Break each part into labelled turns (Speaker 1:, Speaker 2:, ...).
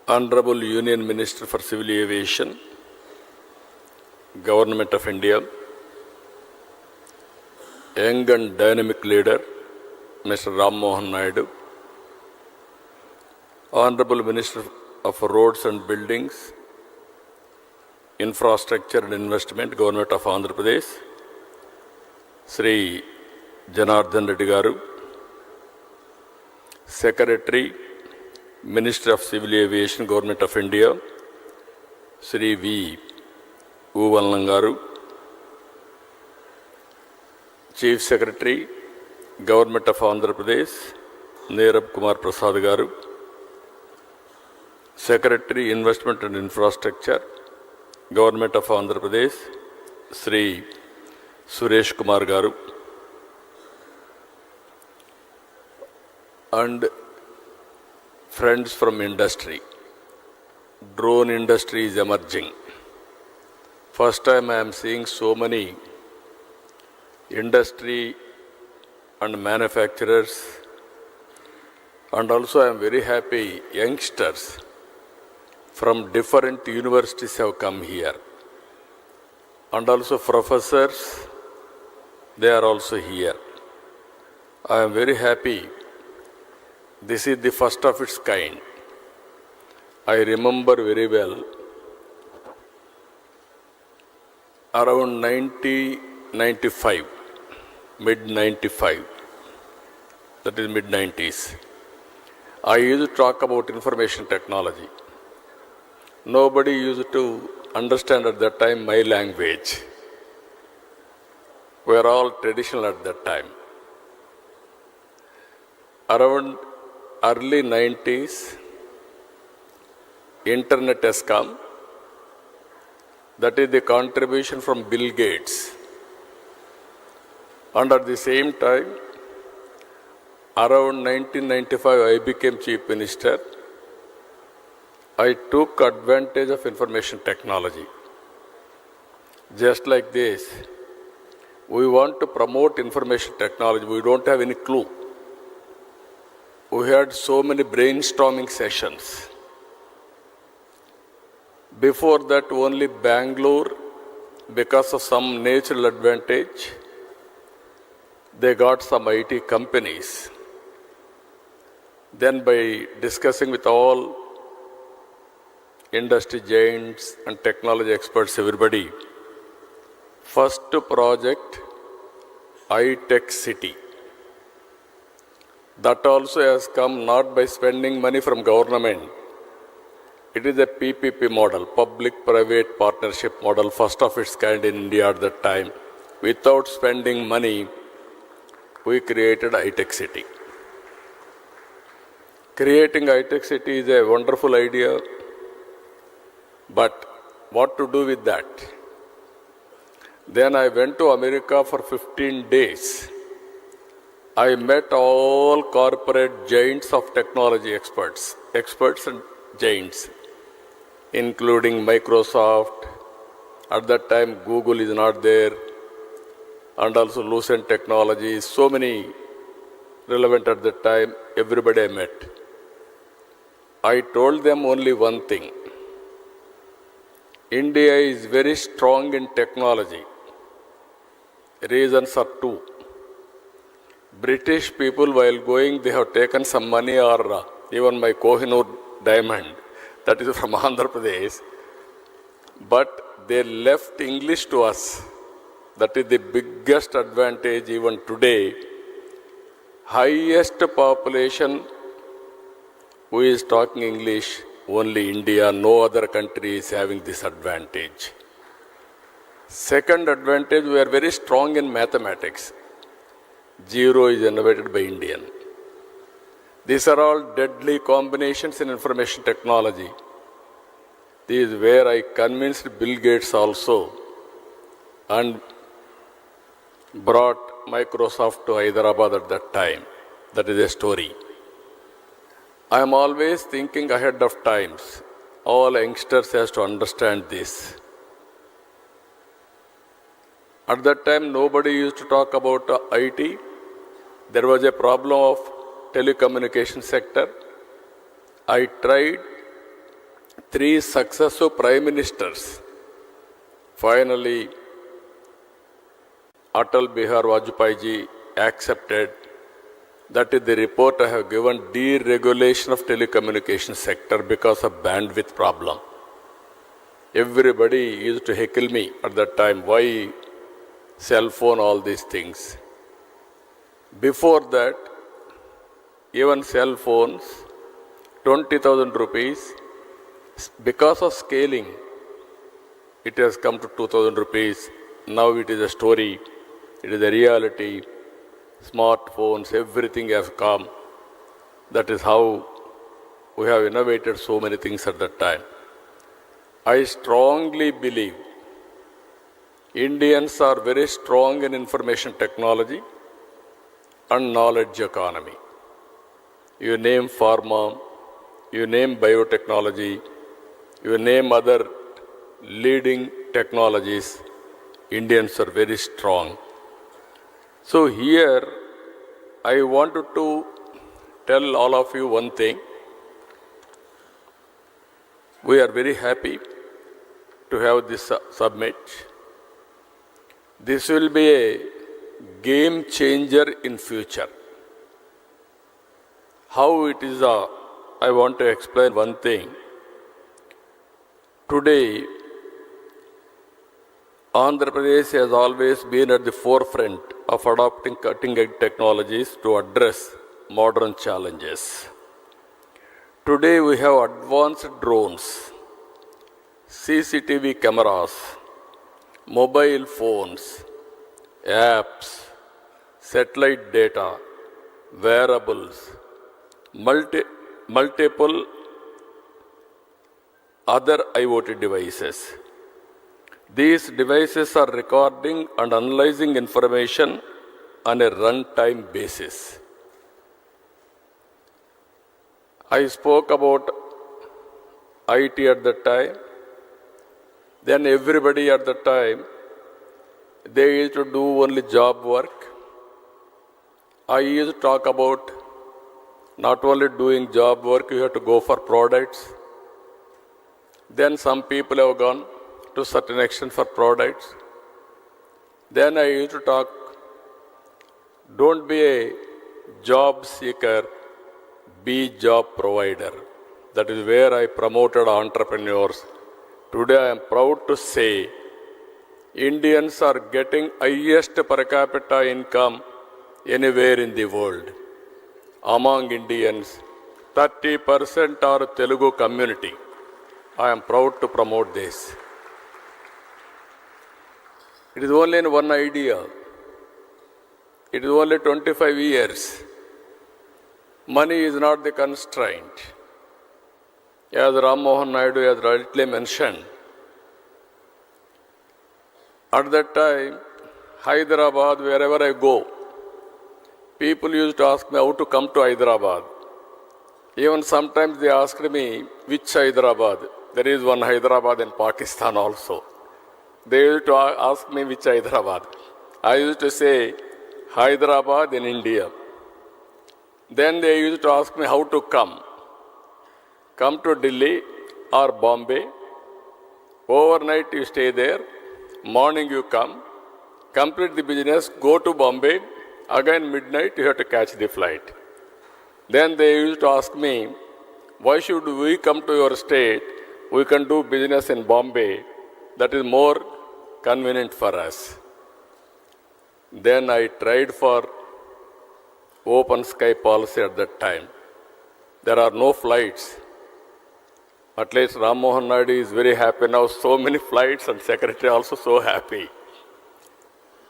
Speaker 1: Honorable Union Minister for Civil Aviation, Government of India, young and dynamic leader, Mr. Ram Mohan Naidu, Honorable Minister of Roads and Buildings, Infrastructure and Investment, Government of Andhra Pradesh, Sri Janardhan Reddy Garu, Secretary, Minister of Civil Aviation, Government of India, Sri V. Uvallan Garu, Chief Secretary, Government of Andhra Pradesh, Neerab Kumar Prasad Garu, Secretary, Investment and Infrastructure, Government of Andhra Pradesh, Sri Suresh Kumar Garu, and friends from industry. Drone industry is emerging. First time I am seeing so many industry and manufacturers, and also I am very happy youngsters from different universities have come here, and also professors, they are also here. I am very happy. This is the first of its kind. I remember very well, around 1995, mid-95, that is mid-90s, I used to talk about information technology. Nobody used to understand at that time my language. We were all traditional at that time. Around early 90s, internet has come. That is the contribution from Bill Gates. And at the same time, around 1995, I became Chief Minister. I took advantage of information technology. Just like this, we want to promote information technology. We don't have any clue. We had so many brainstorming sessions. Before that, only Bangalore, because of some natural advantage, they got some IT companies. Then by discussing with all industry giants and technology experts, everybody, first project, iTech City. That also has come not by spending money from government. It is a PPP model, public-private partnership model, first of its kind in India at that time. Without spending money, we created iTech City. Creating iTech City is a wonderful idea, but what to do with that? Then I went to America for 15 days. I met all corporate giants of technology experts and giants, including Microsoft. At that time, Google is not there, and also Lucent Technologies, so many relevant at that time, everybody I met. I told them only one thing. India is very strong in technology. Reasons are two. British people, while going, they have taken some money, or even my Kohinoor diamond, that is from Andhra Pradesh, but they left English to us. That is the biggest advantage even today. Highest population who is talking English, only India, no other country is having this advantage. Second advantage, we are very strong in mathematics. Zero is innovated by Indian. These are all deadly combinations in information technology. This is where I convinced Bill Gates also and brought Microsoft to Hyderabad at that time. That is a story. I am always thinking ahead of times. All youngsters has to understand this. At that time, nobody used to talk about IT. There was a problem of telecommunication sector. I tried 3 successive prime ministers. Finally, Atal Bihar Vajpayee ji accepted. That is the report I have given, deregulation of telecommunication sector because of bandwidth problem. Everybody used to heckle me at that time, why cell phone, all these things. Before that, even cell phones, 20,000 rupees, because of scaling, it has come to 2,000 rupees. Now it is a story, it is a reality. Smartphones, everything has come. That is how we have innovated so many things at that time. I strongly believe Indians are very strong in information technology and knowledge economy. You name pharma, you name biotechnology, you name other leading technologies, Indians are very strong. So here, I wanted to tell all of you one thing. We are very happy to have this summit. This will be a game changer in future. How it is, I want to explain one thing. Today, Andhra Pradesh has always been at the forefront of adopting cutting-edge technologies to address modern challenges. Today we have advanced drones, CCTV cameras, mobile phones, apps, satellite data, wearables, multiple other IoT devices. These devices are recording and analyzing information on a runtime basis. I spoke about IT at that time. Then everybody at that time, they used to do only job work. I used to talk about not only doing job work, you have to go for products. Then some people have gone to certain extent for products. Then I used to talk, don't be a job seeker, be job provider. That is where I promoted entrepreneurs. Today I am proud to say, Indians are getting highest per capita income anywhere in the world. Among Indians, 30% are Telugu community. I am proud to promote this. It is only in one idea. It is only 25 years. Money is not the constraint. As Ram Mohan Naidu has rightly mentioned, at that time, Hyderabad, wherever I go, people used to ask me how to come to Hyderabad. Even sometimes they asked me, which Hyderabad? There is one Hyderabad in Pakistan also. They used to ask me which Hyderabad. I used to say Hyderabad in India. Then they used to ask me how to come. Come to Delhi or Bombay. Overnight you stay there. Morning you come. Complete the business. Go to Bombay. Again midnight you have to catch the flight. Then they used to ask me, why should we come to your state? We can do business in Bombay. That is more convenient for us. Then I tried for open sky policy at that time. There are no flights. At least Ram Mohan Naidu is very happy now. So many flights and secretary also so happy.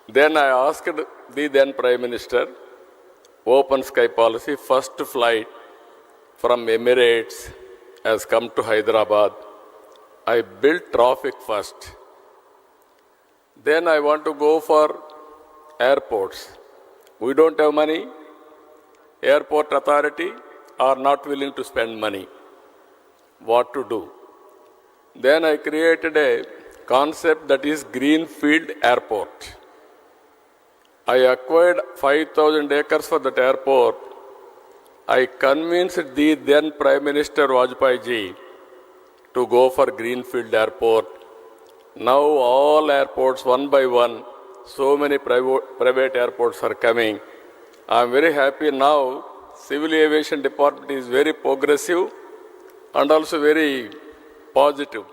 Speaker 1: Then I asked the then Prime Minister, open sky policy, first flight from Emirates has come to Hyderabad. I built traffic first. Then I want to go for airports. We don't have money. Airport authority are not willing to spend money. What to do? Then I created a concept that is Greenfield Airport. I acquired 5,000 acres for that airport. I convinced the then Prime Minister Vajpayee ji to go for Greenfield Airport. Now all airports, one by one, so many private airports are coming. I am very happy now. Civil Aviation Department is very progressive and also very positive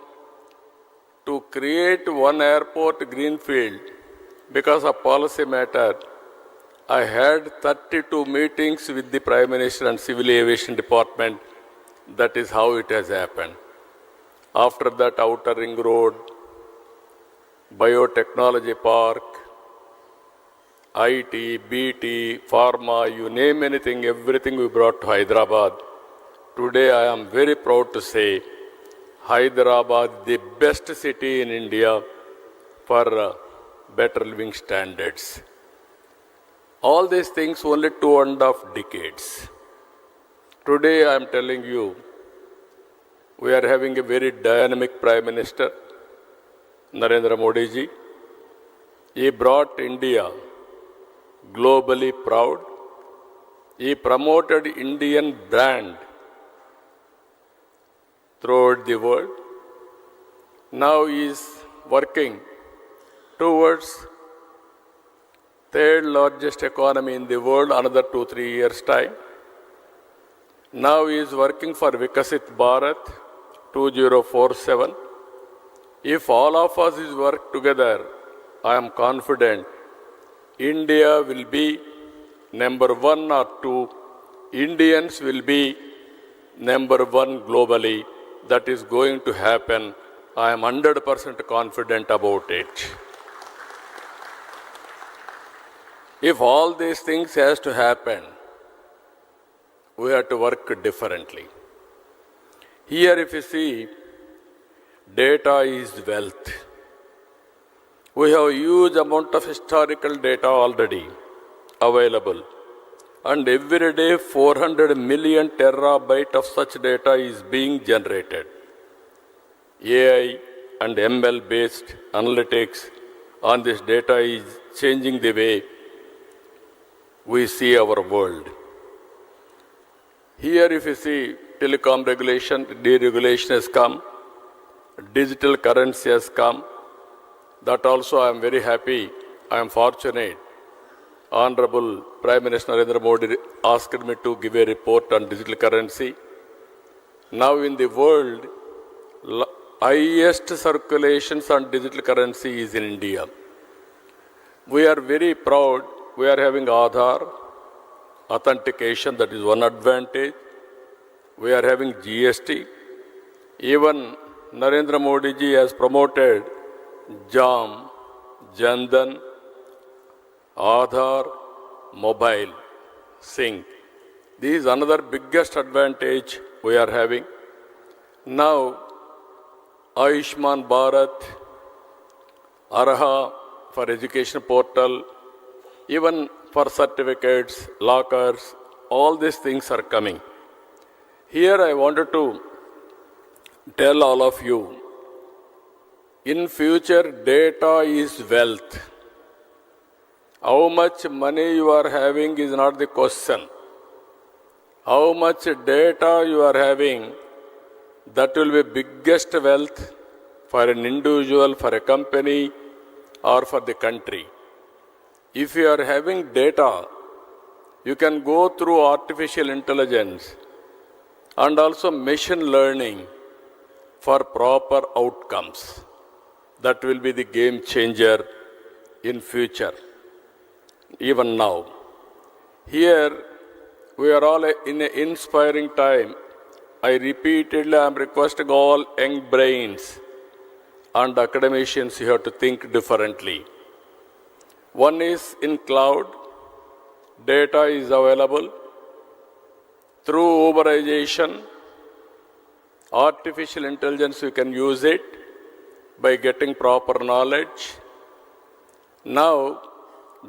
Speaker 1: to create one airport greenfield because of policy matter. I had 32 meetings with the Prime Minister and Civil Aviation Department. That is how it has happened. After that, Outer Ring Road, Biotechnology Park, IT, BT, Pharma, you name anything, everything we brought to Hyderabad. Today I am very proud to say Hyderabad, the best city in India for better living standards. All these things only 2.5 decades. Today I am telling you, we are having a very dynamic Prime Minister, Narendra Modi ji. He brought India globally proud. He promoted Indian brand throughout the world. Now he is working towards third largest economy in the world, another 2-3 years' time. Now he is working for Vikasit Bharat 2047. If all of us is work together, I am confident India will be number 1 or 2. Indians will be number 1 globally. That is going to happen. I am 100% confident about it. If all these things has to happen, we have to work differently. Here if you see, data is wealth. We have a huge amount of historical data already available. And every day 400 million terabyte of such data is being generated. AI and ML based analytics on this data is changing the way we see our world. Here if you see, telecom regulation, deregulation has come, digital currency has come. That also I am very happy, I am fortunate. Honorable Prime Minister Narendra Modi asked me to give a report on digital currency. Now in the world, highest circulations on digital currency is in India. We are very proud, we are having Aadhaar, authentication, that is one advantage. We are having GST. Even Narendra Modi ji has promoted JAM, Jandan, Aadhaar, Mobile, Sync. This is another biggest advantage we are having. Now, Ayushman Bharat, Arha for education portal, even for certificates, lockers, all these things are coming. Here I wanted to tell all of you, in future data is wealth. How much money you are having is not the question. How much data you are having, that will be biggest wealth for an individual, for a company, or for the country. If you are having data, you can go through artificial intelligence and also machine learning for proper outcomes. That will be the game changer in future. Even now. Here, we are all in an inspiring time. I repeatedly am requesting all young brains and academicians, you have to think differently. One is in cloud, data is available. Through Uberization, artificial intelligence, you can use it by getting proper knowledge. Now,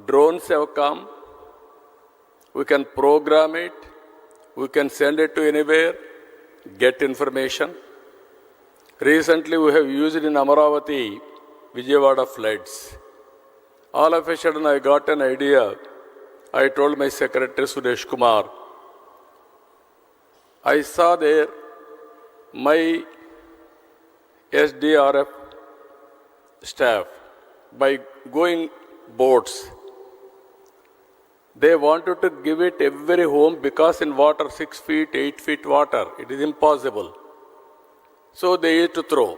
Speaker 1: drones have come. We can program it. We can send it to anywhere, get information. Recently, we have used it in Amaravati, Vijayawada floods. All of a sudden, I got an idea. I told my secretary, Suresh Kumar, I saw there my SDRF staff by going boats. They wanted to give it every home because in water 6 feet, 8 feet water, it is impossible. So they used to throw.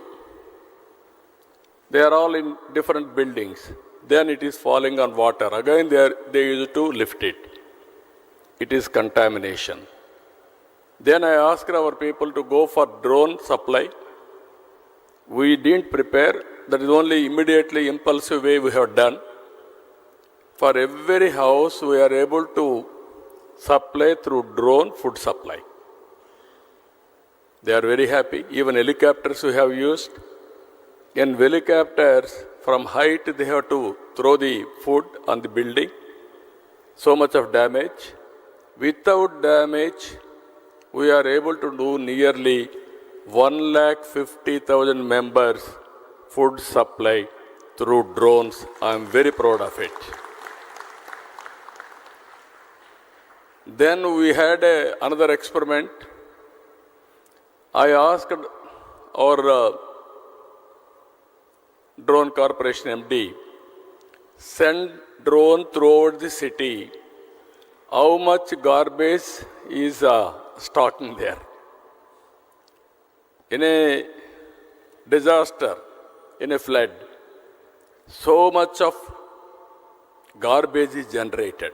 Speaker 1: They are all in different buildings. Then it is falling on water. Again they used to lift it. It is contamination. Then I asked our people to go for drone supply. We didn't prepare. That is only immediately impulsive way we have done. For every house, we are able to supply through drone food supply. They are very happy. Even helicopters we have used. In helicopters, from height they have to throw the food on the building. So much of damage. Without damage, we are able to do nearly 150,000 members food supply through drones. I am very proud of it. Then we had another experiment. I asked our drone corporation MD, send drone throughout the city. How much garbage is stocking there? In a disaster, in a flood, so much of garbage is generated.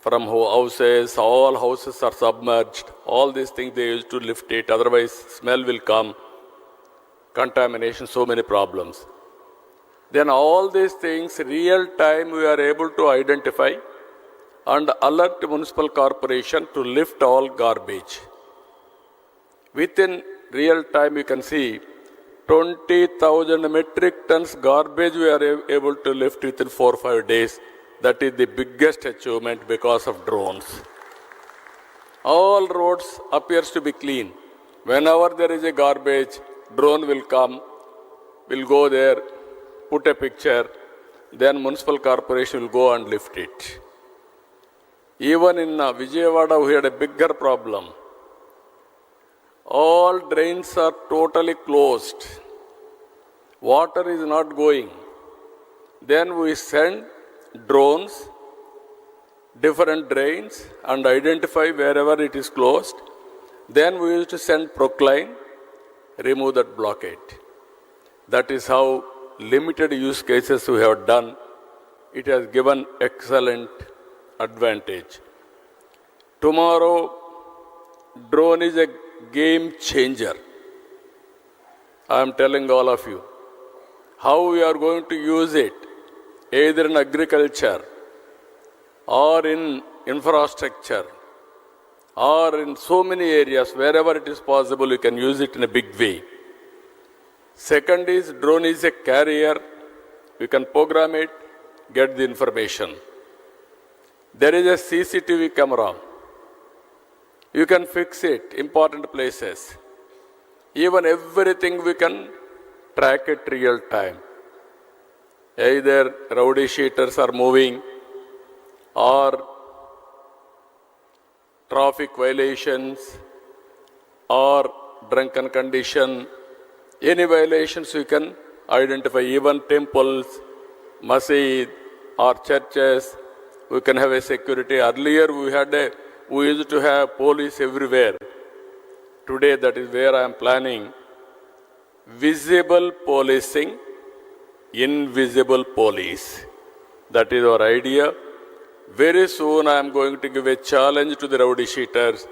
Speaker 1: From houses, all houses are submerged. All these things they used to lift it, otherwise smell will come, contamination, so many problems. Then all these things, real time we are able to identify and alert municipal corporation to lift all garbage. Within real time you can see 20,000 metric tons garbage we are able to lift within 4 or 5 days. That is the biggest achievement because of drones. All roads appears to be clean. Whenever there is a garbage, drone will come, will go there, put a picture, then municipal corporation will go and lift it. Even in Vijayawada we had a bigger problem. All drains are totally closed. Water is not going. Then we send drones, different drains, and identify wherever it is closed. Then we used to send Procline, remove that blockade. That is how limited use cases we have done. It has given excellent advantage. Tomorrow, drone is a game changer. I am telling all of you how we are going to use it, either in agriculture or in infrastructure or in so many areas. Wherever it is possible, you can use it in a big way. Second is, drone is a carrier. You can program it, get the information. There is a CCTV camera. You can fix it, important places. Even everything we can track it real time. Either rowdy sheeters are moving or traffic violations or drunken condition. Any violations we can identify. Even temples, masjid or churches, we can have a security. Earlier we used to have police everywhere. Today that is where I am planning visible policing, invisible police. That is our idea. Very soon I am going to give a challenge to the rowdy sheeters.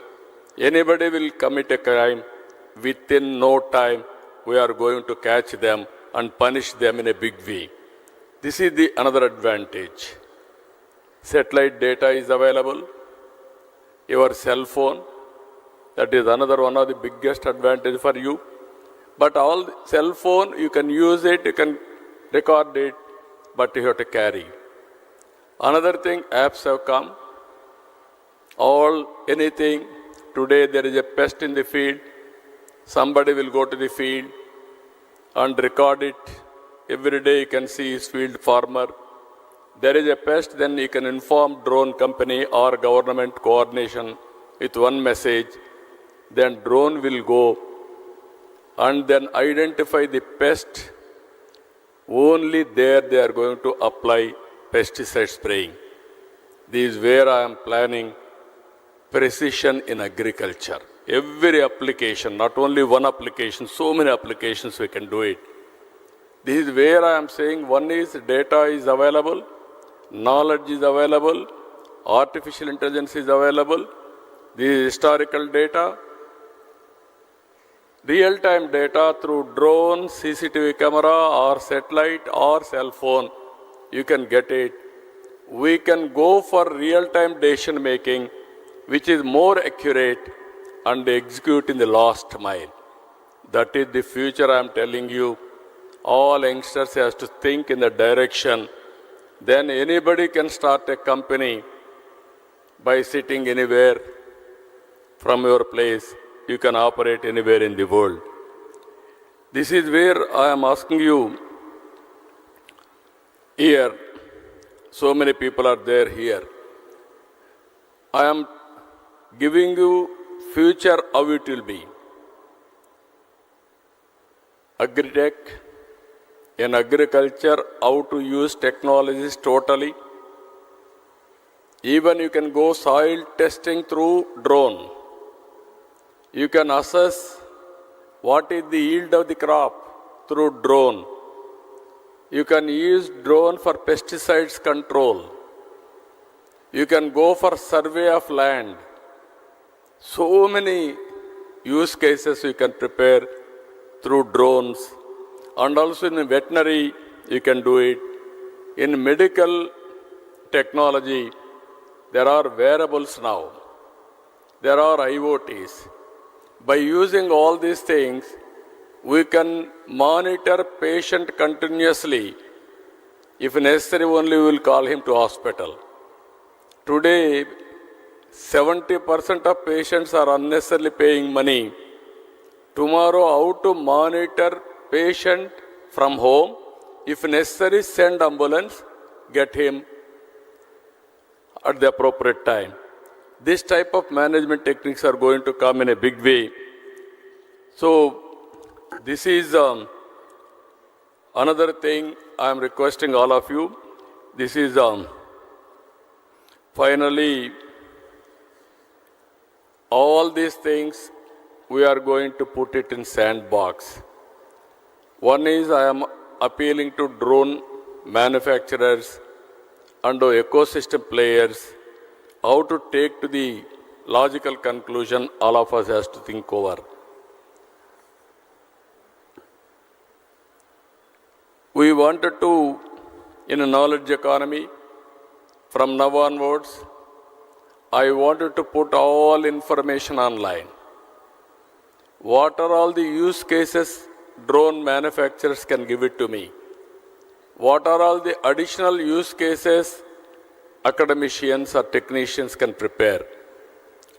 Speaker 1: Anybody will commit a crime, within no time we are going to catch them and punish them in a big way. This is the another advantage. Satellite data is available. Your cell phone, that is another one of the biggest advantage for you. But all cell phone, you can use it, you can record it, but you have to carry. Another thing, apps have come. Anything, today there is a pest in the field, somebody will go to the field and record it. Every day you can see his field farmer. There is a pest, then you can inform drone company or government coordination with one message. Then drone will go and then identify the pest. Only there they are going to apply pesticide spraying. This is where I am planning precision in agriculture. Every application, not only one application, so many applications we can do it. This is where I am saying one is data is available, knowledge is available, artificial intelligence is available, this is historical data, real-time data through drone, CCTV camera or satellite or cell phone, you can get it. We can go for real-time decision making, which is more accurate and execute in the last mile. That is the future I am telling you. All youngsters have to think in the direction. Then anybody can start a company by sitting anywhere from your place. You can operate anywhere in the world. This is where I am asking you here. So many people are there here. I am giving you future how it will be. Agritech, in agriculture, how to use technologies totally. Even you can go soil testing through drone. You can assess what is the yield of the crop through drone. You can use drone for pesticides control. You can go for survey of land. So many use cases you can prepare through drones. And also in veterinary, you can do it. In medical technology, there are wearables now. There are IoTs. By using all these things, we can monitor patient continuously. If necessary, only we will call him to hospital. Today, 70% of patients are unnecessarily paying money. Tomorrow, how to monitor patient from home. If necessary, send ambulance, get him at the appropriate time. This type of management techniques are going to come in a big way. So, this is another thing I am requesting all of you. This is finally all these things we are going to put it in sandbox. One is I am appealing to drone manufacturers and ecosystem players how to take to the logical conclusion all of us has to think over. We wanted to, in a knowledge economy, from now onwards, I wanted to put all information online. What are all the use cases drone manufacturers can give it to me? What are all the additional use cases academicians or technicians can prepare?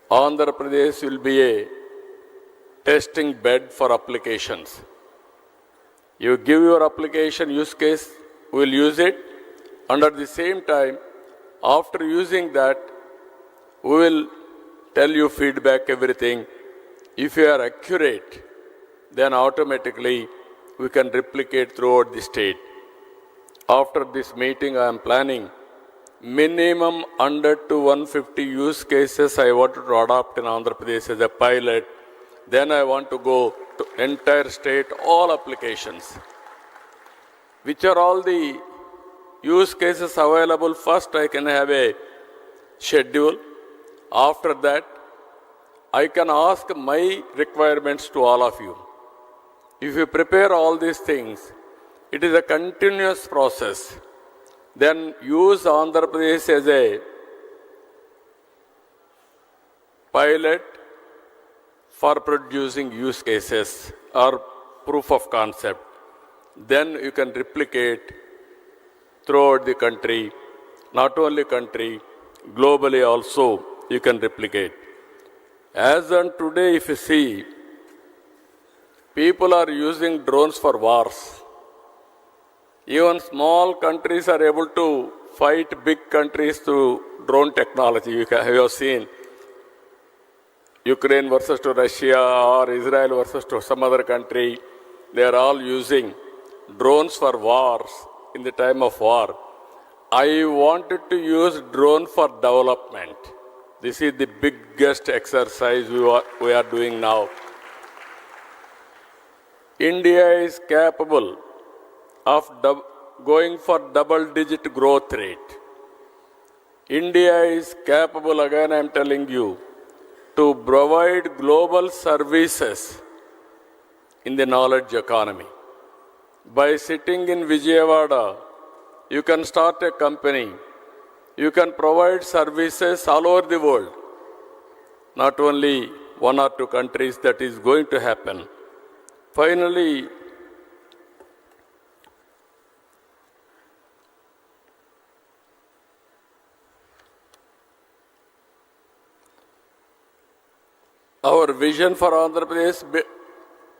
Speaker 1: Andhra Pradesh will be a testing bed for applications. You give your application use case, we will use it, and at the same time, after using that, we will tell you feedback, everything. If you are accurate, then automatically we can replicate throughout the state. After this meeting, I am planning minimum 100 to 150 use cases I wanted to adopt in Andhra Pradesh as a pilot. Then I want to go to entire state, all applications. Which are all the use cases available? First, I can have a schedule. After that, I can ask my requirements to all of you. If you prepare all these things, it is a continuous process. Then use Andhra Pradesh as a pilot for producing use cases or proof of concept. Then you can replicate throughout the country, not only country, globally also you can replicate. As on today, if you see, people are using drones for wars. Even small countries are able to fight big countries through drone technology. You have seen Ukraine versus to Russia or Israel versus to some other country, they are all using drones for wars in the time of war. I wanted to use drone for development. This is the biggest exercise we are doing now. India is capable of going for double-digit growth rate. India is capable, again I am telling you, to provide global services in the knowledge economy. By sitting in Vijayawada, you can start a company. You can provide services all over the world. Not only one or two countries, that is going to happen. Finally, our vision for Andhra Pradesh,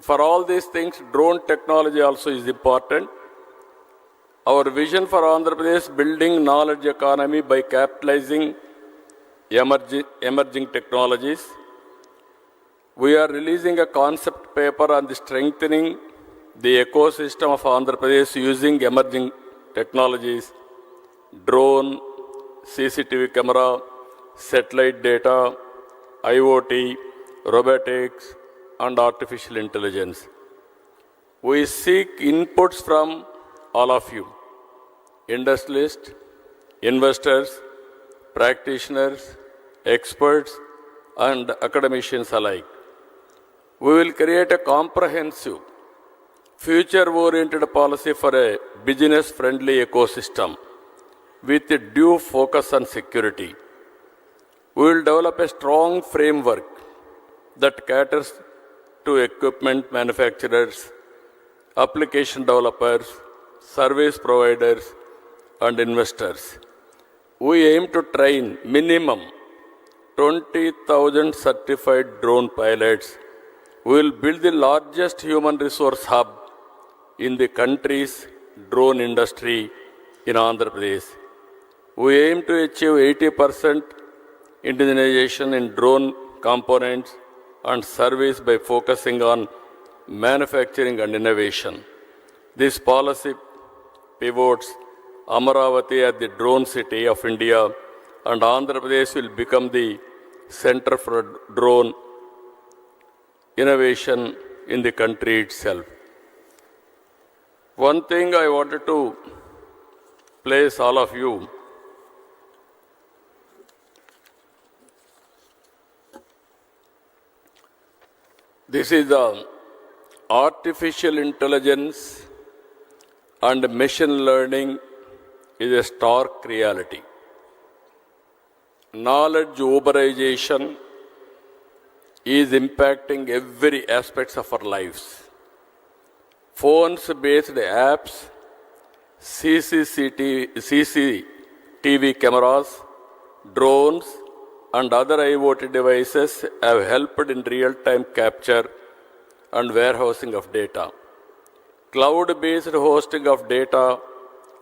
Speaker 1: for all these things, drone technology also is important. Our vision for Andhra Pradesh, building knowledge economy by capitalizing emerging technologies. We are releasing a concept paper on the strengthening the ecosystem of Andhra Pradesh using emerging technologies, drone, CCTV camera, satellite data, IoT, robotics, and artificial intelligence. We seek inputs from all of you, industrialists, investors, practitioners, experts, and academicians alike. We will create a comprehensive, future-oriented policy for a business-friendly ecosystem with a due focus on security. We will develop a strong framework that caters to equipment manufacturers, application developers, service providers, and investors. We aim to train minimum 20,000 certified drone pilots. We will build the largest human resource hub in the country's drone industry in Andhra Pradesh. We aim to achieve 80% indigenization in drone components and service by focusing on manufacturing and innovation. This policy pivots Amaravati as the drone city of India, and Andhra Pradesh will become the center for drone innovation in the country itself. One thing I wanted to place all of you, this is the artificial intelligence and machine learning is a stark reality. Knowledge uberization is impacting every aspect of our lives. Phones-based apps, CCTV cameras, drones, and other IoT devices have helped in real-time capture and warehousing of data. Cloud-based hosting of data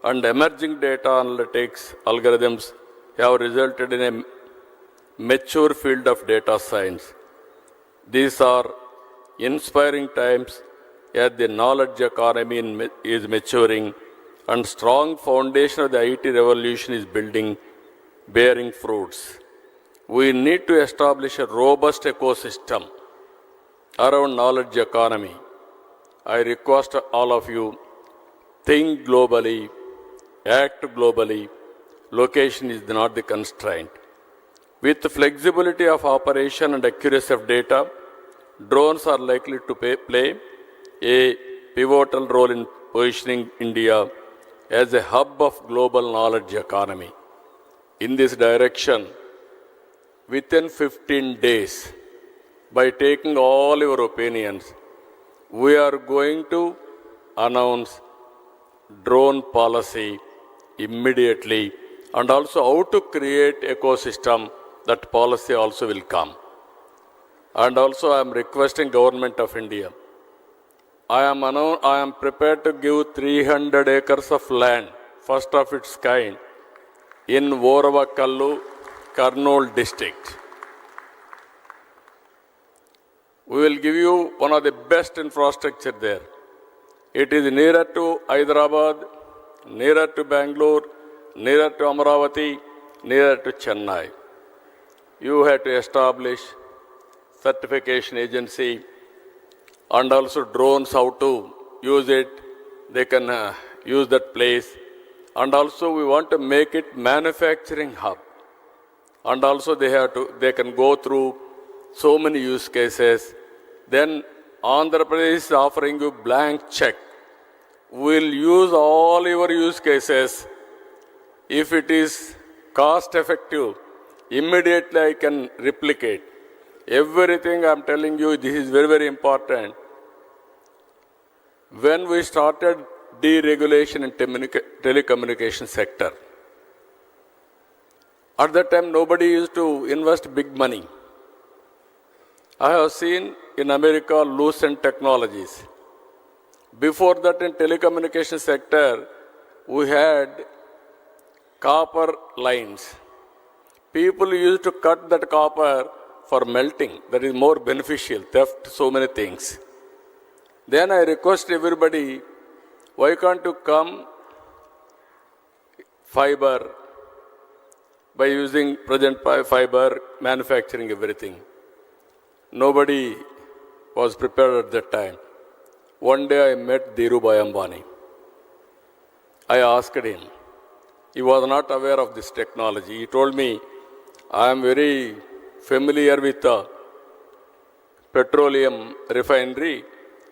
Speaker 1: and emerging data analytics algorithms have resulted in a mature field of data science. These are inspiring times as the knowledge economy is maturing and strong foundation of the IT revolution is bearing fruits. We need to establish a robust ecosystem around knowledge economy. I request all of you, think globally, act globally. Location is not the constraint. With the flexibility of operation and accuracy of data, drones are likely to play a pivotal role in positioning India as a hub of global knowledge economy. In this direction, within 15 days, by taking all your opinions, we are going to announce drone policy immediately, and also how to create ecosystem. That policy also will come. And also I am requesting Government of India. I am prepared to give 300 acres of land, first of its kind, in Voravakallu, Kurnool district. We will give you one of the best infrastructure there. It is nearer to Hyderabad, nearer to Bangalore, nearer to Amaravati, nearer to Chennai. You have to establish certification agency and also drones, how to use it. They can use that place. And also we want to make it manufacturing hub. And also they can go through so many use cases. Then Andhra Pradesh is offering you blank check. We'll use all your use cases. If it is cost effective, immediately I can replicate. Everything I'm telling you, this is very, very important. When we started deregulation in telecommunication sector, at that time nobody used to invest big money. I have seen in America Lucent Technologies. Before that in telecommunication sector, we had copper lines. People used to cut that copper for melting. That is more beneficial, theft, so many things. Then I request everybody, why can't you come fiber by using present fiber, manufacturing everything. Nobody was prepared at that time. One day I met Dhirubhai Ambani. I asked him. He was not aware of this technology. He told me, I am very familiar with the petroleum refinery.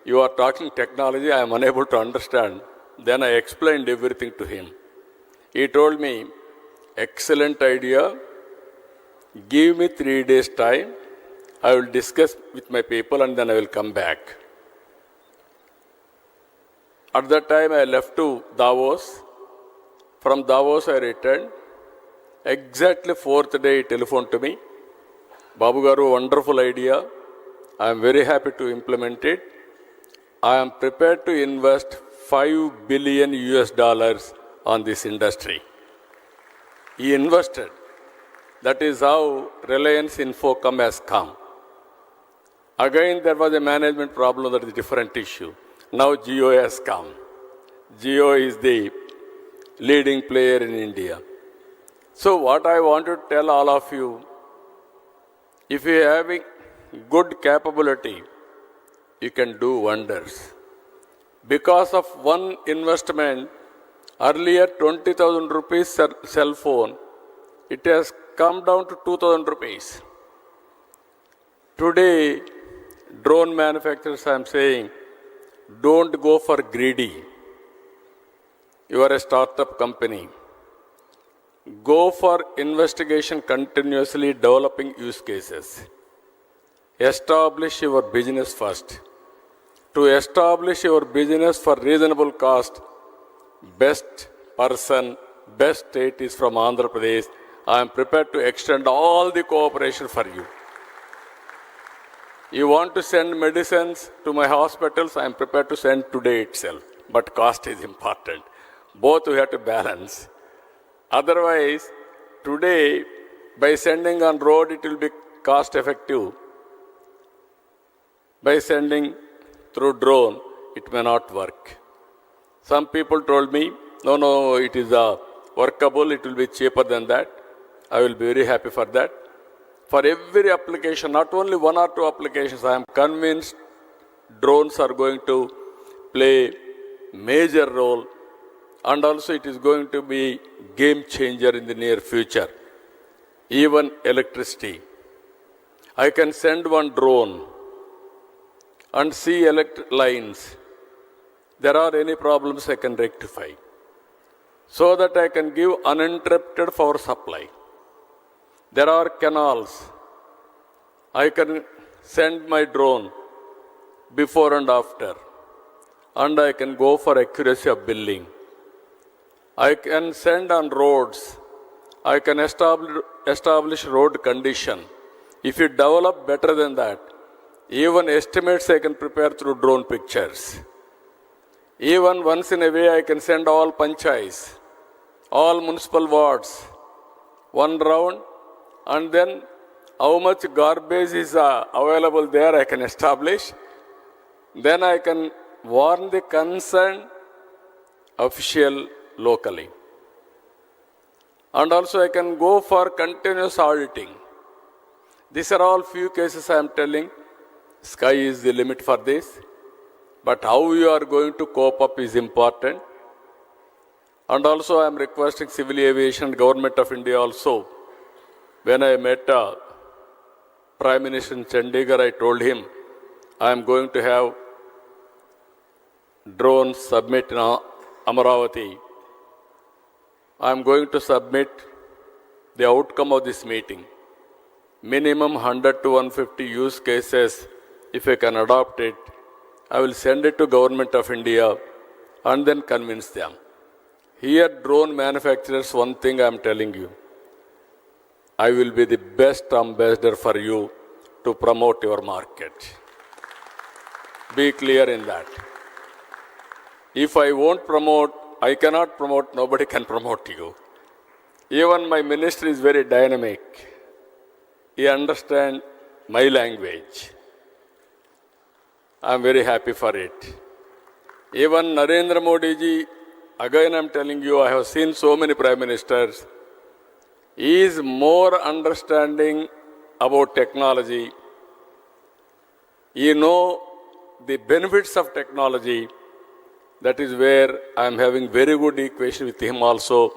Speaker 1: You are talking technology, I am unable to understand. Then I explained everything to him. He told me, excellent idea. Give me 3 days time. I will discuss with my people and then I will come back. At that time I left to Davos. From Davos I returned. Exactly 4th day he telephoned to me. Babu Garu, wonderful idea. I am very happy to implement it. I am prepared to invest $5 billion on this industry. He invested. That is how Reliance Infocom has come. Again, there was a management problem, that is a different issue. Now Jio has come. Jio is the leading player in India. So what I want to tell all of you, if you are having good capability, you can do wonders. Because of one investment, earlier 20,000 rupees cell phone, it has come down to 2,000 rupees. Today, drone manufacturers, I am saying, don't go for greedy. You are a startup company. Go for investigation, continuously developing use cases. Establish your business first. To establish your business for reasonable cost, best person, best state is from Andhra Pradesh. I am prepared to extend all the cooperation for you. You want to send medicines to my hospitals, I am prepared to send today itself. But cost is important. Both we have to balance. Otherwise, today, by sending on road, it will be cost effective. By sending through drone, it may not work. Some people told me, no, it is workable, it will be cheaper than that. I will be very happy for that. For every application, not only 1 or 2 applications, I am convinced drones are going to play major role, and also it is going to be game changer in the near future. Even electricity. I can send one drone and see electric lines. There are any problems I can rectify, so that I can give uninterrupted power supply. There are canals. I can send my drone before and after, and I can go for accuracy of billing. I can send on roads. I can establish road condition. If you develop better than that, even estimates I can prepare through drone pictures. Even once in a way I can send all panchayats, all municipal wards, one round, and then how much garbage is available there, I can establish. Then I can warn the concerned official locally. And also I can go for continuous auditing. These are all few cases I am telling. Sky is the limit for this. But how you are going to cope up is important. And also I am requesting Civil Aviation, Government of India also. When I met Prime Minister in Chandigarh, I told him I am going to have drone submit in Amaravati. I am going to submit the outcome of this meeting. Minimum 100 to 150 use cases, if I can adopt it, I will send it to Government of India and then convince them. Here, drone manufacturers, one thing I am telling you, I will be the best ambassador for you to promote your market. Be clear in that. If I won't promote, I cannot promote, nobody can promote you. Even my minister is very dynamic. He understands my language. I am very happy for it. Even Narendra Modi ji, again I am telling you, I have seen so many prime ministers. He is more understanding about technology. He knows the benefits of technology. That is where I am having very good equation with him also.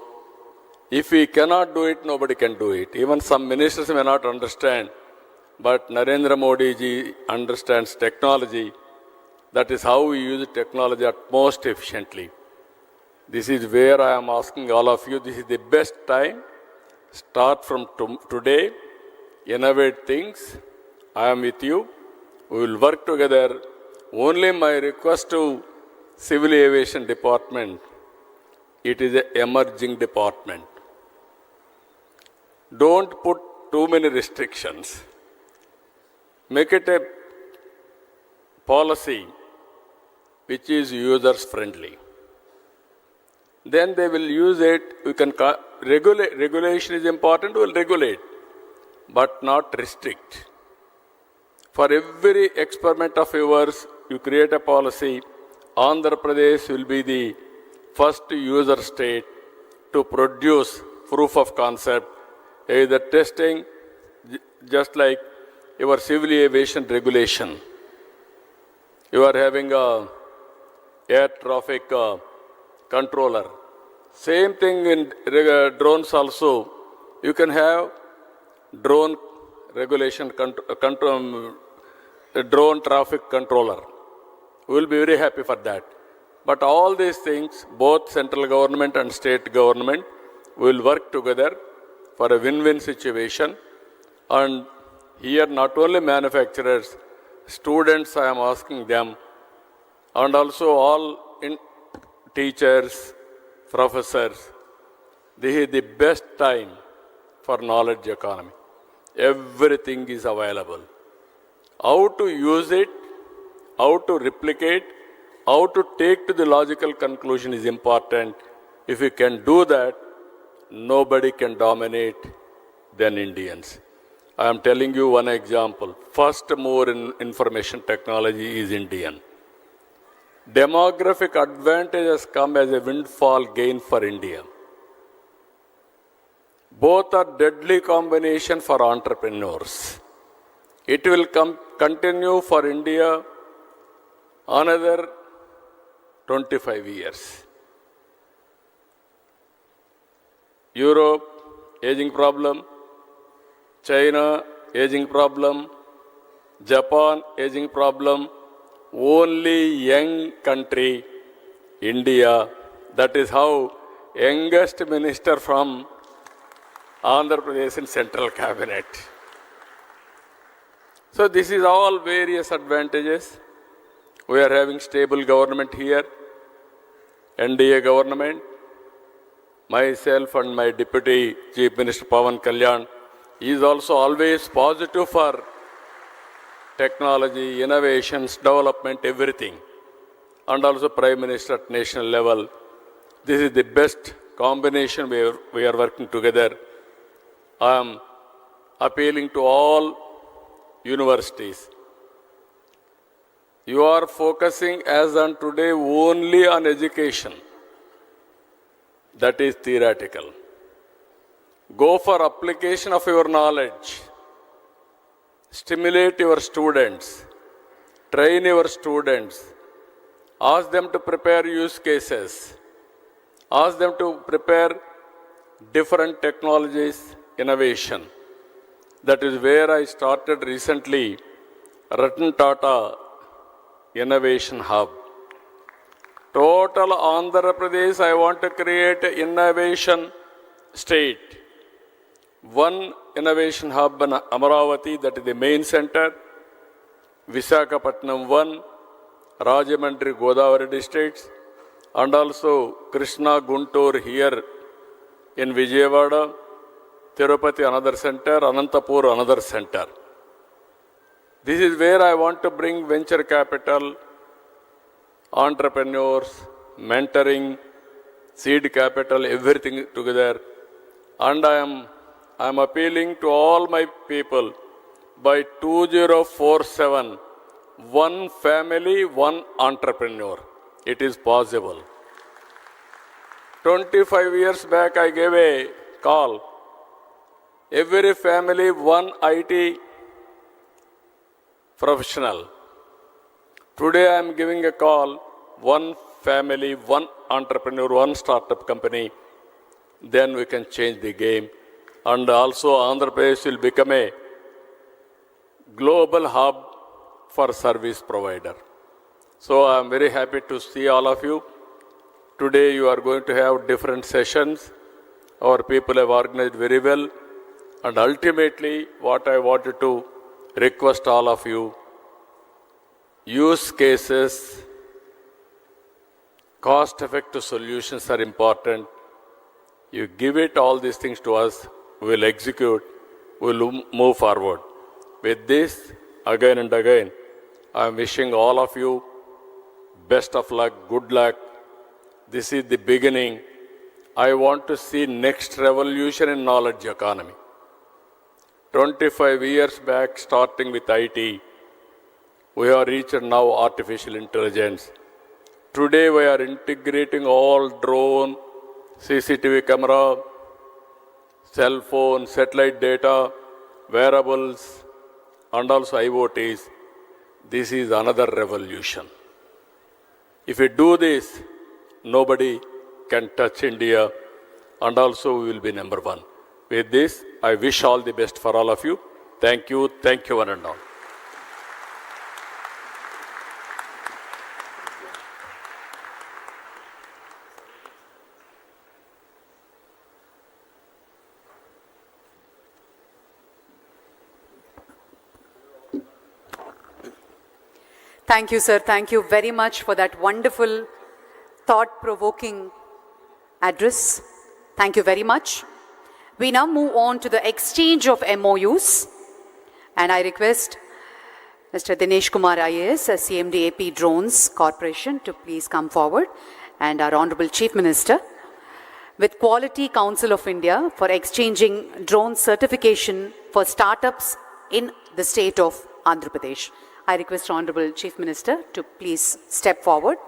Speaker 1: If he cannot do it, nobody can do it. Even some ministers may not understand, but Narendra Modi ji understands technology. That is how we use technology at most efficiently. This is where I am asking all of you, this is the best time. Start from today, innovate things. I am with you. We will work together. Only my request to Civil Aviation Department, it is an emerging department. Don't put too many restrictions. Make it a policy which is users friendly. Then they will use it. We can regulate. Regulation is important, we will regulate, but not restrict. For every experiment of yours, you create a policy. Andhra Pradesh will be the first user state to produce proof of concept, either testing, just like your civil aviation regulation. You are having a air traffic controller. Same thing in drones also. You can have drone regulation, drone traffic controller. We will be very happy for that. But all these things, both central government and state government will work together for a win-win situation. And here not only manufacturers, students I am asking them, and also all teachers, professors, this is the best time for knowledge economy. Everything is available. How to use it, how to replicate, how to take to the logical conclusion is important. If you can do that, nobody can dominate than Indians. I am telling you one example. First mover in information technology is Indian. Demographic advantage has come as a windfall gain for India. Both are deadly combination for entrepreneurs. It will continue for India another 25 years. Europe, aging problem. China, aging problem. Japan, aging problem. Only young country, India. That is how youngest minister from Andhra Pradesh in central cabinet. So this is all various advantages. We are having stable government here, NDA government. Myself and my Deputy Chief Minister Pawan Kalyan is also always positive for technology, innovations, development, everything. And also Prime Minister at national level. This is the best combination we are working together. I am appealing to all universities. You are focusing as on today only on education. That is theoretical. Go for application of your knowledge. Stimulate your students. Train your students. Ask them to prepare use cases. Ask them to prepare different technologies, innovation. That is where I started recently, Ratan Tata Innovation Hub. Total Andhra Pradesh, I want to create an innovation state. One innovation hub in Amaravati, that is the main center. Visakhapatnam 1, Rajamandri, Godavari districts, and also Krishna, Guntur here in Vijayawada, Tirupati another center, Anantapur another center. This is where I want to bring venture capital, entrepreneurs, mentoring, seed capital, everything together. And I am appealing to all my people, by 2047, one family, one entrepreneur. It is possible. 25 years back, I gave a call. Every family, one IT professional. Today, I am giving a call, one family, one entrepreneur, one startup company. Then we can change the game. And also, Andhra Pradesh will become a global hub for service provider. So I am very happy to see all of you. Today you are going to have different sessions. Our people have organized very well. And ultimately, what I wanted to request all of you, use cases, cost-effective solutions are important. You give it all these things to us, we will execute, we will move forward. With this, again and again, I am wishing all of you best of luck, good luck. This is the beginning. I want to see next revolution in knowledge economy. 25 years back, starting with IT, we have reached now artificial intelligence. Today we are integrating all drone, CCTV camera, cell phone, satellite data, wearables, and also IoTs. This is another revolution. If we do this, nobody can touch India, and also we will be number one. With this, I wish all the best for all of you. Thank you one and all.
Speaker 2: Thank you, sir. Thank you very much for that wonderful, thought-provoking address. Thank you very much. We now move on to the exchange of MoUs. And I request Mr. Dinesh Kumar IAS, CMD AP Drones Corporation, to please come forward, and our Honorable Chief Minister, with Quality Council of India for exchanging drone certification for startups in the state of Andhra Pradesh. I request Honorable Chief Minister to please step forward.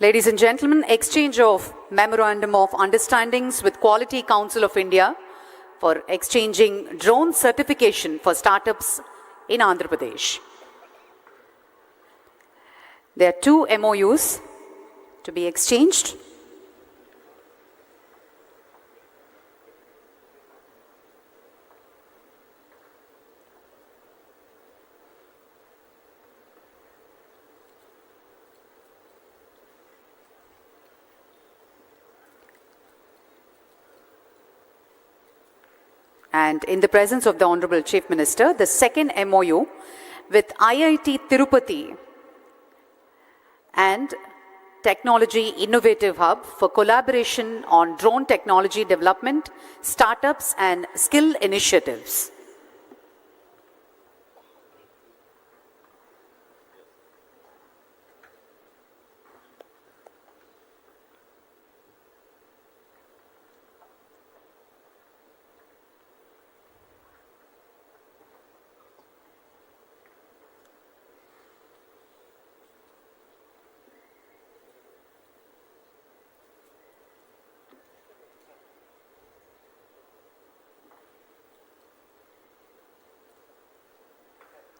Speaker 2: Ladies and gentlemen, exchange of Memorandum of Understandings with Quality Council of India for exchanging drone certification for startups in Andhra Pradesh. There are 2 MoUs to be exchanged. And in the presence of the Honorable Chief Minister, the second MoU with IIT Tirupati and Technology Innovative Hub for collaboration on drone technology development, startups and skill initiatives.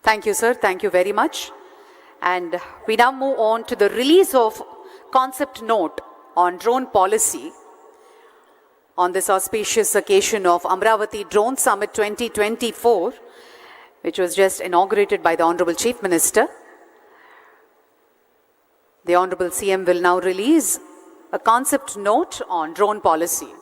Speaker 2: Thank you, sir. Thank you very much. And we now move on to the release of concept note on drone policy on this auspicious occasion of Amaravati Drone Summit 2024, which was just inaugurated by the Honorable Chief Minister. The Honorable CM will now release a concept note on drone policy.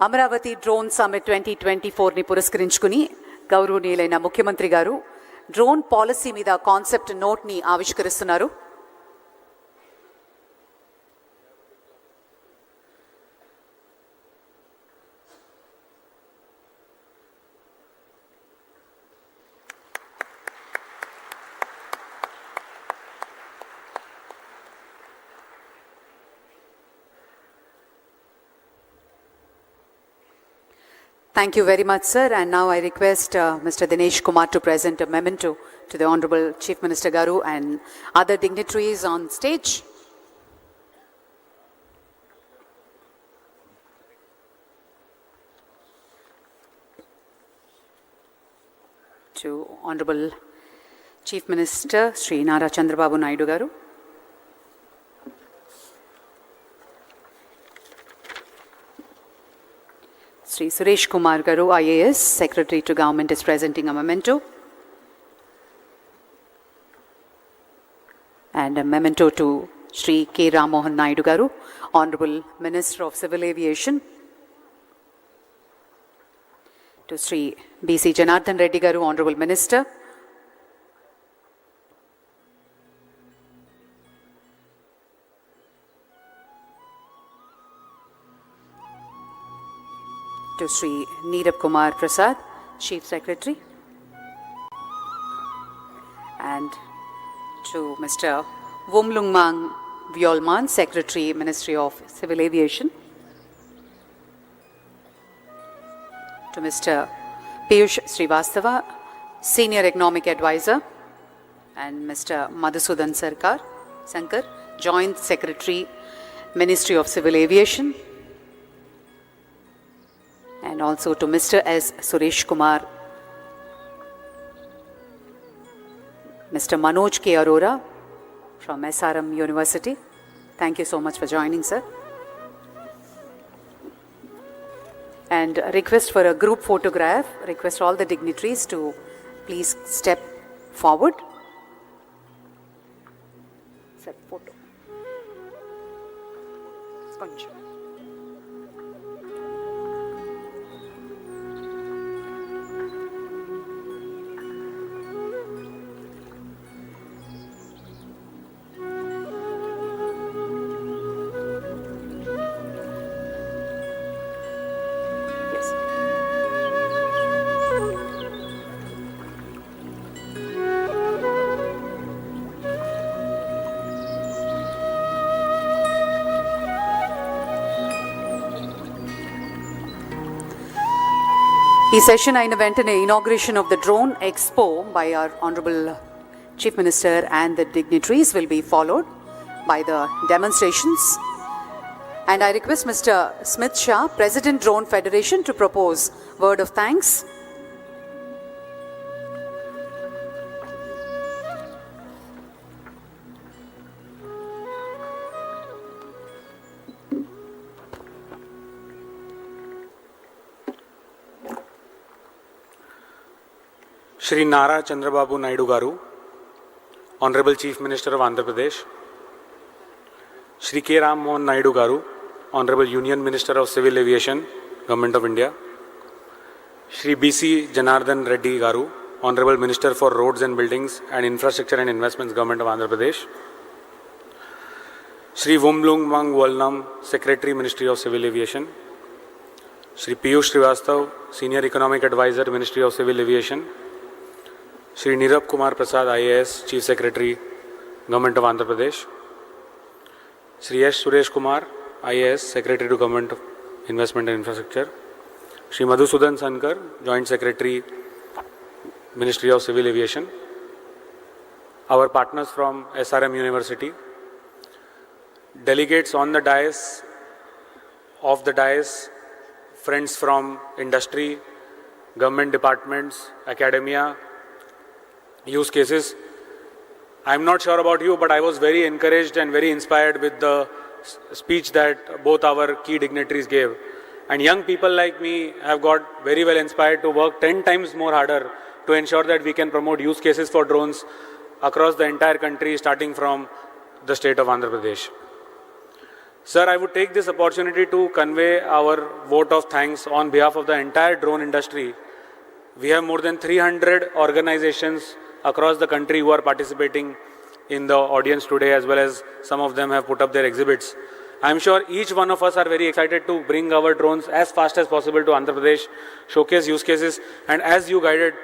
Speaker 2: Amaravati drone summit 2024ని పురస్కరించుకుని గౌరవనీయులైన ముఖ్యమంత్రి గారు drone policy మీద concept నోట్ని ఆవిష్కరిస్తున్నారు. Thank you very much, sir. And now I request Mr. Dinesh Kumar to present a memento to the Honorable Chief Minister Garu and other dignitaries on stage. To Honorable Chief Minister Sri Nara Chandrababu Naidu Garu. Sri Suresh Kumar Garu, IAS, Secretary to Government, is presenting a memento. And a memento to Sri K. Ramohan Naidu Garu, Honorable Minister of Civil Aviation. To Sri B.C. Janardhan Reddy Garu, Honorable Minister. To Sri Neerab Kumar Prasad, Chief Secretary, and to Mr. Wumlungmang Vyolman, Secretary, Ministry of Civil Aviation, to Mr. Piyush Srivastava, Senior Economic Advisor, and Mr. Madhusudan Sankar, Joint Secretary, Ministry of Civil Aviation, and also to Mr. S. Suresh Kumar, Mr. Manoj K. Arora from SRM University. Thank you so much for joining, sir. And a request for a group photograph. Request all the dignitaries to please step forward. Sir, photo. Sponge. ఈ session అయిన వెంటనే inauguration of the drone expo by our honourable chief minister and the dignitaries will be followed by the demonstrations. And I request Mr. Smith Shah, President Drone Federation, to propose word of thanks.
Speaker 3: Shri Nara Chandrababu Naidu Garu, Honorable Chief Minister of Andhra Pradesh, Shri K. Ram Mohan Naidu Garu, Honorable Union Minister of Civil Aviation, Government of India, Shri B.C. Janardhan Reddy Garu, Honorable Minister for Roads and Buildings and Infrastructure and Investments, Government of Andhra Pradesh, Shri Wumlung Mang Walnam, Secretary, Ministry of Civil Aviation, Shri Piyush Srivastav, Senior Economic Advisor, Ministry of Civil Aviation, Shri Nirab Kumar Prasad, IAS, Chief Secretary, Government of Andhra Pradesh, Shri S. Suresh Kumar, IAS, Secretary to Government of Investment and Infrastructure, Shri Madhusudan Sankar, Joint Secretary, Ministry of Civil Aviation, our partners from SRM University, delegates on the dais, off the dais, friends from industry, government departments, academia, use cases. I'm not sure about you, but I was very encouraged and very inspired with the speech that both our key dignitaries gave. And young people like me have got very well inspired to work 10 times more harder to ensure that we can promote use cases for drones across the entire country, starting from the state of Andhra Pradesh. Sir, I would take this opportunity to convey our vote of thanks on behalf of the entire drone industry. We have more than 300 organizations across the country who are participating in the audience today, as well as some of them have put up their exhibits. I'm sure each one of us are very excited to bring our drones as fast as possible to Andhra Pradesh, showcase use cases, and as you guided,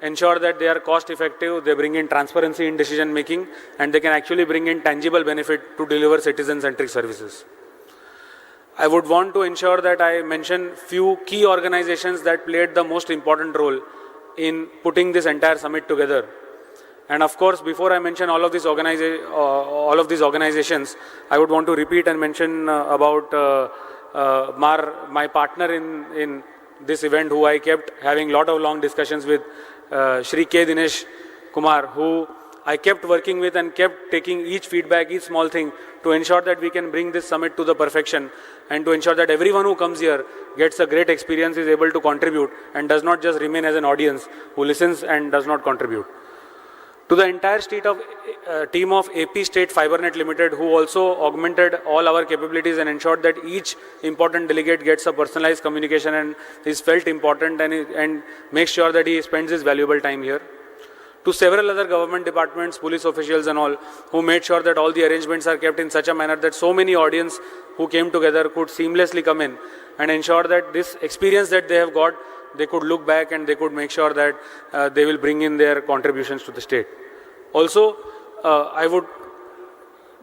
Speaker 3: ensure that they are cost effective, they bring in transparency in decision making, and they can actually bring in tangible benefit to deliver citizen-centric services. I would want to ensure that I mention few key organizations that played the most important role in putting this entire summit together. And of course, before I mention all of these organizations, I would want to repeat and mention about my partner in this event, who I kept having a lot of long discussions with, Shri K. Dinesh Kumar, who I kept working with and kept taking each feedback, each small thing, to ensure that we can bring this summit to the perfection, and to ensure that everyone who comes here gets a great experience, is able to contribute, and does not just remain as an audience who listens and does not contribute. To the entire team of AP State FiberNet Limited, who also augmented all our capabilities and ensured that each important delegate gets a personalized communication and is felt important, and makes sure that he spends his valuable time here. To several other government departments, police officials and all, who made sure that all the arrangements are kept in such a manner that so many audience who came together could seamlessly come in and ensure that this experience that they have got, they could look back and they could make sure that they will bring in their contributions to the state. Also, I would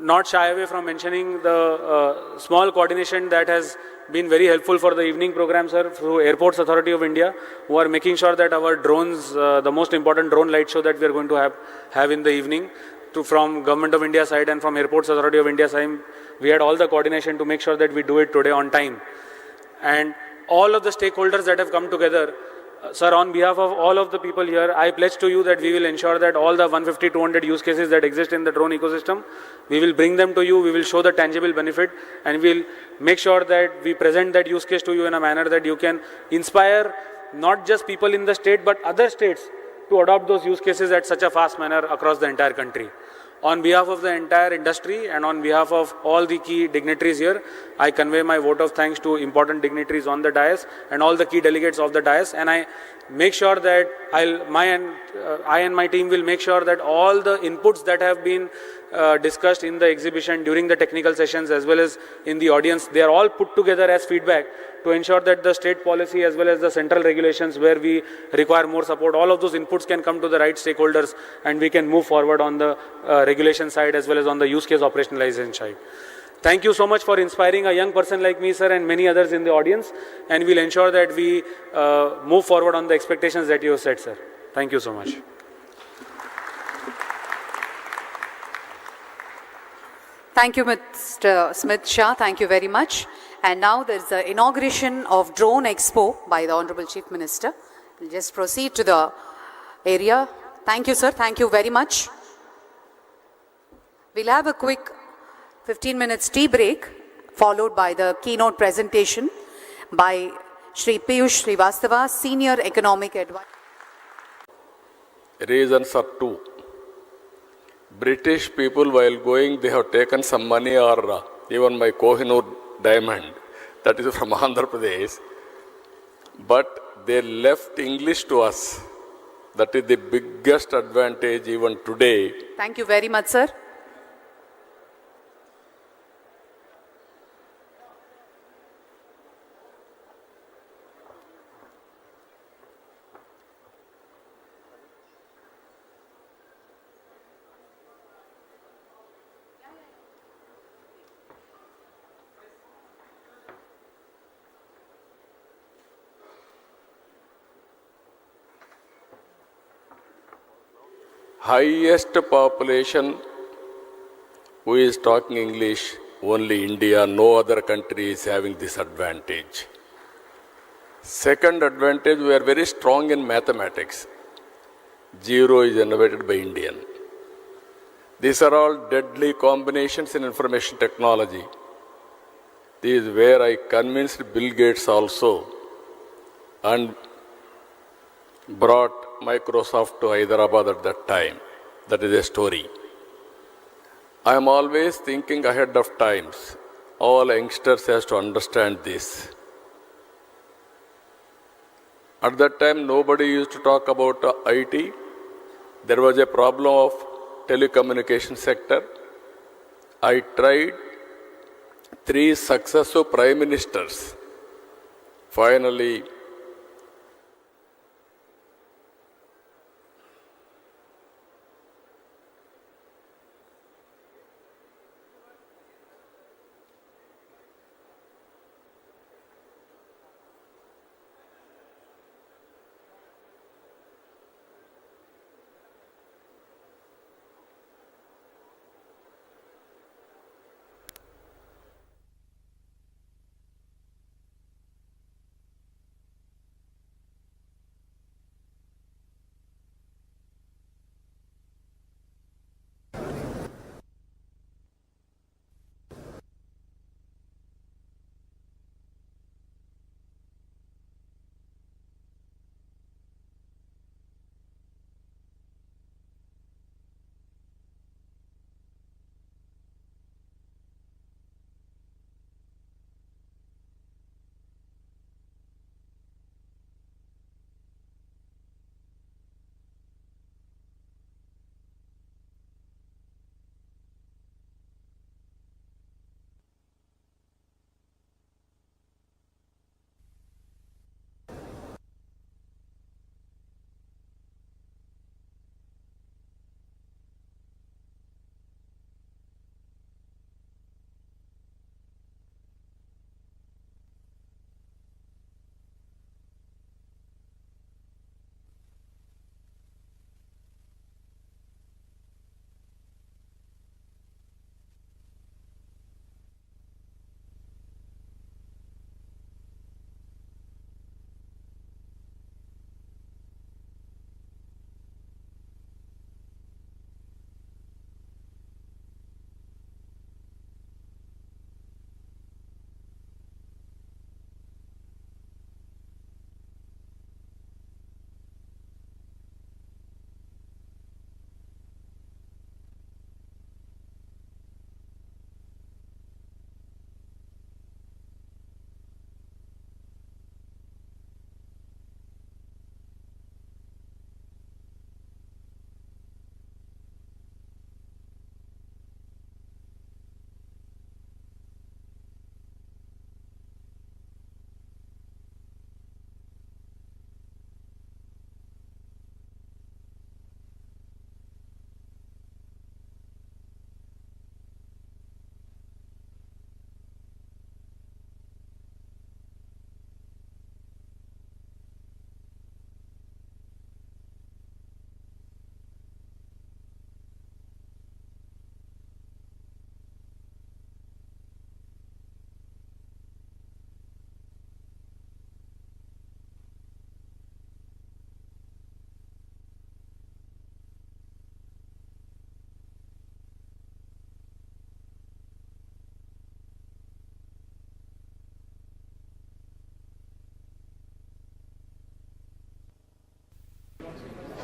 Speaker 3: not shy away from mentioning the small coordination that has been very helpful for the evening program, sir, through Airports Authority of India, who are making sure that our drones, the most important drone light show that we are going to have in the evening, from Government of India side and from Airports Authority of India side, we had all the coordination to make sure that we do it today on time. And all of the stakeholders that have come together, sir, on behalf of all of the people here, I pledge to you that we will ensure that all the 150, 200 use cases that exist in the drone ecosystem, we will bring them to you, we will show the tangible benefit, and we will make sure that we present that use case to you in a manner that you can inspire not just people in the state, but other states to adopt those use cases at such a fast manner across the entire country. On behalf of the entire industry and on behalf of all the key dignitaries here, I convey my vote of thanks to important dignitaries on the dais and all the key delegates of the dais, and I make sure that I and my team will make sure that all the inputs that have been discussed in the exhibition, during the technical sessions, as well as in the audience, they are all put together as feedback to ensure that the state policy as well as the central regulations where we require more support, all of those inputs can come to the right stakeholders, and we can move forward on the regulation side as well as on the use case operationalization side. Thank you so much for inspiring a young person like me, sir, and many others in the audience, and we'll ensure that we move forward on the expectations that you have set, sir. Thank you so much.
Speaker 2: Thank you, Mr. Smith Shah. Thank you very much. And now there's the inauguration of Drone Expo by the Honorable Chief Minister. We'll just proceed to the area. Thank you, sir. Thank you very much. We'll have a quick 15 minutes tea break, followed by the keynote presentation by Shri Piyush Srivastava, Senior Economic Advisor.
Speaker 1: Reasons are two. British people, while going, they have taken some money, or even my Kohinoor diamond, that is from Andhra Pradesh, but they left English to us. That is the biggest advantage even today.
Speaker 2: Thank you very much, sir.
Speaker 1: Highest population who is talking English, only India, no other country is having this advantage. Second advantage, we are very strong in mathematics. Zero is innovated by Indian. These are all deadly combinations in information technology. This is where I convinced Bill Gates also and brought Microsoft to Hyderabad at that time. That is a story. I am always thinking ahead of times. All youngsters has to understand this. At that time, nobody used to talk about IT. There was a problem of telecommunication sector. I tried 3 successive prime ministers. Finally,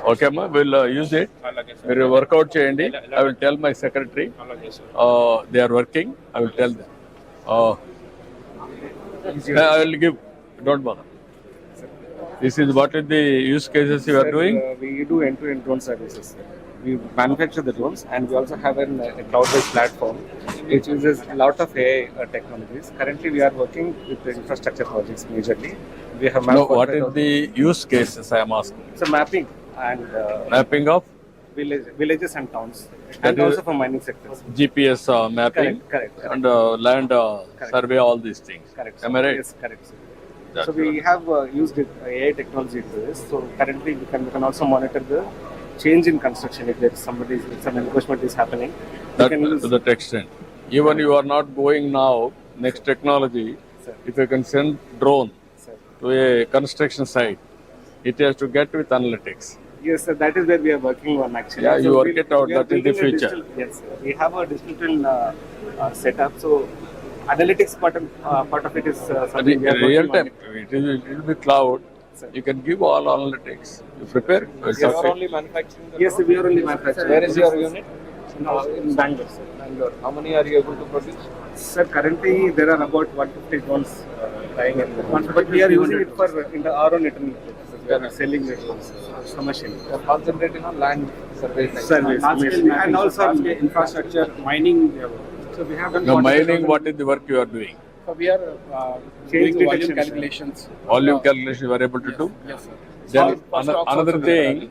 Speaker 1: Okay, ma, we'll use it. We'll work out చేయండి. I will tell my secretary. They are working. I will tell them. I will give. Don't bother. This is what is the use cases you are doing.
Speaker 4: We do end-to-end drone services. We manufacture the drones, and we also have a cloud-based platform which uses a lot of AI technologies. Currently, we are working with the infrastructure projects majorly. We have
Speaker 1: No, what is the use cases I am asking?
Speaker 4: So mapping and
Speaker 1: Mapping of
Speaker 4: villages and towns,
Speaker 1: That
Speaker 4: and
Speaker 1: is-
Speaker 4: also for mining sectors.
Speaker 1: GPS mapping
Speaker 4: Correct.
Speaker 1: and land survey, all these things.
Speaker 4: Correct.
Speaker 1: Am I right?
Speaker 4: Yes, correct. Sir.
Speaker 1: That's
Speaker 4: So we have used AI technology to this. So currently, we can also monitor the change in construction if there is some encroachment is happening. We
Speaker 1: That,
Speaker 4: can use
Speaker 1: to that extent. Even you are not going now, next technology,
Speaker 4: Sir.
Speaker 1: if you can send drone
Speaker 4: Sir.
Speaker 1: to a construction site, it has to get with analytics.
Speaker 4: Yes, sir, that is where we are working on actually.
Speaker 1: Yeah, you work it out,
Speaker 4: we are
Speaker 1: that is the
Speaker 4: building a
Speaker 1: future.
Speaker 4: digital- Yes, sir. We have a digital setup. So analytics part of it is something we are
Speaker 1: Real
Speaker 4: working on
Speaker 1: time, it will be cloud.
Speaker 4: Sir.
Speaker 1: You can give all analytics. You prepare.
Speaker 4: Yes, sir.
Speaker 5: manufacturing the
Speaker 4: Yes, sir, we are only manufacturing.
Speaker 5: Where is your unit?
Speaker 4: No, in Bangalore, sir.
Speaker 5: Bangalore. How many are you able to produce?
Speaker 4: Sir, currently there are about 150 drones lying in the but we are using it for in the our own internal purposes. We are selling it commercially.
Speaker 5: You are concentrating on land survey.
Speaker 4: Service, and also
Speaker 6: infrastructure, mining. So we have done
Speaker 1: Now, mining, what is the work you are doing?
Speaker 6: So we are
Speaker 4: Change
Speaker 6: doing volume
Speaker 4: detection, sir.
Speaker 6: calculations.
Speaker 1: Volume calculation you are able to do?
Speaker 6: Yes, sir.
Speaker 1: Then
Speaker 6: First ox
Speaker 1: another
Speaker 6: also
Speaker 1: thing,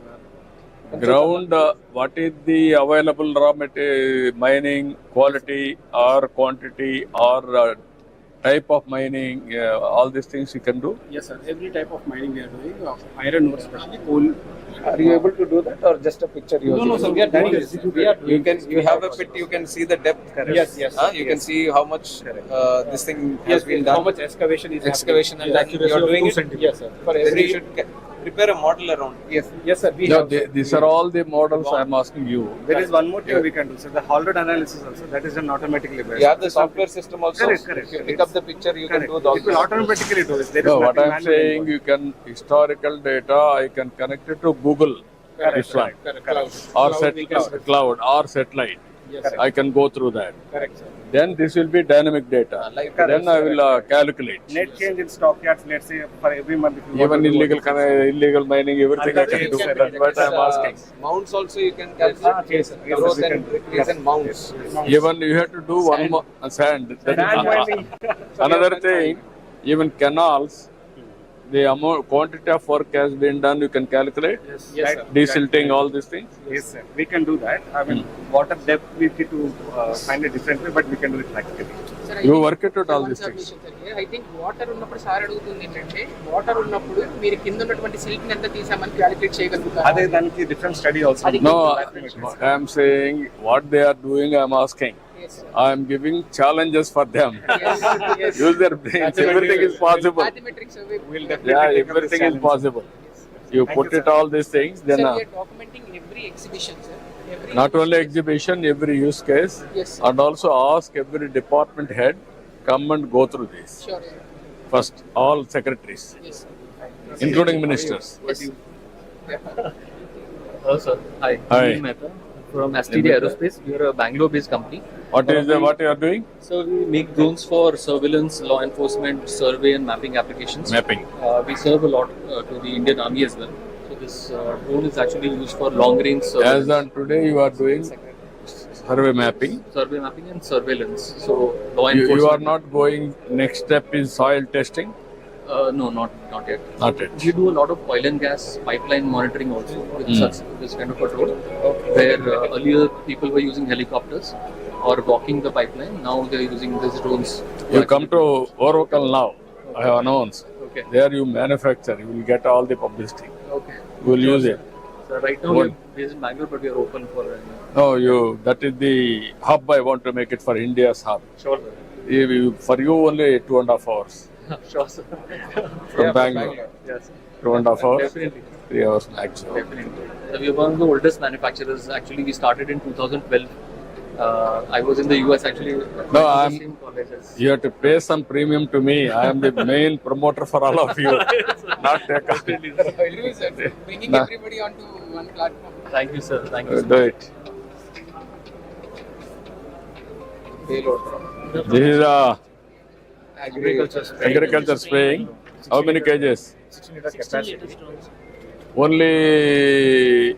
Speaker 1: ground, what is the available raw material, mining quality or quantity or type of mining, all these things you can do?
Speaker 6: Yes, sir. Every type of mining we are doing. Iron ore, especially coal.
Speaker 5: Are you able to do that or just a picture? You
Speaker 6: No, sir. We are doing this. We are
Speaker 5: You
Speaker 6: doing
Speaker 5: can you have a pit. You can see the depth.
Speaker 6: Yes, yes.
Speaker 5: You can see how much this thing has
Speaker 6: Yes,
Speaker 5: been done.
Speaker 6: how much excavation is
Speaker 5: Excavation
Speaker 6: happening.
Speaker 5: and then you are doing it.
Speaker 6: Yes, sir. For
Speaker 5: Then
Speaker 6: every.
Speaker 5: you should prepare a model around.
Speaker 4: Yes.
Speaker 6: Yes, sir. We
Speaker 1: No,
Speaker 6: have.
Speaker 1: these are all the models I am asking you.
Speaker 4: There is one more thing we can do. So the haul road analysis also, that is done automatically.
Speaker 5: You have the software system also.
Speaker 4: Correct.
Speaker 5: If you pick up the picture, you can do
Speaker 4: Correct.
Speaker 5: the
Speaker 4: It will automatically do this. There is
Speaker 1: No, what
Speaker 4: nothing
Speaker 1: I am
Speaker 4: manual
Speaker 1: saying,
Speaker 4: involved.
Speaker 1: you can historical data, I can connect it to Google, this one,
Speaker 6: Cloud.
Speaker 1: or
Speaker 6: We can-
Speaker 1: cloud or satellite.
Speaker 6: Yes, sir.
Speaker 1: I can go through that.
Speaker 6: Correct, sir.
Speaker 1: Then this will be dynamic data.
Speaker 5: like
Speaker 1: Then I will calculate.
Speaker 4: Net change in stockyards, let's say for every month. If you want
Speaker 1: Even
Speaker 4: to do
Speaker 1: illegal mining, everything I can do. That's what I am asking.
Speaker 5: Mounts also you can calculate.
Speaker 4: yes, sir. Yes,
Speaker 5: Growth
Speaker 4: sir, we
Speaker 5: and
Speaker 4: can-
Speaker 5: decrease in mounts.
Speaker 1: Even you have to do one more sand.
Speaker 4: Sand mining.
Speaker 1: Another thing, even canals, the amount quantity of work has been done. You can calculate.
Speaker 6: Yes, sir.
Speaker 1: Desilting, all these things.
Speaker 4: Yes, sir. We can do that. I mean, water depth we need to find a different way, but we can do it practically.
Speaker 1: You work it out all these things.
Speaker 7: I think water ఉన్నప్పుడు sir అడుగుతుంది ఏంటంటే water ఉన్నప్పుడు మీరు కింద ఉన్నటువంటి silk ఎంత తీసామని calculate చేయగలుగుతారు
Speaker 4: అదే దానికి different study also.
Speaker 1: No, I am saying what they are doing. I am asking. I am giving challenges for them. Use their brains. Everything is possible.
Speaker 7: Mathematics survey
Speaker 4: We'll definitely
Speaker 1: Yeah,
Speaker 4: take up this
Speaker 1: everything is
Speaker 4: challenge.
Speaker 1: possible. You put it all these things, then
Speaker 7: sir we are documenting every exhibition sir every
Speaker 1: not only exhibition, every use case,
Speaker 7: Yes, sir.
Speaker 1: and also ask every department head come and go through this.
Speaker 7: Sure sir
Speaker 1: First, all secretaries,
Speaker 7: yes
Speaker 1: including ministers.
Speaker 7: yes
Speaker 8: Hello, sir. Hi.
Speaker 1: Hi.
Speaker 8: Naveen Mehta from STD Aerospace. We are a Bangalore-based company.
Speaker 1: What you are doing?
Speaker 8: So we make drones for surveillance, law enforcement, survey, and mapping applications.
Speaker 1: Mapping.
Speaker 8: We serve a lot to the Indian Army as well. So this drone is actually used for long-range
Speaker 1: As
Speaker 8: surveillance,
Speaker 1: on today, you are doing survey mapping.
Speaker 8: survey mapping, and surveillance. So law
Speaker 1: You
Speaker 8: enforcement.
Speaker 1: are not going. Next step is soil testing.
Speaker 8: No, not yet.
Speaker 1: Not yet.
Speaker 8: We do a lot of oil and gas pipeline monitoring also with this kind of a drone. Where earlier people were using helicopters or blocking the pipeline. Now they are using these drones.
Speaker 1: You come to Oracle now. I have announced.
Speaker 8: Okay.
Speaker 1: There you manufacture. You will get all the publicity.
Speaker 8: Okay.
Speaker 1: You will use it.
Speaker 8: So right now we are based in Bangalore, but we are open for.
Speaker 1: No, that is the hub. I want to make it for India's hub.
Speaker 8: Sure.
Speaker 1: For you only 2.5 hours
Speaker 8: Sure, sir.
Speaker 1: from Bangalore.
Speaker 8: Yes,
Speaker 1: 2.5 hours,
Speaker 8: definitely.
Speaker 1: 3 hours maximum.
Speaker 8: Definitely. So we are one of the oldest manufacturers. Actually, we started in 2012. I was in the US actually.
Speaker 1: No,
Speaker 8: in the
Speaker 1: I'm-
Speaker 8: same colleges.
Speaker 1: You have to pay some premium to me. I am the main promoter for all of you. Not take
Speaker 7: bringing
Speaker 1: Nah.
Speaker 7: everybody onto one platform.
Speaker 8: Thank you, sir. Thank you.
Speaker 1: Do it. This is agriculture spraying. How many kgs?
Speaker 6: 16 liter capacity.
Speaker 1: Only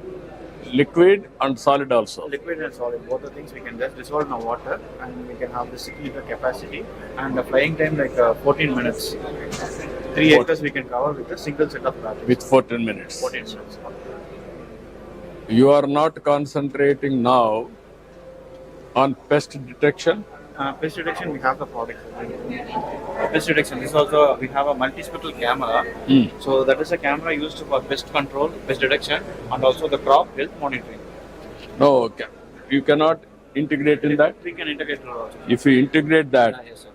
Speaker 1: liquid and solid also.
Speaker 6: Liquid and solid, both the things we can just dissolve in the water and we can have the 60 liter capacity and the flying time like 14 minutes. 3 acres we can cover with a single set of batteries.
Speaker 1: With 14 minutes.
Speaker 6: 14 minutes.
Speaker 1: You are not concentrating now on pest detection.
Speaker 6: Pest detection, we have the product. Pest detection, this also, we have a multispectral camera. So that is a camera used for pest control, pest detection and also the crop health monitoring.
Speaker 1: No, you cannot integrate in that.
Speaker 6: We can integrate it also.
Speaker 1: If you integrate that,
Speaker 6: Yes, sir.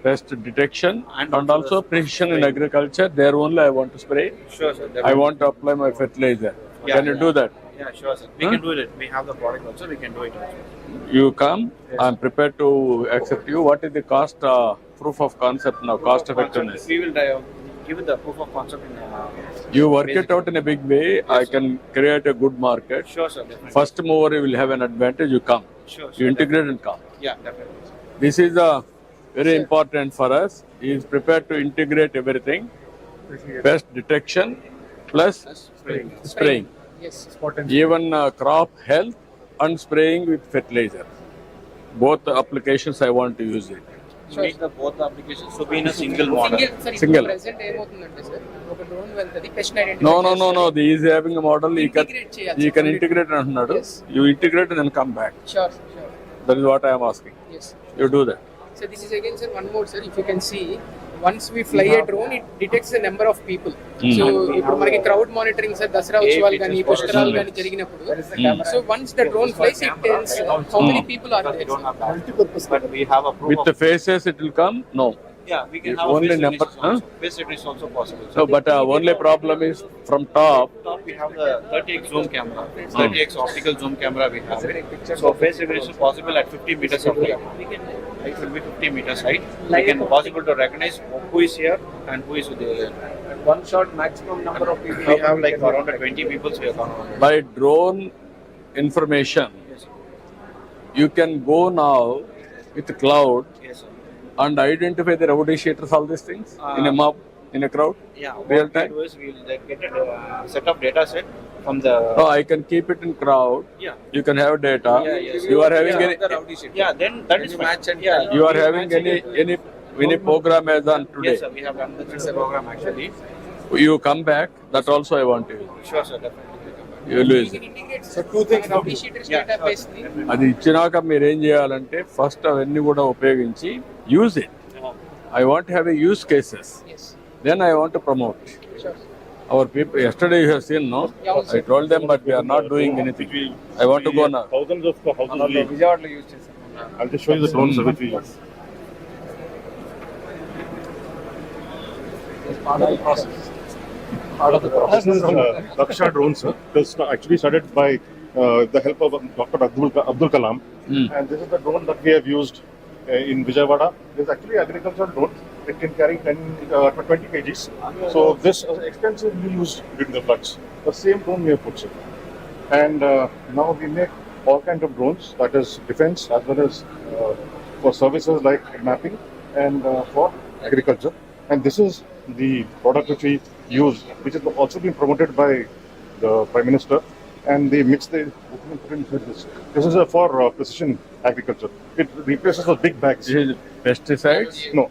Speaker 1: pest detection
Speaker 6: And
Speaker 1: and
Speaker 6: also
Speaker 1: also precision in agriculture, there only I want to spray.
Speaker 6: Sure, sir.
Speaker 1: I want to apply my fertilizer.
Speaker 6: Yeah,
Speaker 1: Can you do that?
Speaker 6: Yeah, sure, sir. We can do it. We have the product also. We can do it also.
Speaker 1: You come, I'm prepared to accept you. What is the cost, proof of concept now, cost effectiveness?
Speaker 6: We will give the proof of concept in.
Speaker 1: You work it out in a big way, I can create a good market.
Speaker 6: Sure, sir. Definitely.
Speaker 1: First mover, you will have an advantage, you come.
Speaker 6: Sure,
Speaker 1: You integrate and come.
Speaker 6: Yeah, definitely.
Speaker 1: This is very important for us. He is prepared to integrate everything. Pest detection plus spraying.
Speaker 7: Yes.
Speaker 1: Even crop health and spraying with fertilizer. Both the applications I want to use it.
Speaker 6: You need the both applications to be in a single model.
Speaker 1: Single.
Speaker 7: Present ఏమవుతుందంటే sir ఒక drone వెళ్తుంది pest
Speaker 1: No. The is having a model. He
Speaker 7: Integrate చేయాలి.
Speaker 1: can integrate అంటున్నాడు. You integrate and then come back.
Speaker 7: Sure.
Speaker 1: That is what I am asking.
Speaker 7: Yes.
Speaker 1: You do that.
Speaker 7: So this is again, sir, one more, sir. If you can see, once we fly a drone, it detects the number of people. So ఇప్పుడు మనకి crowd monitoring, sir, Dasara ఉత్సవాలు కానీ పుష్కరాలు కానీ జరిగినప్పుడు, so once the drone flies, it tells how many people are there.
Speaker 6: But we have a proof
Speaker 1: With the faces it will come? No.
Speaker 6: Yeah, we can have
Speaker 1: Only
Speaker 6: face
Speaker 1: number,
Speaker 6: recognition also. Face recognition is also possible.
Speaker 1: So, but only problem is from top.
Speaker 6: Top we have the 30x zoom camera, 30x optical zoom camera we have. So face recognition possible at 50 meters of height. It will be 50 meters height. We can possible to recognize who is here and who is there.
Speaker 5: One shot maximum number of people.
Speaker 6: We have like around 20 people here.
Speaker 1: By drone information, you can go now with cloud
Speaker 6: Yes, sir.
Speaker 1: and identify the rowdy cheaters, all these things in a mob, in a crowd.
Speaker 6: Yeah,
Speaker 1: Real
Speaker 6: what
Speaker 1: time?
Speaker 6: we do is we will get a set of data set from the.
Speaker 1: No, I can keep it in crowd.
Speaker 6: Yeah.
Speaker 1: You can have data.
Speaker 6: Yeah, yes.
Speaker 1: You are having
Speaker 6: Yeah.
Speaker 1: any.
Speaker 6: Yeah, then that is
Speaker 5: match
Speaker 6: fine.
Speaker 5: and
Speaker 6: Yeah,
Speaker 1: You are having any program as on
Speaker 6: Yes,
Speaker 1: today.
Speaker 6: sir. We have done this program actually.
Speaker 1: You come back. That also I want to.
Speaker 6: Sure, sir. Definitely.
Speaker 1: You will use it.
Speaker 7: So two things. Rowdy shooters database ni.
Speaker 1: అది ఇచ్చినాక మీరు ఏం చేయాలంటే first అవన్నీ కూడా ఉపయోగించి use it. I want to have a use cases.
Speaker 7: Yes.
Speaker 1: Then I want to promote.
Speaker 7: Sure.
Speaker 1: Our people, yesterday you have seen, no? I told them, but we are not doing anything. I want to go now.
Speaker 9: Thousands of houses we
Speaker 5: విజయవాడలో use చేశాను.
Speaker 9: I'll just show you the drones which we use.
Speaker 5: Part of the process.
Speaker 9: This is Raksha drones, sir. This actually started by the help of Dr. Abdul Kalam. And this is the drone that we have used in Vijayawada. This is actually agricultural drone. It can carry 20 kgs. So this is extensively used during the floods. The same drone we have put, sir. And now we make all kinds of drones, that is defense as well as for services like mapping and for agriculture. And this is the product which we use, which has also been promoted by the Prime Minister. And they mix the this is for precision agriculture. It replaces the big bags.
Speaker 1: This is pesticides,
Speaker 9: No,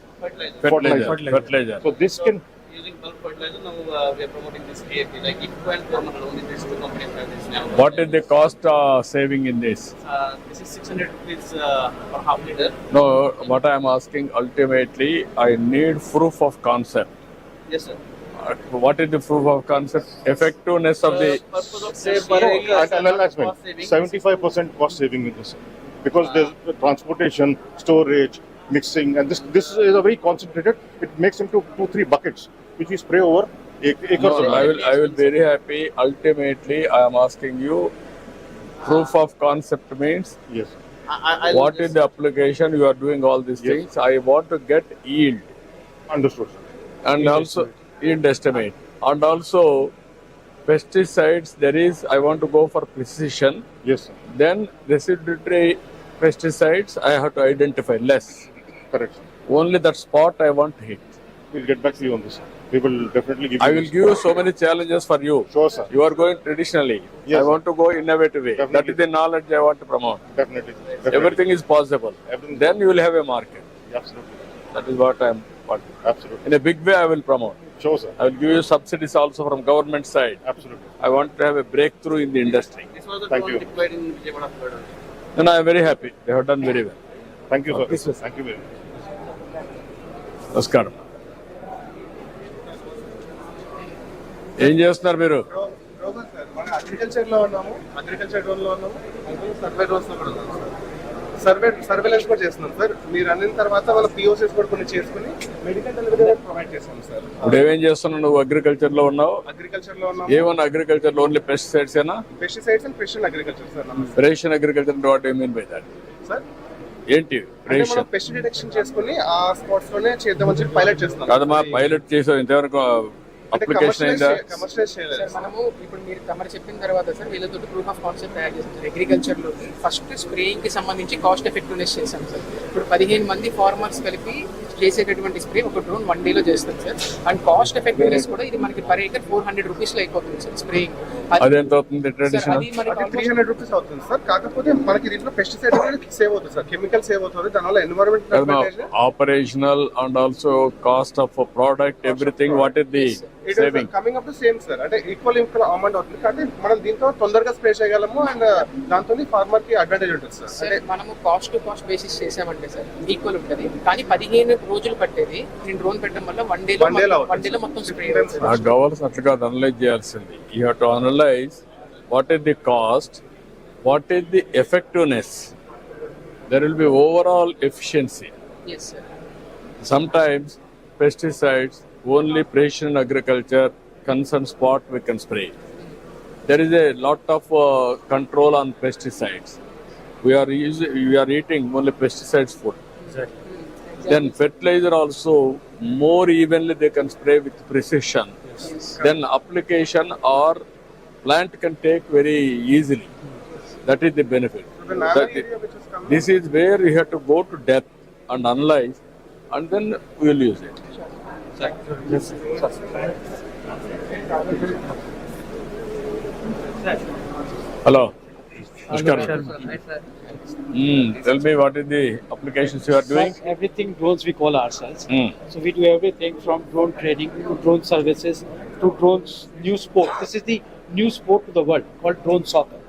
Speaker 1: fertilizer.
Speaker 9: so this can
Speaker 5: Using bulk fertilizer, now we are promoting this DAP. Like Eco and Cornell, only these two companies have this now.
Speaker 1: What is the cost saving in this?
Speaker 5: This is 600 rupees per half liter.
Speaker 1: No, what I am asking ultimately, I need proof of concept.
Speaker 5: Yes, sir.
Speaker 1: What is the proof of concept? Effectiveness of the.
Speaker 5: Purpose of say per acre, cost saving.
Speaker 9: 75% cost saving in this, because there's transportation, storage, mixing, and this is a very concentrated. It makes into 2-3 buckets, which we spray over acres.
Speaker 1: No,
Speaker 9: of land.
Speaker 1: I will very happy. Ultimately, I am asking you. Proof of concept means
Speaker 9: Yes.
Speaker 1: what is the application you are doing all these
Speaker 9: Yes.
Speaker 1: things. I want to get yield
Speaker 9: Understood, sir.
Speaker 1: and also yield estimate, and also pesticides, there is, I want to go for precision.
Speaker 9: Yes, sir.
Speaker 1: Then residuary pesticides, I have to identify less.
Speaker 9: Correct, sir.
Speaker 1: Only that spot I want to hit.
Speaker 9: We'll get back to you on this. We will definitely give
Speaker 1: I
Speaker 9: you
Speaker 1: will
Speaker 9: this.
Speaker 1: give you so many challenges for you.
Speaker 9: Sure, sir.
Speaker 1: You are going traditionally.
Speaker 9: Yes,
Speaker 1: I
Speaker 9: sir.
Speaker 1: want to go innovative way. That
Speaker 9: Definitely.
Speaker 1: is the knowledge I want to promote.
Speaker 9: Definitely. Definitely.
Speaker 1: Everything is possible.
Speaker 9: Everything-
Speaker 1: Then you will have a market.
Speaker 9: Absolutely.
Speaker 1: That is what I am wanting.
Speaker 9: Absolutely.
Speaker 1: In a big way, I will promote.
Speaker 9: Sure, sir.
Speaker 1: I will give you subsidies also from government side.
Speaker 9: Absolutely.
Speaker 1: I want to have a breakthrough in the industry.
Speaker 5: This was the
Speaker 9: Thank
Speaker 5: drone
Speaker 9: you.
Speaker 5: deployed in Vijayawada flood.
Speaker 1: And I am very happy. They have done very well.
Speaker 9: Thank you, sir. Thank you very much.
Speaker 1: నమస్కారం. ఏం చేస్తున్నారు మీరు?
Speaker 10: మన agriculture లో ఉన్నాము, agriculture drone లో ఉన్నాము, survey drones లో కూడా ఉన్నాము సార్. సర్వేలెన్స్ కూడా చేస్తున్నాం సార్. మీరు అన్న తర్వాత వాళ్ళ పిఓసిస్ కూడా కొన్ని చేసుకుని మెడికల్ డెలివరీ ప్రొవైడ్ చేస్తాం సార్.
Speaker 1: ఇప్పుడు ఏమేం చేస్తున్నావు? నువ్వు అగ్రికల్చర్ లో ఉన్నావు.
Speaker 10: అగ్రికల్చర్ లో ఉన్నాము.
Speaker 1: ఏమన్నా అగ్రికల్చర్ లో ఓన్లీ పెస్టిసైడ్స్ ఏనా?
Speaker 10: Pesticides and precision agriculture sir.
Speaker 1: Precision agriculture what you mean by that?
Speaker 10: Sir
Speaker 1: ఏంటి
Speaker 10: అంటే మనం
Speaker 1: ప్రెసిషన్?
Speaker 10: పెస్ట్ డిటెక్షన్ చేసుకుని ఆ స్పాట్స్ లోనే చేద్దామని చెప్పి పైలట్ చేస్తున్నాం.
Speaker 1: కాదమ్మా, పైలట్ చేసావు ఇంతవరకు అప్లికేషన్ అయిందా?
Speaker 10: కమర్షియలైజ్ చేయలేదు
Speaker 7: సార్ మనము ఇప్పుడు మీరు తమరు చెప్పిన తర్వాత సార్ వీళ్ళతో ప్రూఫ్ ఆఫ్ కాన్సెప్ట్ తయారు చేస్తాం. అగ్రికల్చర్ లో ఫస్ట్ స్ప్రేయింగ్ కి సంబంధించి కాస్ట్ ఎఫెక్టివ్నెస్ చేసాం సార్. ఇప్పుడు 15 మంది ఫార్మర్స్ కలిపి చేసేటటువంటి స్ప్రే ఒక డ్రోన్ 1 day లో చేస్తాం సార్. అండ్ కాస్ట్ ఎఫెక్టివ్నెస్ కూడా ఇది మనకి పర్ ఏకర్ 400 రూపీస్ లో అయిపోతుంది సార్ స్ప్రేయింగ్.
Speaker 1: అదెంత అవుతుంది ట్రెడిషనల్?
Speaker 7: అది మనకి
Speaker 10: అది 300 రూపీస్ అవుతుంది సార్. కాకపోతే మనకి దీంట్లో పెస్టిసైడ్ అనేది సేవ్ అవుతుంది సార్, కెమికల్ సేవ్ అవుతుంది, దానివల్ల environment
Speaker 1: operational and also cost of product everything what is the saving?
Speaker 10: Coming up to same sir. అంటే ఈక్వల్ అమౌంట్ అవుతుంది కాబట్టి మనం దీంతో తొందరగా స్ప్రే చేయగలము అండ్ దాంతో ఫార్మర్ కి అడ్వాంటేజ్ ఉంటుంది సార్.
Speaker 7: అంటే మనము కాస్ట్ టు కాస్ట్ బేసిస్ చేసామంటే సార్ ఈక్వల్ ఉంటుంది. కానీ 15 రోజులు పట్టేది నేను డ్రోన్ పెట్టడం వల్ల 1 day లో మొత్తం స్ప్రే అవుతుంది.
Speaker 1: నాకు కావాల్సిన అట్లా కాదు, అనలైజ్ చేయాల్సింది. You have to analyse what is the cost, what is the effectiveness. There will be overall efficiency.
Speaker 7: Yes sir.
Speaker 1: Sometimes pesticides, only precision agriculture, concern spot we can spray. There is a lot of control on pesticides. We are eating only pesticides food.
Speaker 3: Exactly.
Speaker 1: Then fertilizer also more evenly they can spray with precision.
Speaker 7: Yes.
Speaker 1: Then application or plant can take very easily. That is the benefit. This is where you have to go to depth and analyze, and then we will use it. Hello. Namaskar. Tell me what is the applications you are doing?
Speaker 11: Everything drones we call ourselves.
Speaker 1: Mm.
Speaker 11: So we do everything from drone training to drone services to drones new sport. This is the new sport to the world called drone soccer.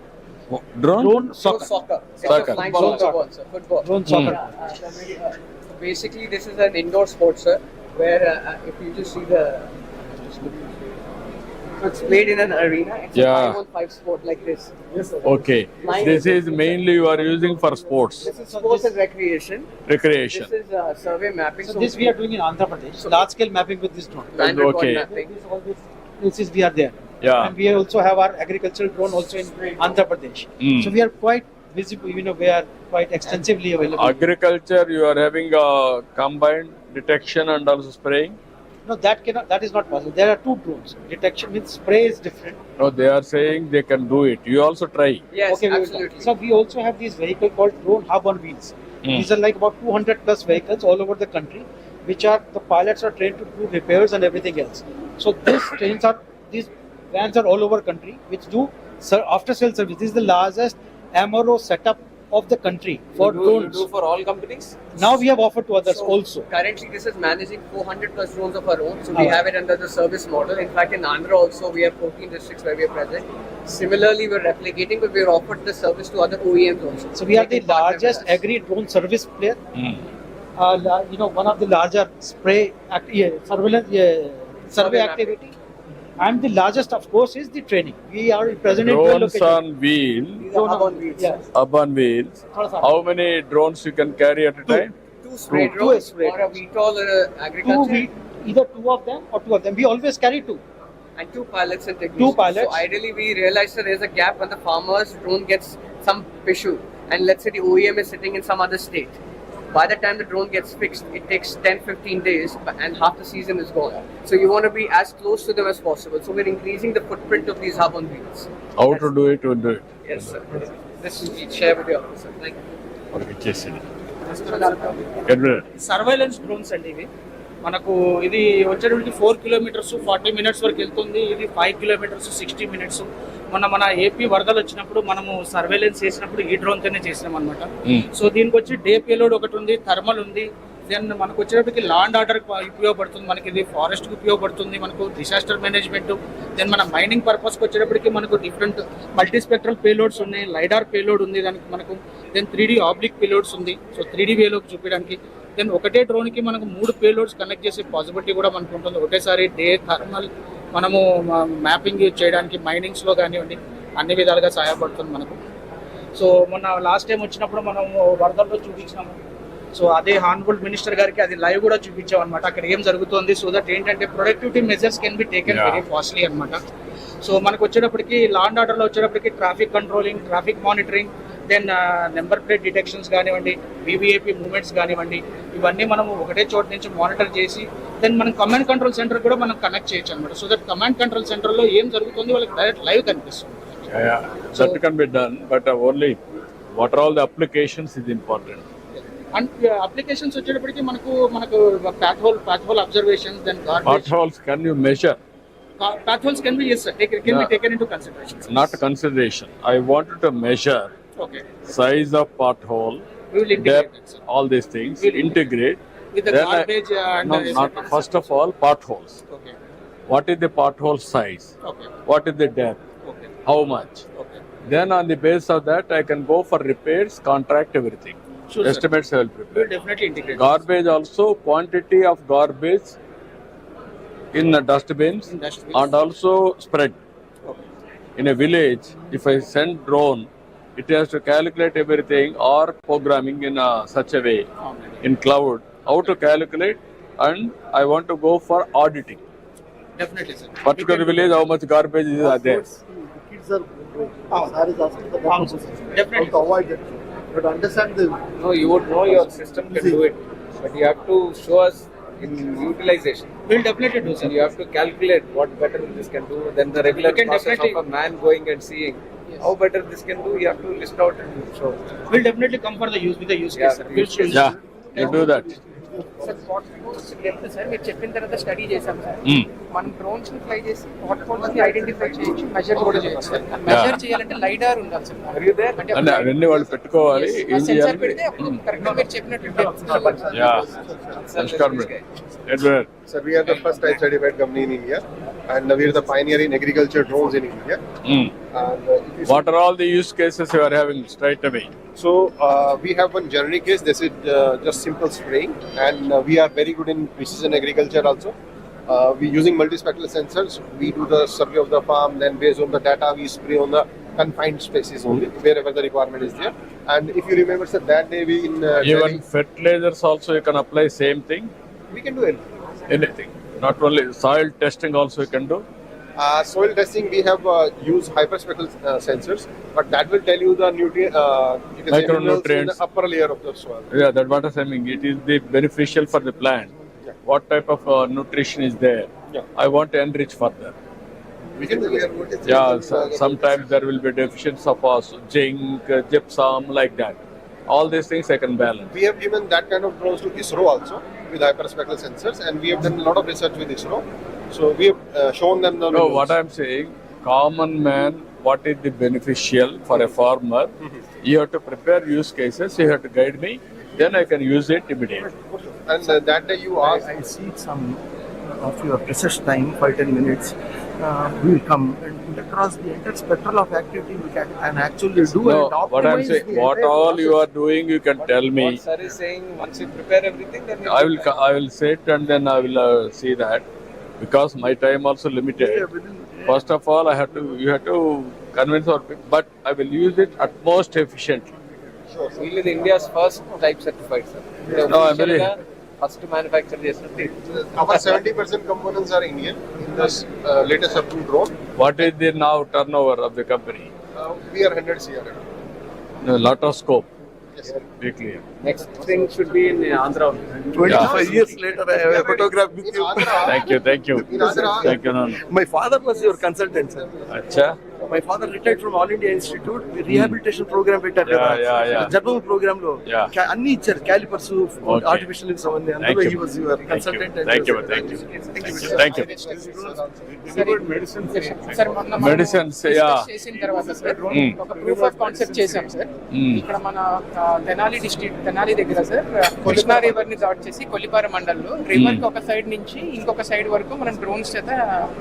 Speaker 1: Drone?
Speaker 11: Drone soccer.
Speaker 7: Soccer.
Speaker 1: Soccer.
Speaker 7: Flying
Speaker 11: Drone
Speaker 7: football, sir. Football.
Speaker 11: Drone soccer.
Speaker 7: Basically, this is an indoor sport, sir, where if you just see the, it's played in an arena. It's
Speaker 1: Yeah.
Speaker 7: a 5-on-5 sport like this.
Speaker 1: Okay. This is mainly you are using for sports,
Speaker 7: This is sports and recreation.
Speaker 1: recreation.
Speaker 7: This is survey mapping.
Speaker 11: So this we are doing in Andhra Pradesh. Large scale mapping with this drone.
Speaker 7: land report
Speaker 1: Okay.
Speaker 7: mapping.
Speaker 11: All these places we are there.
Speaker 1: Yeah.
Speaker 11: And we also have our agricultural drone also in Andhra Pradesh.
Speaker 1: Mm.
Speaker 11: So we are quite visible. We are quite extensively available.
Speaker 1: Agriculture, you are having a combined detection and also spraying.
Speaker 11: No, that is not possible. There are two drones. Detection means spray is different.
Speaker 1: No, they are saying they can do it. You also try.
Speaker 7: Yes,
Speaker 11: Okay, we will
Speaker 7: absolutely.
Speaker 11: try. So we also have these vehicles called drone hub on wheels. These are like about 200 plus vehicles all over the country, which are the pilots are trained to do repairs and everything else. So these vans are all over country, which do after sale service. This is the largest MRO setup of the country for
Speaker 7: You
Speaker 11: drones.
Speaker 7: do for all companies?
Speaker 11: Now we have offered to others
Speaker 7: So,
Speaker 11: also.
Speaker 7: Currently, this is managing 400 plus drones of our own. So we
Speaker 11: Alright.
Speaker 7: have it under the service model. In fact, in Andhra also, we have 14 districts where we are present. Similarly, we're replicating, but we're offered the service to other OEMs also.
Speaker 11: So we are the
Speaker 7: Making partner
Speaker 11: largest
Speaker 7: with us.
Speaker 11: agri drone service player.
Speaker 1: Mm.
Speaker 11: One of the larger surveillance survey activity. And the largest, of course, is the training. We are present in 12
Speaker 1: Drones
Speaker 11: locations.
Speaker 1: on wheel,
Speaker 7: These are hub on wheels.
Speaker 11: Yes.
Speaker 1: up on wheels. How many drones you can carry at a time?
Speaker 7: Two spray
Speaker 11: Two
Speaker 7: drones
Speaker 11: spray
Speaker 7: or a VTOL agriculture.
Speaker 11: Either two of them. We always carry two.
Speaker 7: And two pilots and technicians.
Speaker 11: Two pilots.
Speaker 7: So ideally, we realize that there is a gap when the farmer's drone gets some issue, and let's say the OEM is sitting in some other state.
Speaker 5: by the time the drone gets fixed, it takes 10-15 days and half the season is gone. So you want to be as close to them as possible. So we're increasing the footprint of these hub on wheels.
Speaker 1: How to do it, we'll do it.
Speaker 5: Yes, sir. This is share with your officer. Thank you.
Speaker 12: Surveillance drones అండి ఇవి మనకు ఇది వచ్చేటప్పటికి 4 kilometres 40 minutes వరకు వెళ్తుంది. ఇది 5 kilometres 60 minutes. మన AP వరదలు వచ్చినప్పుడు మనము సర్వైలెన్స్ చేసినప్పుడు ఈ డ్రోన్ తోనే చేసినాం అనమాట. సో దీనికి వచ్చి డే పేలోడ్ ఒకటి ఉంది, థర్మల్ ఉంది. దెన్ మనకు వచ్చేటప్పటికి లా అండ్ ఆర్డర్ ఉపయోగపడుతుంది, మనకి ఇది ఫారెస్ట్కి ఉపయోగపడుతుంది, మనకు డిసాస్టర్ మేనేజ్మెంట్. దెన్ మన మైనింగ్ పర్పస్కి వచ్చేటప్పటికి మనకు డిఫరెంట్ మల్టీస్పెక్ట్రల్ పేలోడ్స్ ఉన్నాయి, లైడార్ పేలోడ్ ఉంది దానికి మనకు. దెన్ 3D ఆబ్లిక్ పేలోడ్స్ ఉంది, సో 3D వేలోకి చూపించడానికి. దెన్ ఒకటే డ్రోన్కి మనకు 3 పేలోడ్స్ కనెక్ట్ చేసే పాసిబిలిటీ కూడా మనకు ఉంటుంది. ఒకటేసారి డే థర్మల్ మనము మ్యాపింగ్ చేయడానికి మైనింగ్స్లో కానివ్వండి అన్ని విధాలుగా సహాయపడుతుంది మనకు. సో మొన్న లాస్ట్ టైం వచ్చినప్పుడు మనము వరదల్లో చూపించినాము. సో అదే హానరబుల్ మినిస్టర్ గారికి అది లైవ్ కూడా చూపించాం అనమాట, అక్కడ ఏం జరుగుతుంది. సో దట్ ఏంటంటే productivity measures can be taken very fastly అనమాట. సో మనకు వచ్చేటప్పటికి లా అండ్ ఆర్డర్లో వచ్చేటప్పటికి traffic controlling, traffic monitoring, then number plate detections కానివ్వండి, వివిఐపి మూవ్మెంట్స్ కానివ్వండి, ఇవన్నీ మనము ఒకటే చోటు నుంచి మానిటర్ చేసి దెన్ మనం కమాండ్ కంట్రోల్ సెంటర్ కూడా మనం కనెక్ట్ చేయొచ్చు అనమాట. సో దట్ కమాండ్ కంట్రోల్ సెంటర్లో ఏం జరుగుతుంది వాళ్ళకి డైరెక్ట్ లైవ్ కనిపిస్తుంది.
Speaker 1: That can be done, but only what are all the applications is important.
Speaker 12: And applications వచ్చేటప్పటికి మనకు path hole observations, then garbage.
Speaker 1: Potholes can you measure?
Speaker 12: Path holes can be, yes sir, can be taken into consideration.
Speaker 1: Not consideration. I wanted to measure
Speaker 12: Okay.
Speaker 1: size of pothole,
Speaker 12: We will integrate
Speaker 1: depth,
Speaker 12: that, sir.
Speaker 1: all these things,
Speaker 12: We'll
Speaker 1: integrate.
Speaker 12: With the
Speaker 1: Then
Speaker 12: garbage and
Speaker 1: no, not first of all potholes.
Speaker 12: Okay.
Speaker 1: What is the pothole size?
Speaker 12: Okay.
Speaker 1: What is the depth?
Speaker 12: Okay.
Speaker 1: How much?
Speaker 12: Okay.
Speaker 1: Then on the basis of that, I can go for repairs, contract everything.
Speaker 12: Sure, sir.
Speaker 1: Estimates I will
Speaker 12: We will
Speaker 1: prepare.
Speaker 12: definitely integrate.
Speaker 1: Garbage also, quantity of garbage in the dustbins
Speaker 12: In dustbins.
Speaker 1: and also spread.
Speaker 12: Okay.
Speaker 1: In a village, if I send drone, it has to calculate everything or programming in such a way in cloud, how to calculate, and I want to go for auditing.
Speaker 12: Definitely, sir.
Speaker 1: Particular village, how much garbage is there.
Speaker 10: Kids are Sir is asking for that.
Speaker 12: Definitely.
Speaker 10: To avoid that. But understand the
Speaker 13: No, you would know your system can do it, but you have to show us in utilization.
Speaker 12: We will definitely do, sir.
Speaker 13: You have to calculate what better this can do than the regular
Speaker 12: We can
Speaker 13: process
Speaker 12: definitely-
Speaker 13: of a man going and seeing.
Speaker 12: Yes.
Speaker 13: How better this can do, you have to list out and show.
Speaker 12: We will definitely come for the use with the use
Speaker 13: Yeah,
Speaker 12: case, sir. We will show you.
Speaker 1: Yeah, you do that.
Speaker 7: Sir sir మీరు చెప్పిన తర్వాత study చేశాం sir. మనం drones ని fly చేసి what holes ని identify చేయొచ్చు, measure కూడా చేయొచ్చు సార్. మెజర్ చేయాలంటే లైడార్ ఉండాలి సార్. అంటే
Speaker 1: అంటే అవన్నీ వాళ్ళు పెట్టుకోవాలి, ఏం
Speaker 7: సెన్సార్
Speaker 1: చేయాలి.
Speaker 7: పెడితే అప్పుడు కరెక్ట్ గా మీరు చెప్పినట్టు
Speaker 1: Edward.
Speaker 10: Sir, we are the first type certified company in India, and we are the pioneer in agriculture drones in India. And, if you see-
Speaker 1: What are all the use cases you are having straight away?
Speaker 10: So we have one generic case. This is just simple spraying, and we are very good in precision agriculture also. We using multispectral sensors. We do the survey of the farm. Then based on the data, we spray on the confined spaces only, wherever the requirement is there. And if you remember, sir, that day we in
Speaker 1: Even
Speaker 10: Delhi,
Speaker 1: fertilizers also you can apply same thing.
Speaker 10: we can do anything.
Speaker 1: Anything. Not only soil testing also you can do.
Speaker 10: Soil testing, we have used hyperspectral sensors, but that will tell you the nutrient, you can say minerals in
Speaker 1: Micronutrients.
Speaker 10: the upper layer of the soil.
Speaker 1: Yeah, that's what I'm saying. It is the beneficial for the plant. What type of nutrition is there?
Speaker 10: Yeah.
Speaker 1: I want to enrich further.
Speaker 10: We can do it.
Speaker 1: Yeah, sometimes there will be deficiency of zinc, gypsum, like that. All these things I can balance.
Speaker 10: We have given that kind of drones to ISRO also with hyperspectral sensors, and we have done a lot of research with ISRO. So we have shown them the
Speaker 1: No,
Speaker 10: results.
Speaker 1: what I'm saying, common man, what is the beneficial for a farmer? You have to prepare use cases, you have to guide me, then I can use it immediately.
Speaker 10: And that day you asked.
Speaker 14: I see some of your research time, 5-10 minutes. We will come and across the entire spectrum of activity we can actually do
Speaker 1: No,
Speaker 14: and optimize
Speaker 1: what I'm saying,
Speaker 14: the
Speaker 1: what
Speaker 14: entire
Speaker 1: all you
Speaker 14: process.
Speaker 1: are doing, you can tell me.
Speaker 13: What sir is saying, once you prepare everything, then you
Speaker 1: I will sit and then I will see that, because my time also limited. First of all, you have to convince our people, but I will use it at most efficiently.
Speaker 13: sure. We are India's first type certified, sir.
Speaker 1: No, I'm very-
Speaker 13: First to manufacture this.
Speaker 10: Our 70% components are Indian in this latest approved drone.
Speaker 1: What is the now turnover of the company?
Speaker 10: We are 100 CR.
Speaker 1: A lot of scope. Be clear.
Speaker 6: Next thing should be in Andhra.
Speaker 14: 25 years later, I have a photograph with you.
Speaker 1: Thank you. Thank you. Thank you. No.
Speaker 14: My father was your consultant, sir.
Speaker 1: Acha.
Speaker 14: My father retired from All India Institute. Rehabilitation program పెట్టారు కదా. German programme లో అన్ని ఇచ్చారు, callipers, artificial limbs అవన్నీ. అందులో he was your consultant.
Speaker 1: Thank you.
Speaker 7: Sir మొన్న
Speaker 1: medicines
Speaker 7: చేసిన తర్వాత సార్ ఒక ప్రూఫ్ ఆఫ్ కాన్సెప్ట్ చేసాం సార్. ఇక్కడ మన తెనాలి డిస్ట్రిక్ట్, తెనాలి దగ్గర సార్ కృష్ణా రివర్ ని దాట్ చేసి కొల్లిపార మండలంలో రివర్ కి ఒక సైడ్ నుంచి ఇంకొక సైడ్ వరకు మనం డ్రోన్స్ చేత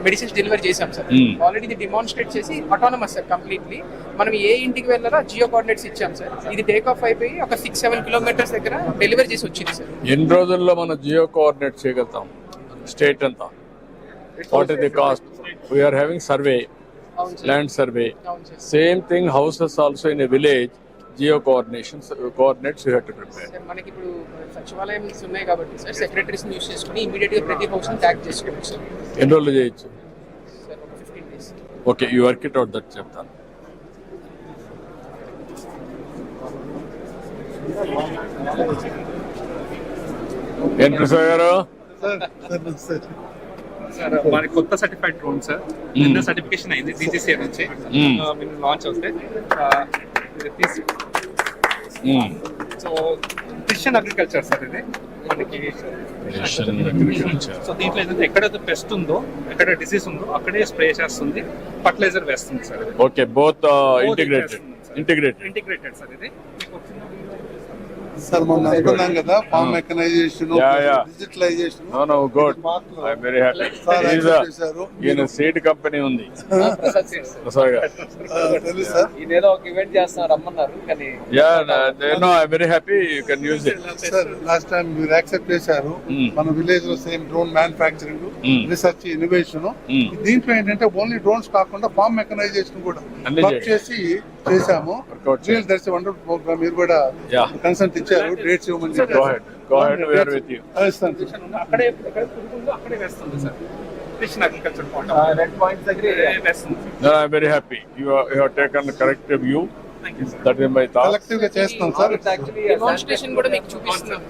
Speaker 7: మెడిసిన్స్ డెలివరీ చేసాం సార్. ఆల్రెడీ ఇది డిమాన్స్ట్రేట్ చేసి అటానమస్ సార్ కంప్లీట్లీ. మనం ఏ ఇంటికి వెళ్ళాలో జియో కోఆర్డినేట్స్ ఇచ్చాం సార్. ఇది టేక్ ఆఫ్ అయిపోయి ఒక 6-7 కిలోమీటర్స్ దగ్గర డెలివరీ చేసి వచ్చింది సార్.
Speaker 1: ఎన్ని రోజుల్లో మనం జియో కోఆర్డినేట్ చేయగలుగుతాం స్టేట్ అంతా? What is the cost? We are having survey, land survey. Same thing houses also in a village. Geo coordinates you have to prepare.
Speaker 7: మనకి ఇప్పుడు సచివాలయం ఉన్నాయి కాబట్టి సార్ సెక్రటరీస్ యూస్ చేసుకుని ఇమీడియట్ గా ప్రతి హౌస్ ని ట్యాగ్ చేసుకోవచ్చు సార్.
Speaker 1: ఎన్ని రోజులు చేయొచ్చు?
Speaker 7: సార్ ఒక 15 days.
Speaker 1: Okay, you work it out, that చెప్తాను. ఏం ప్రసాద్ గారు?
Speaker 15: సార్ మన కొత్త సర్టిఫైడ్ డ్రోన్ సార్, నిన్న సర్టిఫికేషన్ అయింది DGCA నుంచి. మీరు లాంచ్ అవుతే సో ప్రిసిషన్ అగ్రికల్చర్ సార్ ఇది మనకి. సో దీంట్లో ఏంటంటే ఎక్కడైతే పెస్ట్ ఉందో, ఎక్కడ డిసీజ్ ఉందో అక్కడే స్ప్రే చేస్తుంది, ఫర్టిలైజర్ వేస్తుంది sir.
Speaker 1: Okay, both integrated
Speaker 15: sir ఇది.
Speaker 14: సార్ మనం అనుకున్నాం కదా, farm mechanisation, digitalisation.
Speaker 1: No good, I am very happy. ఈయన సీడ్ కంపెనీ ఉంది ప్రసాద్ గారు.
Speaker 14: తెలుసు సార్,
Speaker 6: ఈయనేదో ఒక ఈవెంట్ చేస్తున్నారు, రమ్మన్నారు కానీ.
Speaker 1: Yeah no, I am very happy. You can use it.
Speaker 14: Sir last time మీరు యాక్సెప్ట్ చేశారు. మన విలేజ్ లో same drone manufacturing, research, innovation. దీంట్లో ఏంటంటే ఓన్లీ డ్రోన్స్ కాకుండా ఫార్మ్ మెకనైజేషన్ కూడా చేసి చేశాము. That's wonderful programme. మీరు కూడా కన్సెంట్ ఇచ్చారు, డేట్స్ ఇవ్వమని చెప్పారు.
Speaker 15: అక్కడే అక్కడే వేస్తుంది sir. Precision agriculture
Speaker 6: red points దగ్గర వేస్తుంది.
Speaker 1: I am very happy. You have taken correct view. That is my thought.
Speaker 14: Collective గా చేస్తాం సార్.
Speaker 7: డెమోన్స్ట్రేషన్ కూడా మీకు చూపిస్తున్నాం.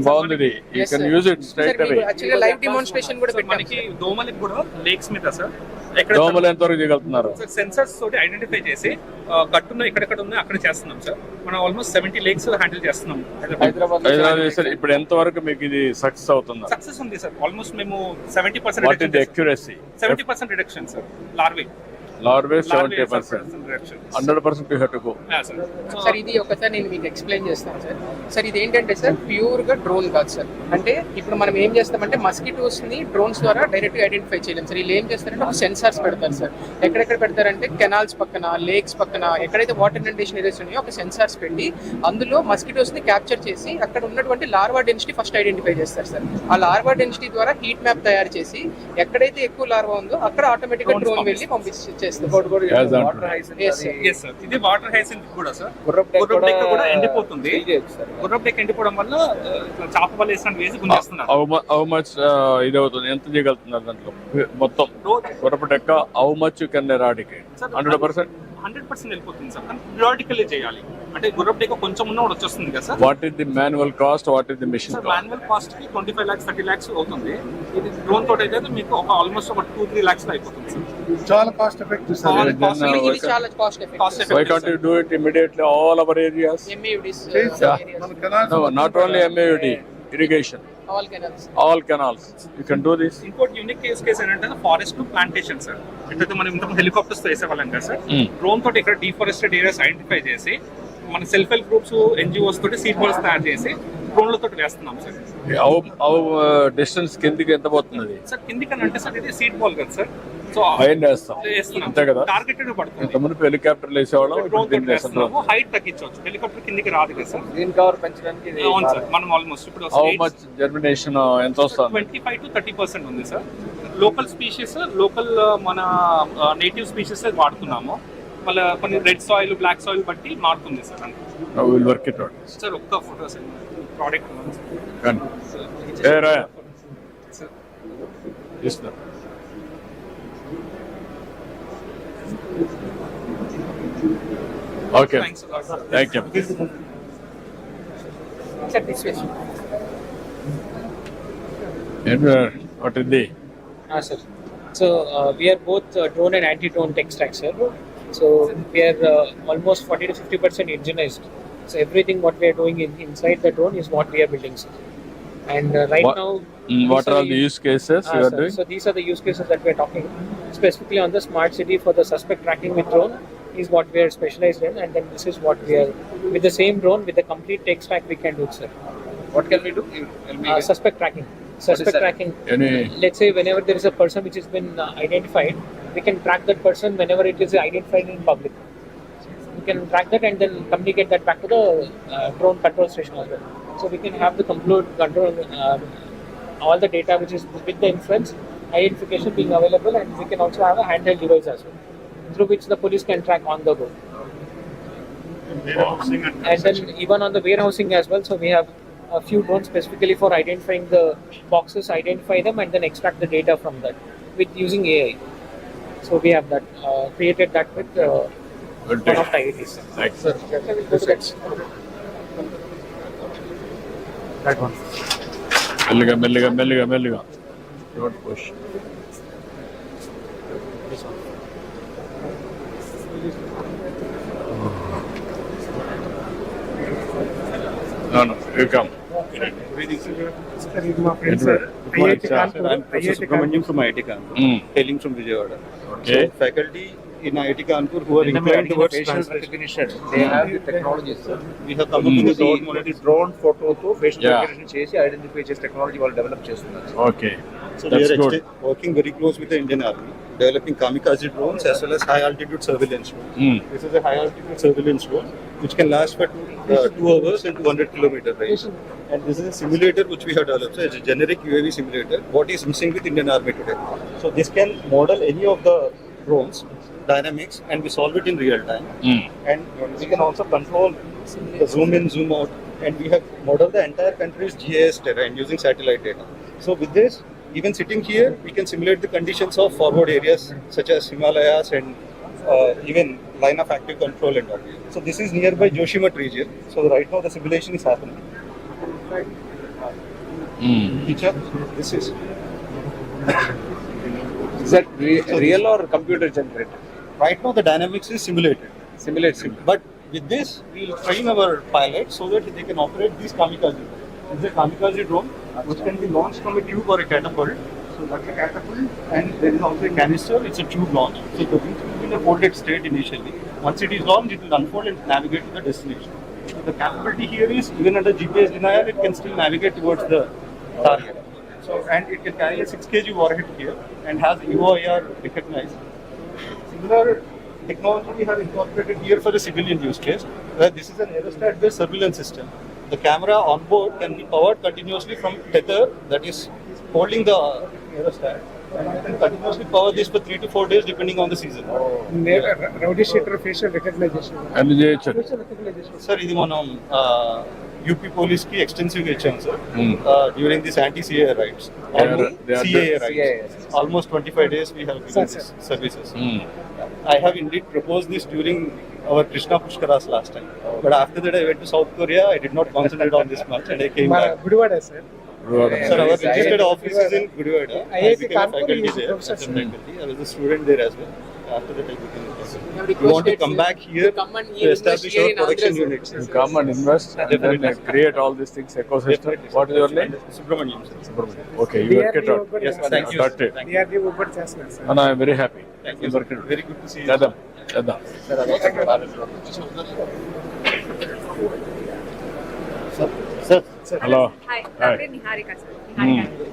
Speaker 1: బాగుంది. You can use it straight away.
Speaker 7: Actually live demonstration కూడా పెట్టాం.
Speaker 15: మనకి దోమలకి కూడా లేక్స్ మీద సార్
Speaker 1: దోమలు ఎంతవరకు చేయగలుగుతున్నారు?
Speaker 15: సెన్సర్స్ తోటి ఐడెంటిఫై చేసి కట్టున్న ఎక్కడెక్కడ ఉన్నాయి అక్కడ చేస్తున్నాం సార్. మనం ఆల్మోస్ట్ 70 లేక్స్ హ్యాండిల్ చేస్తున్నాం
Speaker 1: హైదరాబాద్. ఇప్పుడు ఎంత వరకు మీకు ఇది సక్సెస్ అవుతుందా?
Speaker 15: సక్సెస్ ఉంది సార్. ఆల్మోస్ట్ మేము 70%
Speaker 1: what is the accuracy?
Speaker 15: 70% reduction sir. Larvae
Speaker 1: 70%. 100% you have to go.
Speaker 7: Sir ఇది ఒకసారి నేను మీకు ఎక్స్ప్లెయిన్ చేస్తాను సార్. సార్ ఇది ఏంటంటే సార్ ప్యూర్ గా డ్రోన్ కాదు సార్. అంటే ఇప్పుడు మనం ఏం చేస్తామంటే మస్కిటోస్ ని డ్రోన్స్ ద్వారా డైరెక్ట్ గా ఐడెంటిఫై చేయలేం సార్. వీళ్ళు ఏం చేస్తారంటే ఒక సెన్సార్స్ పెడతారు సార్. ఎక్కడెక్కడ పెడతారంటే కెనాల్స్ పక్కన, లేక్స్ పక్కన, ఎక్కడైతే వాటర్ ఇండేషన్ ఏరియాస్ ఉన్నాయో ఒక సెన్సార్స్ పెట్టి అందులో మస్కిటోస్ ని క్యాప్చర్ చేసి అక్కడ ఉన్నటువంటి లార్వా డెన్సిటీ ఫస్ట్ ఐడెంటిఫై చేస్తారు సార్. ఆ లార్వా డెన్సిటీ ద్వారా హీట్ మ్యాప్ తయారు చేసి ఎక్కడైతే ఎక్కువ లార్వా ఉందో అక్కడ ఆటోమేటిక్ గా డ్రోన్ వెళ్ళి పంపించేస్తారు.
Speaker 15: ఇది వాటర్ హైసింత్ కూడా సార్. గుర్రపు డెక్క కూడా ఎండిపోతుంది. గుర్రపు డెక్క ఎండిపోవడం వల్ల చాప వల్ల వేసిన వేసి గుంజేస్తున్నారు.
Speaker 1: హౌ మచ్ ఇది అవుతుంది? ఎంత చేయగలుగుతున్నారు దాంట్లో మొత్తం గుర్రపు డెక్క? How much you can eradicate?
Speaker 15: 100% వెళ్ళిపోతుంది సార్. కానీ పిరియాడికల్లీ చేయాలి. అంటే గుర్రపు డెక్క కొంచెం ఉన్న కూడా వచ్చేస్తుంది కదా sir.
Speaker 1: What is the manual cost? What is the machine cost?
Speaker 15: Manual cost కి 25 lakhs 30 lakhs అవుతుంది. ఇది డ్రోన్ తోటి అయితే మీకు ఒక ఆల్మోస్ట్ ఒక 2-3 lakhs అయిపోతుంది సార్.
Speaker 14: చాలా కాస్ట్ ఎఫెక్టివ్ సార్.
Speaker 7: ఇది చాలా cost effective.
Speaker 1: Why can't you do it immediately all our areas?
Speaker 7: MAUDs.
Speaker 1: No, not only MAUD, irrigation. All canals. You can do this.
Speaker 15: ఇంకోటి యూనిక్ కేస్ ఏంటంటే forest to plantation sir. ఎట్లయితే మనం ఇంతకు helicopters తో వేసేవాళ్ళం కదా sir. Drone తోటి ఇక్కడ డిఫారెస్టెడ్ areas identify చేసి మన సెల్ఫ్ హెల్ప్ గ్రూప్స్, NGOs తోటి సీడ్ బాల్స్ తయారు చేసి డ్రోన్లతో వేస్తున్నాం సార్.
Speaker 1: డిస్టెన్స్ కిందికి ఎంత పోతుంది
Speaker 15: సార్? కిందికి అంటే సార్ ఇది సీడ్ బాల్ కదా సార్. సో
Speaker 1: అంతే కదా,
Speaker 15: టార్గెటెడ్ పడుతుంది.
Speaker 1: ఇంతకుముందు హెలికాప్టర్లు వేసేవాళ్ళం,
Speaker 15: హైట్ తగ్గించవచ్చు. హెలికాప్టర్ కిందికి రాదు కదా సార్.
Speaker 6: గ్రీన్ కవర్ పెంచడానికి
Speaker 15: అవును సార్. మనం ఆల్మోస్ట్ ఇప్పుడు
Speaker 1: హౌ మచ్ జర్మినేషన్ ఎంత వస్తుంది?
Speaker 15: 25 to 30% ఉంది సార్. లోకల్ స్పీషీస్, లోకల్ మన నేటివ్ స్పీషీస్ వాడుతున్నాము. మళ్ళీ కొన్ని రెడ్ సాయిల్, బ్లాక్ సాయిల్ బట్టి మారుతుంది సార్. సార్ ఒక్క photo sir product
Speaker 1: okay, thank you.
Speaker 7: Sir, this way.
Speaker 1: Edward, what is the?
Speaker 16: Sir. So we are both drone and anti-drone tech stack, sir. So we are almost 40 to 50% indigenized. So everything what we are doing inside the drone is what we are building, sir. And right
Speaker 1: What-
Speaker 16: now,
Speaker 1: What are all the use cases you are
Speaker 16: sir,
Speaker 1: doing?
Speaker 16: so these are the use cases that we are talking specifically on the smart city for the suspect tracking with drone is what we are specialized in, and then this is what we are with the same drone with the complete tech stack we can do, sir.
Speaker 6: What can we do?
Speaker 16: Suspect tracking. Suspect tracking. Let's say whenever there is a person which has been identified, we can track that person whenever it is identified in public. We can track that and then communicate that back to the drone control station as well. So we can have the complete control, all the data which is with the inference, identification being available, and we can also have a handheld device as well, through which the police can track on the go. And then even on the warehousing as well, so we have a few drones specifically for identifying the boxes, identify them, and then extract the data from that with using AI. So we have that created that with one of the IITs.
Speaker 1: Thanks.
Speaker 16: Sir, we'll go to that.
Speaker 3: That one.
Speaker 1: Melliga. Don't push. No, you come. Edward.
Speaker 6: I'm Professor Subramaniam from IIT Kanpur, hailing from Vijayawada.
Speaker 1: Okay.
Speaker 6: So faculty in IIT Kanpur who are inclined towards
Speaker 13: facial recognition. They have the technology, sir.
Speaker 6: We have come up with the
Speaker 13: ఇది drone ఫోటోతో facial
Speaker 1: Yeah.
Speaker 13: Recognition చేసి identify చేసే technology వాళ్ళు develop చేస్తున్నారు.
Speaker 1: Okay.
Speaker 6: So
Speaker 1: That's
Speaker 6: we are
Speaker 1: good.
Speaker 6: working very close with the Indian Army, developing kamikaze drones as well as high altitude surveillance drones. This is a high altitude surveillance drone which can last for 2 hours and 200 kilometer range. And this is a simulator which we have developed. So it's a generic UAV simulator. What is missing with Indian Army today? So this can model any of the drones dynamics and we solve it in real time. And we can also control the zoom in, zoom out, and we have modeled the entire country's GIS terrain using satellite data. So with this, even sitting here, we can simulate the conditions of forward areas such as Himalayas and even line of active control and all. So this is nearby Joshimath region. So right now the simulation is happening. Picture, this is.
Speaker 13: Is that real or computer generated?
Speaker 6: Right now the dynamics is simulated.
Speaker 13: Simulated.
Speaker 6: But with this, we will train our pilots so that they can operate these kamikaze drones. This is a kamikaze drone which can be launched from a tube or a catapult. So that's a catapult, and there is also a canister. It's a tube launch. So the wings will be in a folded state initially. Once it is launched, it will unfold and navigate to the destination. So the capability here is even under GPS denial, it can still navigate towards the target. So and it can carry a 6 kg warhead here and has UOIR recognized. Similar technology we have incorporated here for the civilian use case, where this is an aerostat-based surveillance system. The camera on board can be powered continuously from tether that is holding the aerostat, and you can continuously power this for 3 to 4 days depending on the season.
Speaker 3: Rowdy shooter facial recognition.
Speaker 1: And
Speaker 3: Facial recognition.
Speaker 6: Sir, ఇది మనం UP police కి extensive ఇచ్చాం sir during this anti-CAA raids. CAA raids. Almost 25 days we have given these services. I have indeed proposed this during our Krishna Pushkaras last time. But after that I went to South Korea. I did not concentrate on this much and I came back.
Speaker 3: Gudivada, sir.
Speaker 6: Sir, our registered office is in Gudivada. I
Speaker 3: IIT
Speaker 6: became a
Speaker 3: Kanpur
Speaker 6: faculty
Speaker 3: is
Speaker 6: there.
Speaker 3: professor,
Speaker 6: As a faculty. I was a student there as well. After that I became a professor. We want to come back here to establish our production units.
Speaker 1: You come and invest and then create all these things, ecosystem. What is your name?
Speaker 6: Subramaniam, sir.
Speaker 1: Subramaniam. Okay, you work it out.
Speaker 6: Yes, thank you.
Speaker 1: Got it.
Speaker 3: DRDO work చేస్తున్నారు, sir.
Speaker 1: And I am very happy.
Speaker 6: Thank you.
Speaker 1: You work it out.
Speaker 6: Very good to see you.
Speaker 1: చేద్దాం. Hello
Speaker 17: hi
Speaker 1: Hi.
Speaker 17: నా పేరు Niharika sir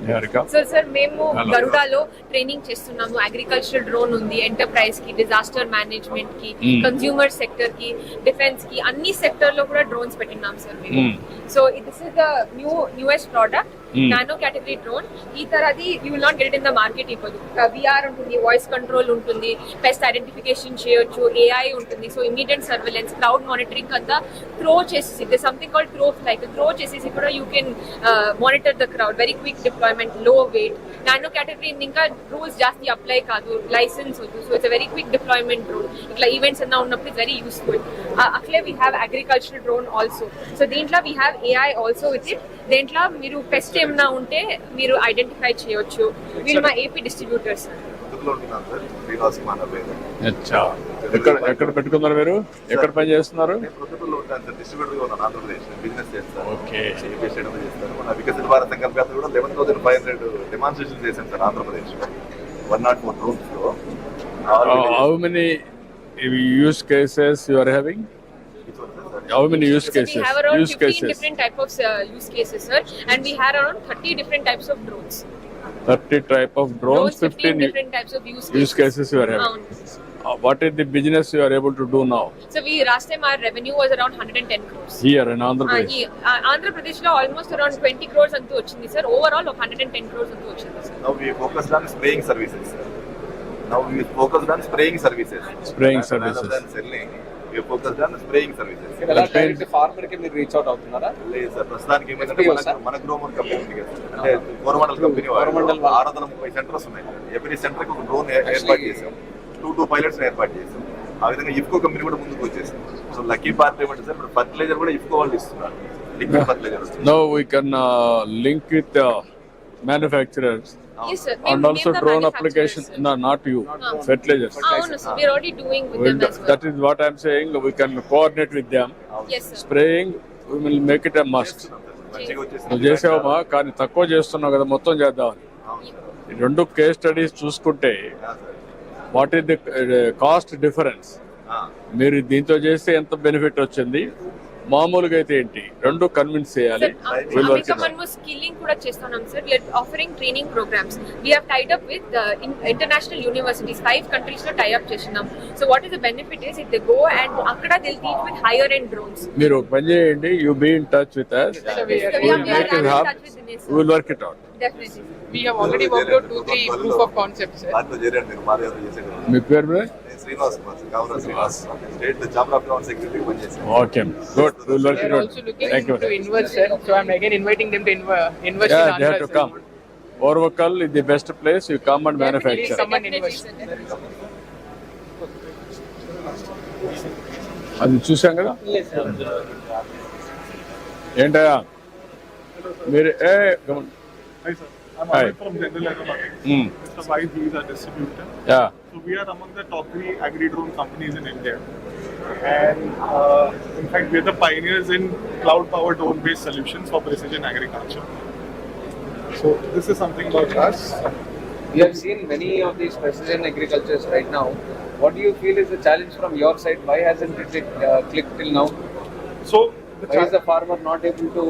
Speaker 1: Niharika
Speaker 17: sir మేము
Speaker 1: Hello.
Speaker 17: గరుడాలో training చేస్తున్నాము agricultural drone ఉంది enterprise కి disaster management కి కన్స్యూమర్ సెక్టర్ కి డిఫెన్స్ కి అన్ని సెక్టర్ లో కూడా డ్రోన్స్ పెట్టినాం సార్ మేము so this is the newest product nano category drone ఈ తరది you will not get it in the market. ఇప్పుడు విఆర్ ఉంటుంది, వాయిస్ కంట్రోల్ ఉంటుంది, పెస్ట్ ఐడెంటిఫికేషన్ చేయొచ్చు, ఏఐ ఉంటుంది. So immediate surveillance, cloud monitoring అంతా త్రో చేసేసి they something called throw flight, throw చేసేసి కూడా you can monitor the crowd, very quick deployment, low weight. Nano category ఇంకా రూల్స్ జాస్తి అప్లై కాదు, లైసెన్స్ వద్దు. So it's very quick deployment drone. ఇట్లా events అన్నా ఉన్నప్పుడు ఇట్స్ వెరీ యూస్ఫుల్. అట్లే we have agricultural drone also. So దీంట్లో we have AI also with it. దేంట్లో మీరు పెస్ట్ ఏమన్నా ఉంటే మీరు ఐడెంటిఫై చేయొచ్చు. వీళ్ళు మా ఏపీ డిస్ట్రిబ్యూటర్స్.
Speaker 1: ఎక్కడ పెట్టుకున్నారు మీరు? ఎక్కడ పని చేస్తున్నారు? ఓకే.
Speaker 18: వికసిత భారత్ సంకల్ప కూడా 11,500 డెమాన్స్ట్రేషన్ చేశాం సార్ ఆంధ్రప్రదేశ్ 104 drones లో.
Speaker 1: How many use cases you are having? How many use cases?
Speaker 17: We have around 15 different type of use cases, sir, and we have around 30 different types of drones.
Speaker 1: 30 type of drones,
Speaker 17: 15 different types of
Speaker 1: use cases you are having. What is the business you are able to do now?
Speaker 17: So last time our revenue was around 110 crores.
Speaker 1: Here in Andhra Pradesh.
Speaker 17: Andhra Pradesh lo almost around 20 crores antu vachindi sir. Overall of 110 crores antu vachindi sir.
Speaker 18: Now we focused on spraying services.
Speaker 1: Spraying services.
Speaker 18: Rather than selling, we focused on spraying services.
Speaker 13: Direct farmer కి మీరు reach out అవుతున్నారా?
Speaker 18: లేదు sir, ప్రస్తుతానికి ఏమంటే మన గ్రోమర్ company ఉంది కదా, అంటే కోరమండల్ కంపెనీ 630 సెంటర్స్ ఉన్నాయి. ఎవ్రీ సెంటర్ కి ఒక డ్రోన్ ఏర్పాటు చేసాం, 2 పైలట్స్ ఏర్పాటు చేసాం. ఆ విధంగా ఇఫ్కో కంపెనీ కూడా ముందుకు వచ్చేసింది. సో లక్కీ పార్ట్ ఏమంటే సార్, ఇప్పుడు ఫర్టిలైజర్ కూడా ఇఫ్కో వాళ్ళు ఇస్తున్నారు, liquid fertiliser.
Speaker 1: Now we can link with manufacturers.
Speaker 17: Yes sir.
Speaker 1: And also drone application. No, not you. Fertilizers.
Speaker 17: No sir, we are already doing with them as well.
Speaker 1: That is what I am saying. We can coordinate with them.
Speaker 17: Yes sir.
Speaker 1: Spraying, we will make it a must. నువ్వు చేసావమ్మా, కానీ తక్కువ చేస్తున్నావు కదా, మొత్తం చేద్దామని. ఈ 2 case studies చూసుకుంటే what is the cost difference, మీరు దీంతో చేస్తే ఎంత బెనిఫిట్ వచ్చింది, మామూలుగా అయితే ఏంటి, 2 కన్విన్స్ చేయాలి.
Speaker 17: మనము స్కిల్లింగ్ కూడా చేస్తున్నాం sir. We are offering training programmes. We have tied up with international universities 5 countries లో టై అప్ చేస్తున్నాం. So what is the benefit is if they go and అక్కడ they will teach with higher end drones.
Speaker 1: మీరు ఒక పని చేయండి, you be in touch with us, we will work it out.
Speaker 17: Definitely.
Speaker 7: We have already worked out 2-3 proof of concepts, sir.
Speaker 1: మీ పేరు?
Speaker 18: Srinivas state చామరాబు secretary పనిచేశారు.
Speaker 1: Okay, good. We will work
Speaker 7: They
Speaker 1: it
Speaker 7: are
Speaker 1: out.
Speaker 7: also looking
Speaker 1: Thank you.
Speaker 7: to invest, sir. So I'm again inviting them to invest
Speaker 1: Yeah,
Speaker 7: in
Speaker 1: they have
Speaker 7: Andhra,
Speaker 1: to
Speaker 7: sir.
Speaker 1: come. Orvakal is the best place. You come and
Speaker 7: Please
Speaker 1: manufacture.
Speaker 7: come and invest.
Speaker 1: అది చూసాం కదా. ఏంటయ్యా మీరు?
Speaker 9: Hi sir, I'm
Speaker 1: Hi.
Speaker 9: Amit from General Aeronautics. Mr. Vice, he is our distributor.
Speaker 1: Yeah.
Speaker 9: So we are among the top 3 agri-drone companies in India. And in fact, we are the pioneers in cloud-powered drone-based solutions for precision agriculture. So this is something about us.
Speaker 13: We have seen many of these precision agricultures right now. What do you feel is the challenge from your side? Why hasn't it clicked till now?
Speaker 9: So
Speaker 13: why is the farmer not able to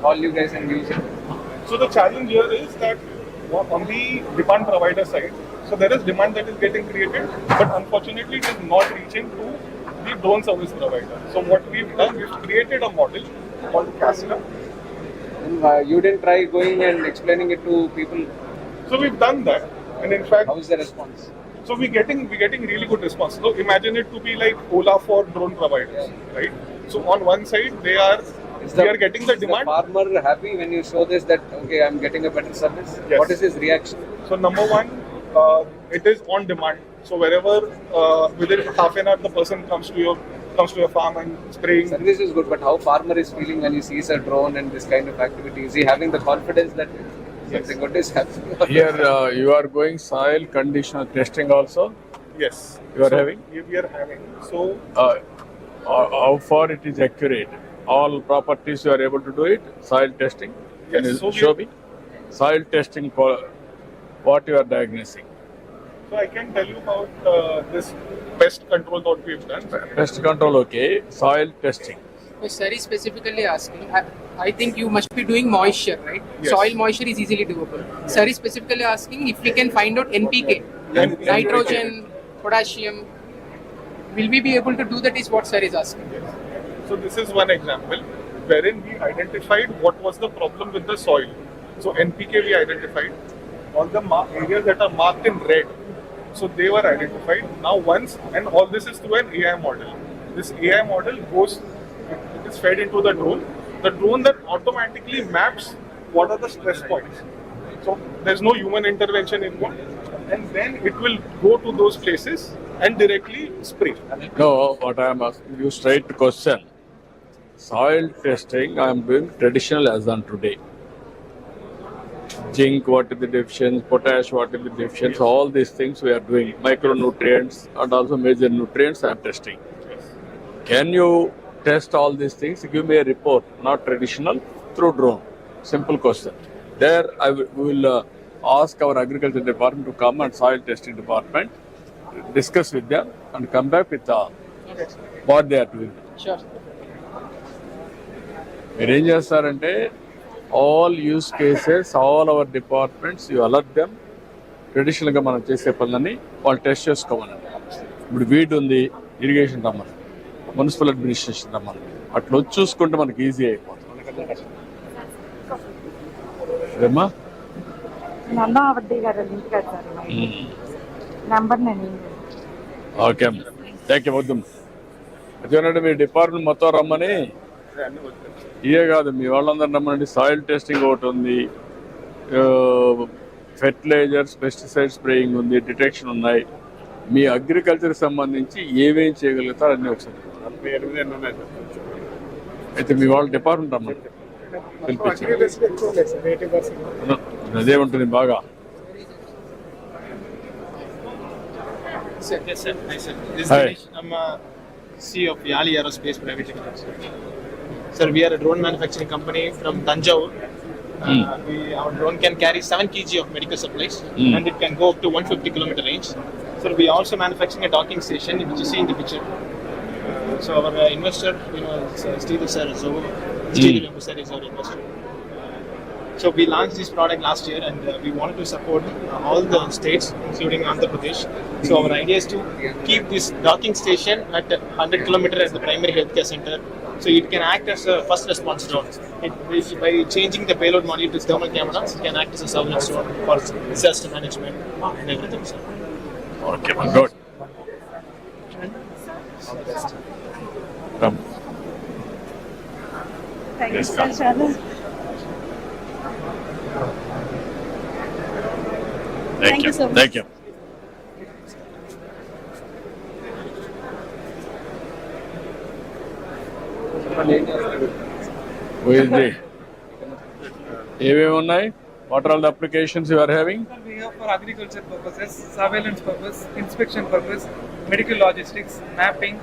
Speaker 13: call you guys and use it?
Speaker 9: So the challenge here is that on the demand provider side, so there is demand that is getting created, but unfortunately it is not reaching to the drone service provider. So what we've done, we've created a model called Castor.
Speaker 13: And you didn't try going and explaining it to people?
Speaker 9: So we've done that, and in fact,
Speaker 13: how is the response?
Speaker 9: So we're getting really good response. So imagine it to be like Ola for drone providers, right? So on one side we are getting the demand.
Speaker 13: Is the farmer happy when you show this that okay, I'm getting a better service?
Speaker 9: Yes.
Speaker 13: What is his reaction?
Speaker 9: So number one, it is on demand. So wherever within half an hour the person comes to your farm and spraying.
Speaker 13: Service is good, but how farmer is feeling when he sees a drone and this kind of activity? Is he having the confidence that something good is happening?
Speaker 1: Here you are going soil condition testing also?
Speaker 9: Yes.
Speaker 1: You are having?
Speaker 9: We are having. So
Speaker 1: how far it is accurate? All properties you are able to do it? Soil testing? Can
Speaker 9: Yes,
Speaker 1: you
Speaker 9: so
Speaker 1: show me? Soil testing, what you are diagnosing?
Speaker 9: So I can tell you about this pest control that we've done.
Speaker 1: Pest control, okay. Soil testing.
Speaker 7: Sir is specifically asking, I think you must be doing moisture, right?
Speaker 9: Yes.
Speaker 7: Soil moisture is easily doable. Sir is specifically asking if we can find out NPK, nitrogen, potassium. Will we be able to do that is what sir is asking.
Speaker 9: Yes. So this is one example wherein we identified what was the problem with the soil.
Speaker 10: So NPK we identified. All the areas that are marked in red, so they were identified. Now once, and all this is through an AI model. This AI model goes, it is fed into the drone. The drone that automatically maps what are the stress points. So there's no human intervention involved, and then it will go to those places and directly spray.
Speaker 1: No, what I am asking you straight question. Soil testing, I am doing traditional as on today. Zinc, what is the deficiency, potash, what is the deficiency, all these things we are doing. Micronutrients and also major nutrients I am testing. Can you test all these things? Give me a report, not traditional, through drone. Simple question. There I will ask our agriculture department to come and soil testing department, discuss with them and come back with what they are doing.
Speaker 7: Sure.
Speaker 1: మీరు ఏం చేస్తారంటే all use cases all our departments you alert them ట్రెడిషనల్గా మనం చేసే పనులని వాళ్ళు test చేసుకోమనండి. ఇప్పుడు weed ఉంది, ఇరిగేషన్ రమ్మని, మున్సిపల్ అడ్మినిస్ట్రేషన్ రమ్మని, అట్లా వచ్చి చూసుకుంటే మనకి ఈజీ అయిపోతుంది. ఏమ్మా ఓకే అమ్మా, థ్యాంక్ యూ. వద్దు అదేనంటే మీ డిపార్ట్మెంట్ మొత్తం రమ్మని, ఇవే కాదు మీ వాళ్ళందరూ రమ్మండి. సాయిల్ టెస్టింగ్ ఒకటి ఉంది, ఫెర్టిలైజర్స్ పెస్టిసైడ్ స్ప్రేయింగ్ ఉంది, డిటెక్షన్ ఉన్నాయి. మీ అగ్రికల్చర్కి సంబంధించి ఏమేం చేయగలుగుతారు అన్నీ ఒకసారి అయితే మీ వాళ్ళ డిపార్ట్మెంట్ రమ్మండి, అదే ఉంటుంది బాగా.
Speaker 19: Yes, sir. Hi, sir. This is
Speaker 1: Hi.
Speaker 19: Dinesh. I'm CEO of Yali Aerospace Private Limited. Sir, we are a drone manufacturing company from Tanjavur. Our drone can carry 7 kg of medical supplies and it can go up to 150 kilometer range. So we are also manufacturing a docking station, which you see in the picture. So our investor, Steve sir, sir is our investor. So we launched this product last year and we wanted to support all the states, including Andhra Pradesh. So our idea is to keep this docking station at 100 kilometers at the primary healthcare center. So it can act as a first response drone. By changing the payload module to thermal cameras, it can act as a surveillance drone for disaster management and everything. Sir.
Speaker 1: Okay, good.
Speaker 19: All the best.
Speaker 1: Come.
Speaker 20: Thank
Speaker 1: Yes,
Speaker 20: you,
Speaker 1: come.
Speaker 20: sir.
Speaker 1: Thank you so much. Thank you. Who is the? ఏమేమి ఉన్నాయి? What are all the applications you are having?
Speaker 21: We have for agriculture purposes, surveillance purpose, inspection purpose, medical logistics, mapping,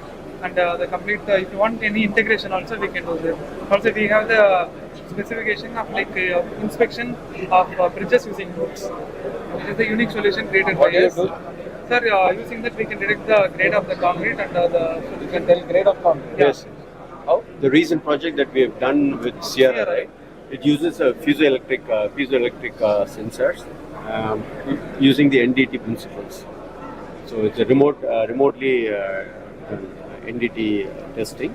Speaker 21: and the complete. If you want any integration, also we can do that. Also, we have the specification of inspection of bridges using roads. It is a unique solution created by us. Sir, using that we can detect the grade of the concrete and
Speaker 22: you can tell grade of concrete.
Speaker 21: Yeah.
Speaker 22: Yes. How? The recent project that we have done with Sierra, right? It uses piezoelectric sensors using the NDT principles. So it's a remotely NDT testing,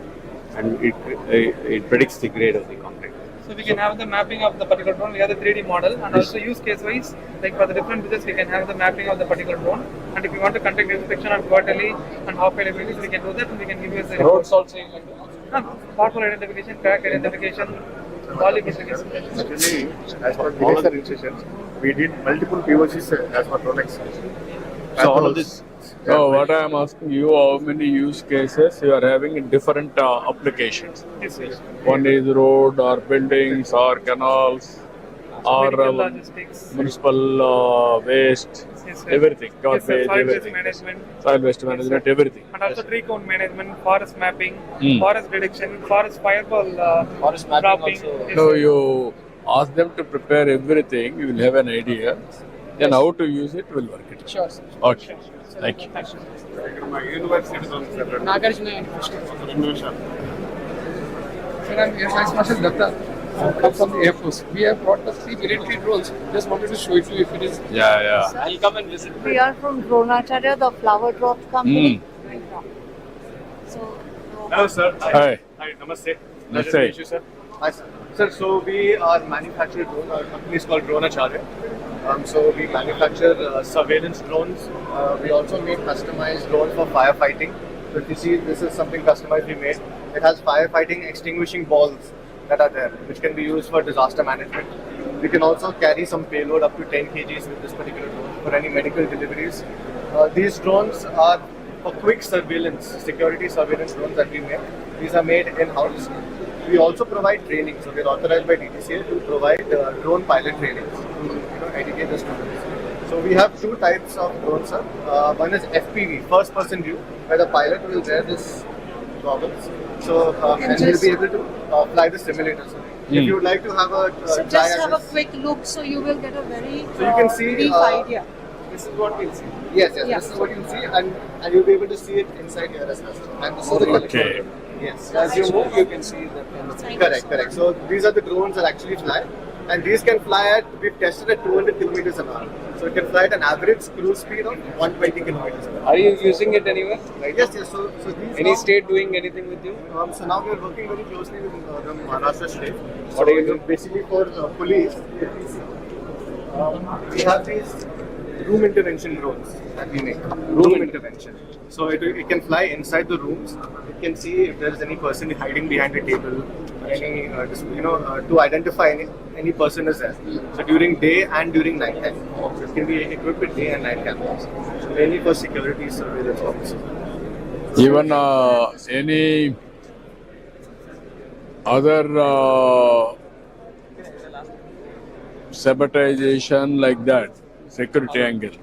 Speaker 22: and it predicts the grade of the concrete.
Speaker 21: So we can have the mapping of the particular drone. We have the 3D model, and also use case wise, like for the different bridges, we can have the mapping of the particular drone. And if we want to conduct inspection on quarterly and half yearly, we can do that, and we can give you the
Speaker 22: roads also.
Speaker 21: pothole identification, crack identification, volumetric.
Speaker 9: Actually, as per all the instructions, we did multiple POCs as per Rolex.
Speaker 1: So all of this. So what I am asking you, how many use cases you are having in different applications?
Speaker 21: Yes, yes.
Speaker 1: One is road or buildings or canals or
Speaker 21: Medical logistics.
Speaker 1: municipal waste,
Speaker 21: Yes, sir.
Speaker 1: everything,
Speaker 21: Yes, sir.
Speaker 1: garbage,
Speaker 21: Soil waste
Speaker 1: everything.
Speaker 21: management.
Speaker 1: Soil waste management, everything.
Speaker 21: And also tree count management, forest mapping,
Speaker 1: Hmm.
Speaker 21: forest detection, forest fireball
Speaker 22: forest mapping
Speaker 21: dropping.
Speaker 22: also.
Speaker 21: Yes,
Speaker 1: So
Speaker 21: sir.
Speaker 1: you ask them to prepare everything, you will have an idea. Then how to use it will work it.
Speaker 21: Sure, sir.
Speaker 1: Okay, thank you.
Speaker 10: మా universities ఉంది sir
Speaker 7: Nagarjuna
Speaker 10: ఒక 2 నిమిషాలు.
Speaker 7: Sir, I'm Air Vice Marshal Datta. Come from the Air Force. We have brought the 3 military drones. Just wanted to show it to you if it is.
Speaker 1: Yeah, yeah.
Speaker 22: I'll come and visit.
Speaker 20: We are from Dronacharya, the flower drop company. So,
Speaker 10: Hello, sir.
Speaker 1: Hi.
Speaker 10: Hi, namaste.
Speaker 1: Namaste.
Speaker 10: Pleasure to meet you, sir.
Speaker 9: Hi, sir.
Speaker 10: Sir, so we are manufacturing drone. Our company is called Dronacharya. So we manufacture surveillance drones. We also make customized drones for firefighting. So if you see, this is something customized we made. It has firefighting extinguishing balls that are there, which can be used for disaster management. We can also carry some payload up to 10 kgs with this particular drone for any medical deliveries. These drones are for quick surveillance, security surveillance drones that we make. These are made in-house. We also provide training. So we're authorized by DTCA to provide drone pilot training to educate the students. So we have two types of drones, sir. One is FPV, first person view, where the pilot will wear this goggles. So and he'll be able to fly the simulator. So if you would like to have a
Speaker 20: So
Speaker 10: try
Speaker 20: just
Speaker 10: at
Speaker 20: have a
Speaker 10: this-
Speaker 20: quick look so you will get a very
Speaker 10: So you can see
Speaker 20: brief idea.
Speaker 10: This is what we'll see. Yes,
Speaker 20: Yeah.
Speaker 10: this is what you'll see, and you'll be able to see it inside here as well. And this is the
Speaker 1: Okay.
Speaker 10: Yes, as you move, you can see the correct. So these are the drones that actually fly, and these can fly at, we've tested at 200 kilometers an hour. So it can fly at an average cruise speed of 120 kilometers an hour.
Speaker 13: Are you using it anywhere?
Speaker 10: Yes. So these
Speaker 13: Any
Speaker 10: now-
Speaker 13: state doing anything with you?
Speaker 10: So now we are working very closely with the Maharashtra state.
Speaker 13: What
Speaker 10: So
Speaker 13: are you doing?
Speaker 10: basically for police, we have these room intervention drones that we make. Room intervention. So it can fly inside the rooms. It can see if there is any person hiding behind a table, or any to identify any person is there. So during day and during night time. So it can be equipped with day and night cameras. So mainly for security surveillance purposes.
Speaker 1: Even any other sabotagation like that, security angle,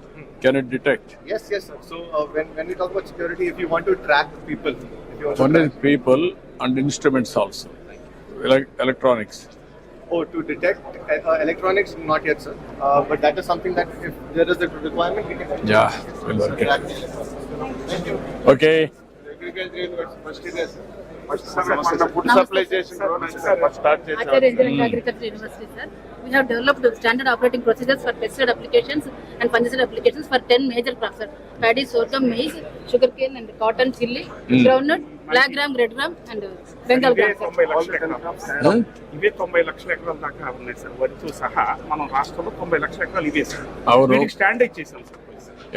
Speaker 1: can it detect?
Speaker 10: Yes, sir. So when we talk about security, if you want to track people, if you want to
Speaker 1: One is
Speaker 10: track,
Speaker 1: people and instruments also, electronics.
Speaker 10: to detect
Speaker 1: electronics,
Speaker 10: not yet, sir. But that is something that if there is a requirement, we can
Speaker 1: Yeah, will work it.
Speaker 10: track. Thank you.
Speaker 1: Okay.
Speaker 10: Food supply చేసిన
Speaker 2: Acharya Engineering Agriculture University, sir. We have developed standard operating procedures for pesticide applications and fungicide applications for 10 major crops, sir. Paddy, sorghum, maize, sugarcane and cotton, chili, groundnut, black gram, red gram and Bengal gram, sir.
Speaker 15: 90 లక్షల ఎకరాలు ఇవే 90 లక్షల ఎకరాల దాకా ఉన్నాయి sir. వరితో సహా మనం రాష్ట్రంలో 90 లక్షల ఎకరాలు ఇవే సార్.
Speaker 1: అవును.
Speaker 15: వీటికి స్టాండర్డైజ్ చేసాం సార్.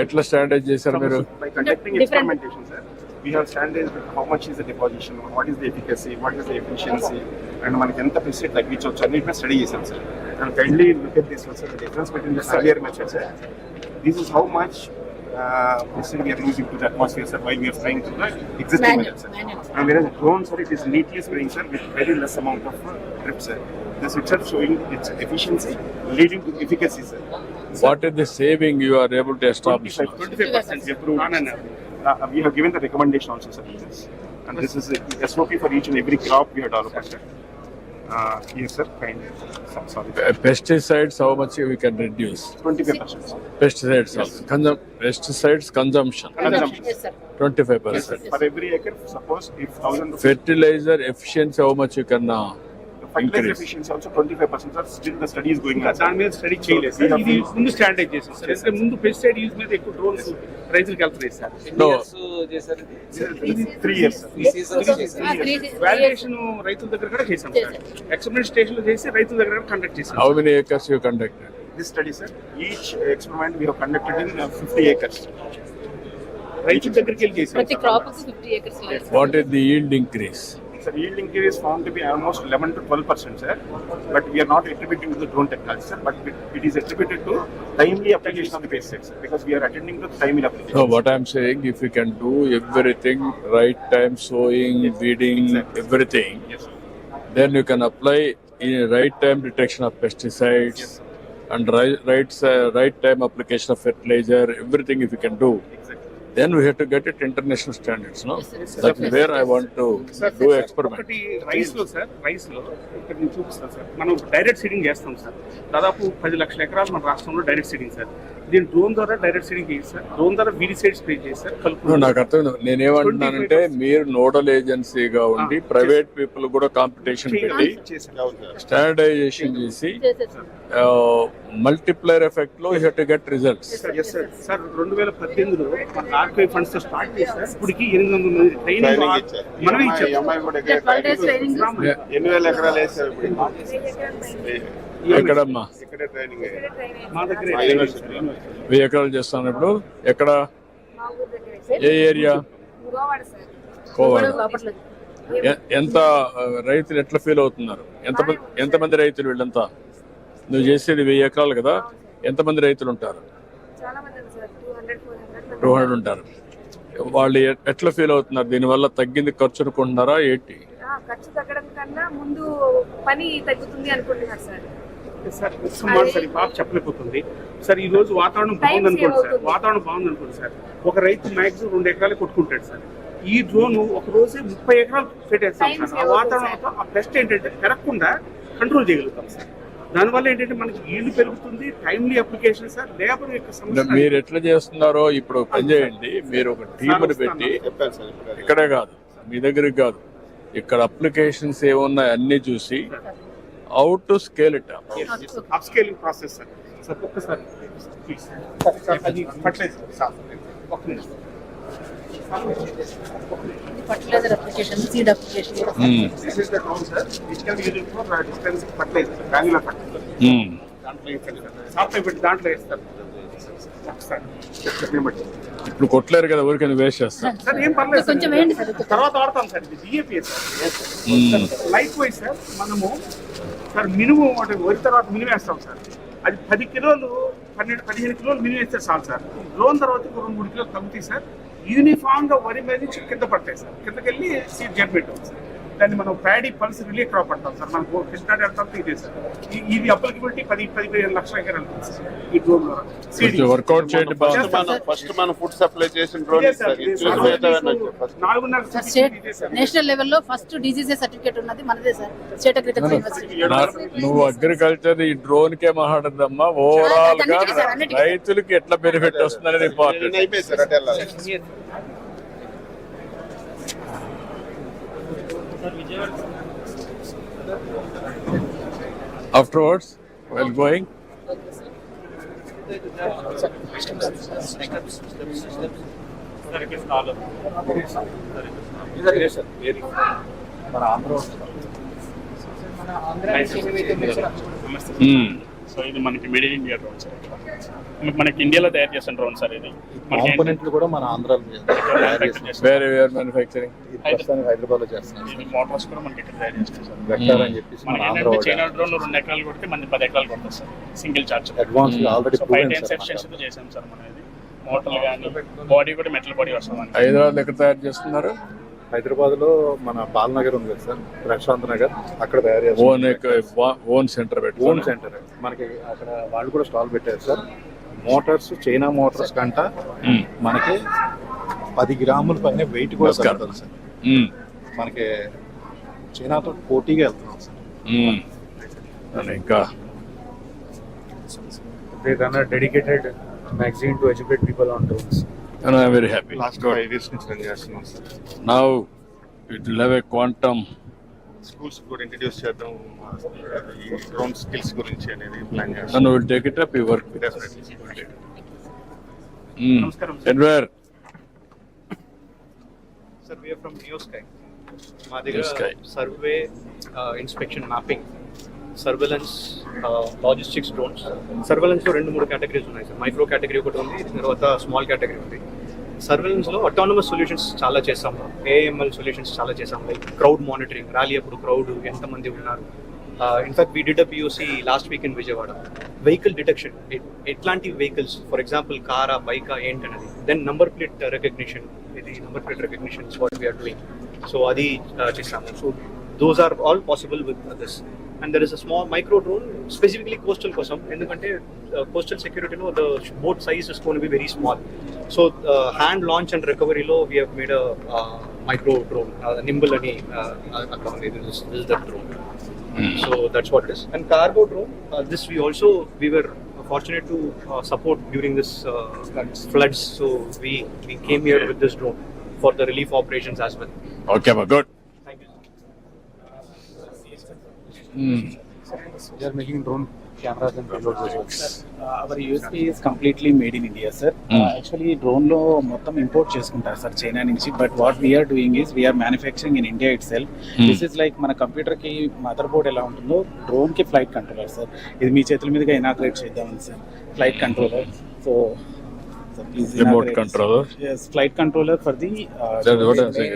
Speaker 1: ఎట్లా స్టాండర్డైజ్ చేశారు మీరు?
Speaker 15: By conducting experimentation, sir. We have standards with how much is the deposition, what is the efficacy, what is the efficiency, and మనకి ఎంత పెస్టిసైడ్ తగ్గించవచ్చు అన్నిటిని స్టడీ చేసాం sir. And kindly look at this one, sir. The difference between the severe method, sir. This is how much pesticide we are using to the atmosphere, sir, while we are spraying to the existing method, sir. And whereas drone, sir, it is neatly spraying, sir, with very less amount of drip, sir. This itself showing its efficiency, leading to efficacy, sir.
Speaker 1: What is the saving you are able to establish?
Speaker 15: 25% approved on and we have given the recommendation also, sir. This. And this is a SOP for each and every crop we have developed, sir. Yes, sir. Kindly. Sorry.
Speaker 1: Pesticides, how much we can reduce?
Speaker 15: 25%.
Speaker 1: Pesticides, also. Pesticides consumption.
Speaker 2: Yes, sir.
Speaker 1: 25%.
Speaker 15: For every acre, suppose if 1,000 rupees.
Speaker 1: Fertilizer efficiency, how much you can
Speaker 15: Fertilizer
Speaker 1: increase?
Speaker 15: efficiency also 25%, sir. Still the study is going on.
Speaker 3: దాని మీద study చేయలేదు sir. ఇది ముందు standardise చేశారు sir. ఎందుకంటే ముందు pesticide use మీద ఎక్కువ డ్రోన్స్ రైతులకు వెళ్తారు సార్.
Speaker 1: No.
Speaker 15: ఇది 3 years, sir.
Speaker 3: వాల్యుయేషన్ రైతుల దగ్గర కూడా చేశాం సార్. ఎక్స్పెరిమెంట్ స్టేషన్ లో చేసి రైతుల దగ్గర కండక్ట్ చేశాం.
Speaker 1: How many acres you conducted?
Speaker 15: This study, sir, each experiment we have conducted in 50 acres.
Speaker 3: రైతుల దగ్గరికి వెళ్ళి చేశాం.
Speaker 2: ప్రతి క్రాప్ 50 acres లో.
Speaker 1: What is the yield increase?
Speaker 15: Sir, yield increase is found to be almost 11 to 12%, sir. But we are not attributing to the drone technology, sir. But it is attributed to timely application of the pesticides, sir, because we are attending to timely application.
Speaker 1: No, what I'm saying, if you can do everything, right time sowing, weeding, everything, then you can apply in right time detection of pesticides and right time application of fertilizer, everything if you can do. Then we have to get it international standards, no? That's where I want to do experiment.
Speaker 3: ఒకటి rice లో sir, rice లో ఇక్కడ నేను చూపిస్తాను sir. మనం direct seeding చేస్తాం sir. దాదాపు 10 లక్షల ఎకరాలు మన రాష్ట్రంలో డైరెక్ట్ సీడింగ్ సార్. దీని డ్రోన్ ద్వారా డైరెక్ట్ సీడింగ్ చేసి సార్. డ్రోన్ ద్వారా వీడిసైడ్ స్ప్రే చేసి సార్.
Speaker 1: No, నాకు అర్థం నేనేమంటున్నానంటే మీరు నోడల్ ఏజెన్సీగా ఉండి ప్రైవేట్ పీపుల్ కూడా కాంపిటీషన్ పెట్టి స్టాండర్డైజేషన్ చేసి multiplier effect lo you have to get results.
Speaker 4: Yes sir. Sir 2018లో మన ఆర్కే ఫండ్స్ తో స్టార్ట్ చేశారు. ఇప్పటికి 800 మంది ట్రైనింగ్ మనమే ఇచ్చాం.
Speaker 18: అమ్మాయి కూడా ఇక్కడ 8,000 ఎకరాలు వేసారు ఇప్పుడు.
Speaker 1: ఎక్కడమ్మా?
Speaker 18: ఇక్కడే ట్రైనింగ్
Speaker 4: మా దగ్గర
Speaker 1: 1000 ఎకరాలు చేస్తాను ఇప్పుడు. ఎక్కడ? ఏ ఏరియా? కోవాడ. ఎంత రైతులు ఎట్లా ఫీల్ అవుతున్నారు? ఎంతమంది రైతులు వీళ్ళంతా? నువ్వు చేసేది 1000 ఎకరాలు కదా, ఎంతమంది రైతులు ఉంటారు? 200 ఉంటారు. వాళ్ళు ఎట్లా ఫీల్ అవుతున్నారు? దీనివల్ల తగ్గింది ఖర్చు అనుకుంటున్నారా ఏంటి?
Speaker 17: ఖర్చు తగ్గడం కన్నా ముందు పని తగ్గుతుంది అనుకుంటున్నారు సార్.
Speaker 4: సార్ బాగా చెప్పలేకపోతుంది సార్. ఈ రోజు వాతావరణం బాగుంది అనుకోండి సార్, సార్ ఒక రైతు మాక్సిమం 2 ఎకరాలు కొట్టుకుంటాడు సార్. ఈ డ్రోన్ ఒక రోజే 30 ఎకరాలు పెట్టేస్తాం సార్. ఆ వాతావరణంతో ఆ పెస్ట్ ఏంటంటే పెరగకుండా కంట్రోల్ చేయగలుగుతాం సార్. దానివల్ల ఏంటంటే మనకి ఈల్డ్ పెరుగుతుంది, టైమ్లీ అప్లికేషన్ సార్. లేబర్ యొక్క సమస్య
Speaker 1: మీరు ఎట్లా చేస్తున్నారో ఇప్పుడు పని చేయండి. మీరు ఒక టీముని పెట్టి, ఇక్కడే కాదు మీ దగ్గరికి కాదు, ఇక్కడ అప్లికేషన్స్ ఏమున్నాయి అన్ని చూసి how to scale it
Speaker 4: up scaling process sir. Sir ఒక్కసారి ప్లీజ్ సార్, అది ఫర్టిలైజర్ సార్ ఒక్క నిమిషం.
Speaker 2: fertilizer application, seed application.
Speaker 4: This is the drone sir, which can be used for dispensing fertilizer, granular fertilizer. దాంట్లో వేస్తారు
Speaker 1: ఇప్పుడు కొట్టలేరు కదా, ఊరికైనా waste చేస్తారు.
Speaker 4: Sir. ఏం పర్లేదు
Speaker 2: కొంచెం వేయండి సార్.
Speaker 4: తర్వాత వాడతాం సార్. ఇది DAP sir. Like wise sir మనము సార్ మినిమం అంటే వరి తర్వాత మినిమం వేస్తాం సార్. అది 10 కిలోలు 12-15 కిలోలు మినిమం వేస్తే చాలు సార్. డ్రోన్ తర్వాత 2-3 కిలోలు తగ్గుతాయి సార్. యూనిఫామ్ గా వరి మీద నుంచి కింద పడతాయి సార్. కిందకెళ్ళి సీడ్ జర్మేట్ అవుతుంది సార్. దాన్ని మనం ప్యాడీ పల్స్ రిలే క్రాప్ అంటాం సార్. మనకు కృష్ణా డెల్టా ఇదే సార్. ఇది అప్లికబిలిటీ 10-15 లక్షల ఎకరాలు ఈ డ్రోన్
Speaker 1: వర్కౌట్ చేయండి.
Speaker 18: ఫస్ట్ మనం ఫుడ్ సప్లై చేసిన డ్రోన్
Speaker 2: నేషనల్ లెవెల్లో ఫస్ట్ డిజిఎస్ సర్టిఫికేట్ ఉన్నది మనదే సార్, స్టేట్ అగ్రికల్చర్ యూనివర్సిటీ.
Speaker 1: నువ్వు అగ్రికల్చర్ ఈ డ్రోన్ కే మాట్లాడదమ్మా, ఓవరాల్ గా రైతులకి ఎట్లా బెనిఫిట్ వస్తుందనేది important. Afterwards, while going,
Speaker 15: so ఇది మనకి made in India drone sir. మనకి ఇండియాలో తయారు చేసిన డ్రోన్ సార్. ఇది
Speaker 8: కాంపోనెంట్లు కూడా మన ఆంధ్రాలో
Speaker 1: వేరే మ్యానుఫ్యాక్చరింగ్
Speaker 8: హైదరాబాద్ లో చేస్తున్నాం.
Speaker 15: ఇది మోటార్స్ కూడా మనకి ఇక్కడ తయారు చేస్తాం సార్.
Speaker 8: వెక్టర్ అని చెప్పేసి మన ఆంధ్ర
Speaker 15: చైనా డ్రోన్ 2 ఎకరాలు కొడితే మనకి 10 ఎకరాలు కొడతాం sir, single charge.
Speaker 8: Advance already
Speaker 15: 5 times ఎఫిషియన్సీతో చేసాం సార్. మనం ఇది మోటార్లు కానీ బాడీ కూడా మెటల్ బాడీ వస్తుంది.
Speaker 1: హైదరాబాద్ ఎక్కడ తయారు చేస్తున్నారు?
Speaker 8: హైదరాబాద్ లో మన బాలనగర్ ఉంది కదా సార్, ప్రశాంత్ నగర్, అక్కడ తయారు చేస్తారు.
Speaker 1: ఓన్ సెంటర్
Speaker 8: మనకి అక్కడ వాళ్ళు కూడా స్టాల్ పెట్టారు సార్. మోటార్స్ చైనా మోటార్స్ కంట మనకి 10 గ్రాముల పైన వెయిట్ కూడా తగ్గుతుంది సార్. మనకి చైనాతో పోటీగా వెళ్తున్నాం సార్.
Speaker 1: ఇంకా
Speaker 3: dedicated magazine to educate people on drones.
Speaker 1: And I'm very happy.
Speaker 18: Last 5 years నుంచి రన్ చేస్తున్నాం sir.
Speaker 1: Now it will have a quantum.
Speaker 18: Schools కూడా ఇంట్రడ్యూస్ చేద్దాం ఈ డ్రోన్ స్కిల్స్ గురించి అనేది ప్లాన్ చేస్తాం.
Speaker 1: And we will take it up, we work with
Speaker 18: definitely.
Speaker 4: నమస్కారం
Speaker 1: And where?
Speaker 23: Sir, we are from NeoSky. మా దగ్గర survey, inspection, mapping, surveillance, logistics drones. సర్వేలెన్స్లో 2-3 కేటగిరీస్ ఉన్నాయి సార్. మైక్రో కేటగిరీ ఒకటి ఉంది, తర్వాత స్మాల్ కేటగిరీ ఉంది. సర్వేలెన్స్లో అటానమస్ సొల్యూషన్స్ చాలా చేస్తాం, ఏఎంఎల్ సొల్యూషన్స్ చాలా చేస్తాం. లైక్ క్రౌడ్ మానిటరింగ్, ర్యాలీ అప్పుడు క్రౌడ్ ఎంతమంది ఉన్నారు. In fact we did a POC last week in Vijayawada. Vehicle detection, ఎట్లాంటి వెహికల్స్, ఫర్ ఎగ్జాంపుల్ కారా, బైకా ఏంటనేది. దెన్ నంబర్ ప్లేట్ రికగ్నిషన్, ఇది number plate recognition is what we are doing. So అది చేస్తాము. So those are all possible with this. And there is a small micro drone specifically coastal kosam, endukante coastal security lo the boat size is going to be very small. So hand launch and recovery lo we have made a micro drone, nimble ani this is the drone. So that's what it is. And cargo drone, this we were fortunate to support during this floods. So we came here with this drone for the relief operations as well.
Speaker 1: Okay, but good.
Speaker 23: Thank you.
Speaker 8: We are making drone cameras and payload systems.
Speaker 5: Our USP is completely made in India, sir. Actually, drone lo mottam import cheskuntaru sir China nunchi, but what we are doing is we are manufacturing in India itself. This is like mana computer ki motherboard ela untundo, drone ki flight controller sir. Idi mee chethula meedaga inaugurate cheddam sir. Flight controller. So please
Speaker 1: remote controller.
Speaker 5: Yes, flight controller for the
Speaker 1: what I'm saying,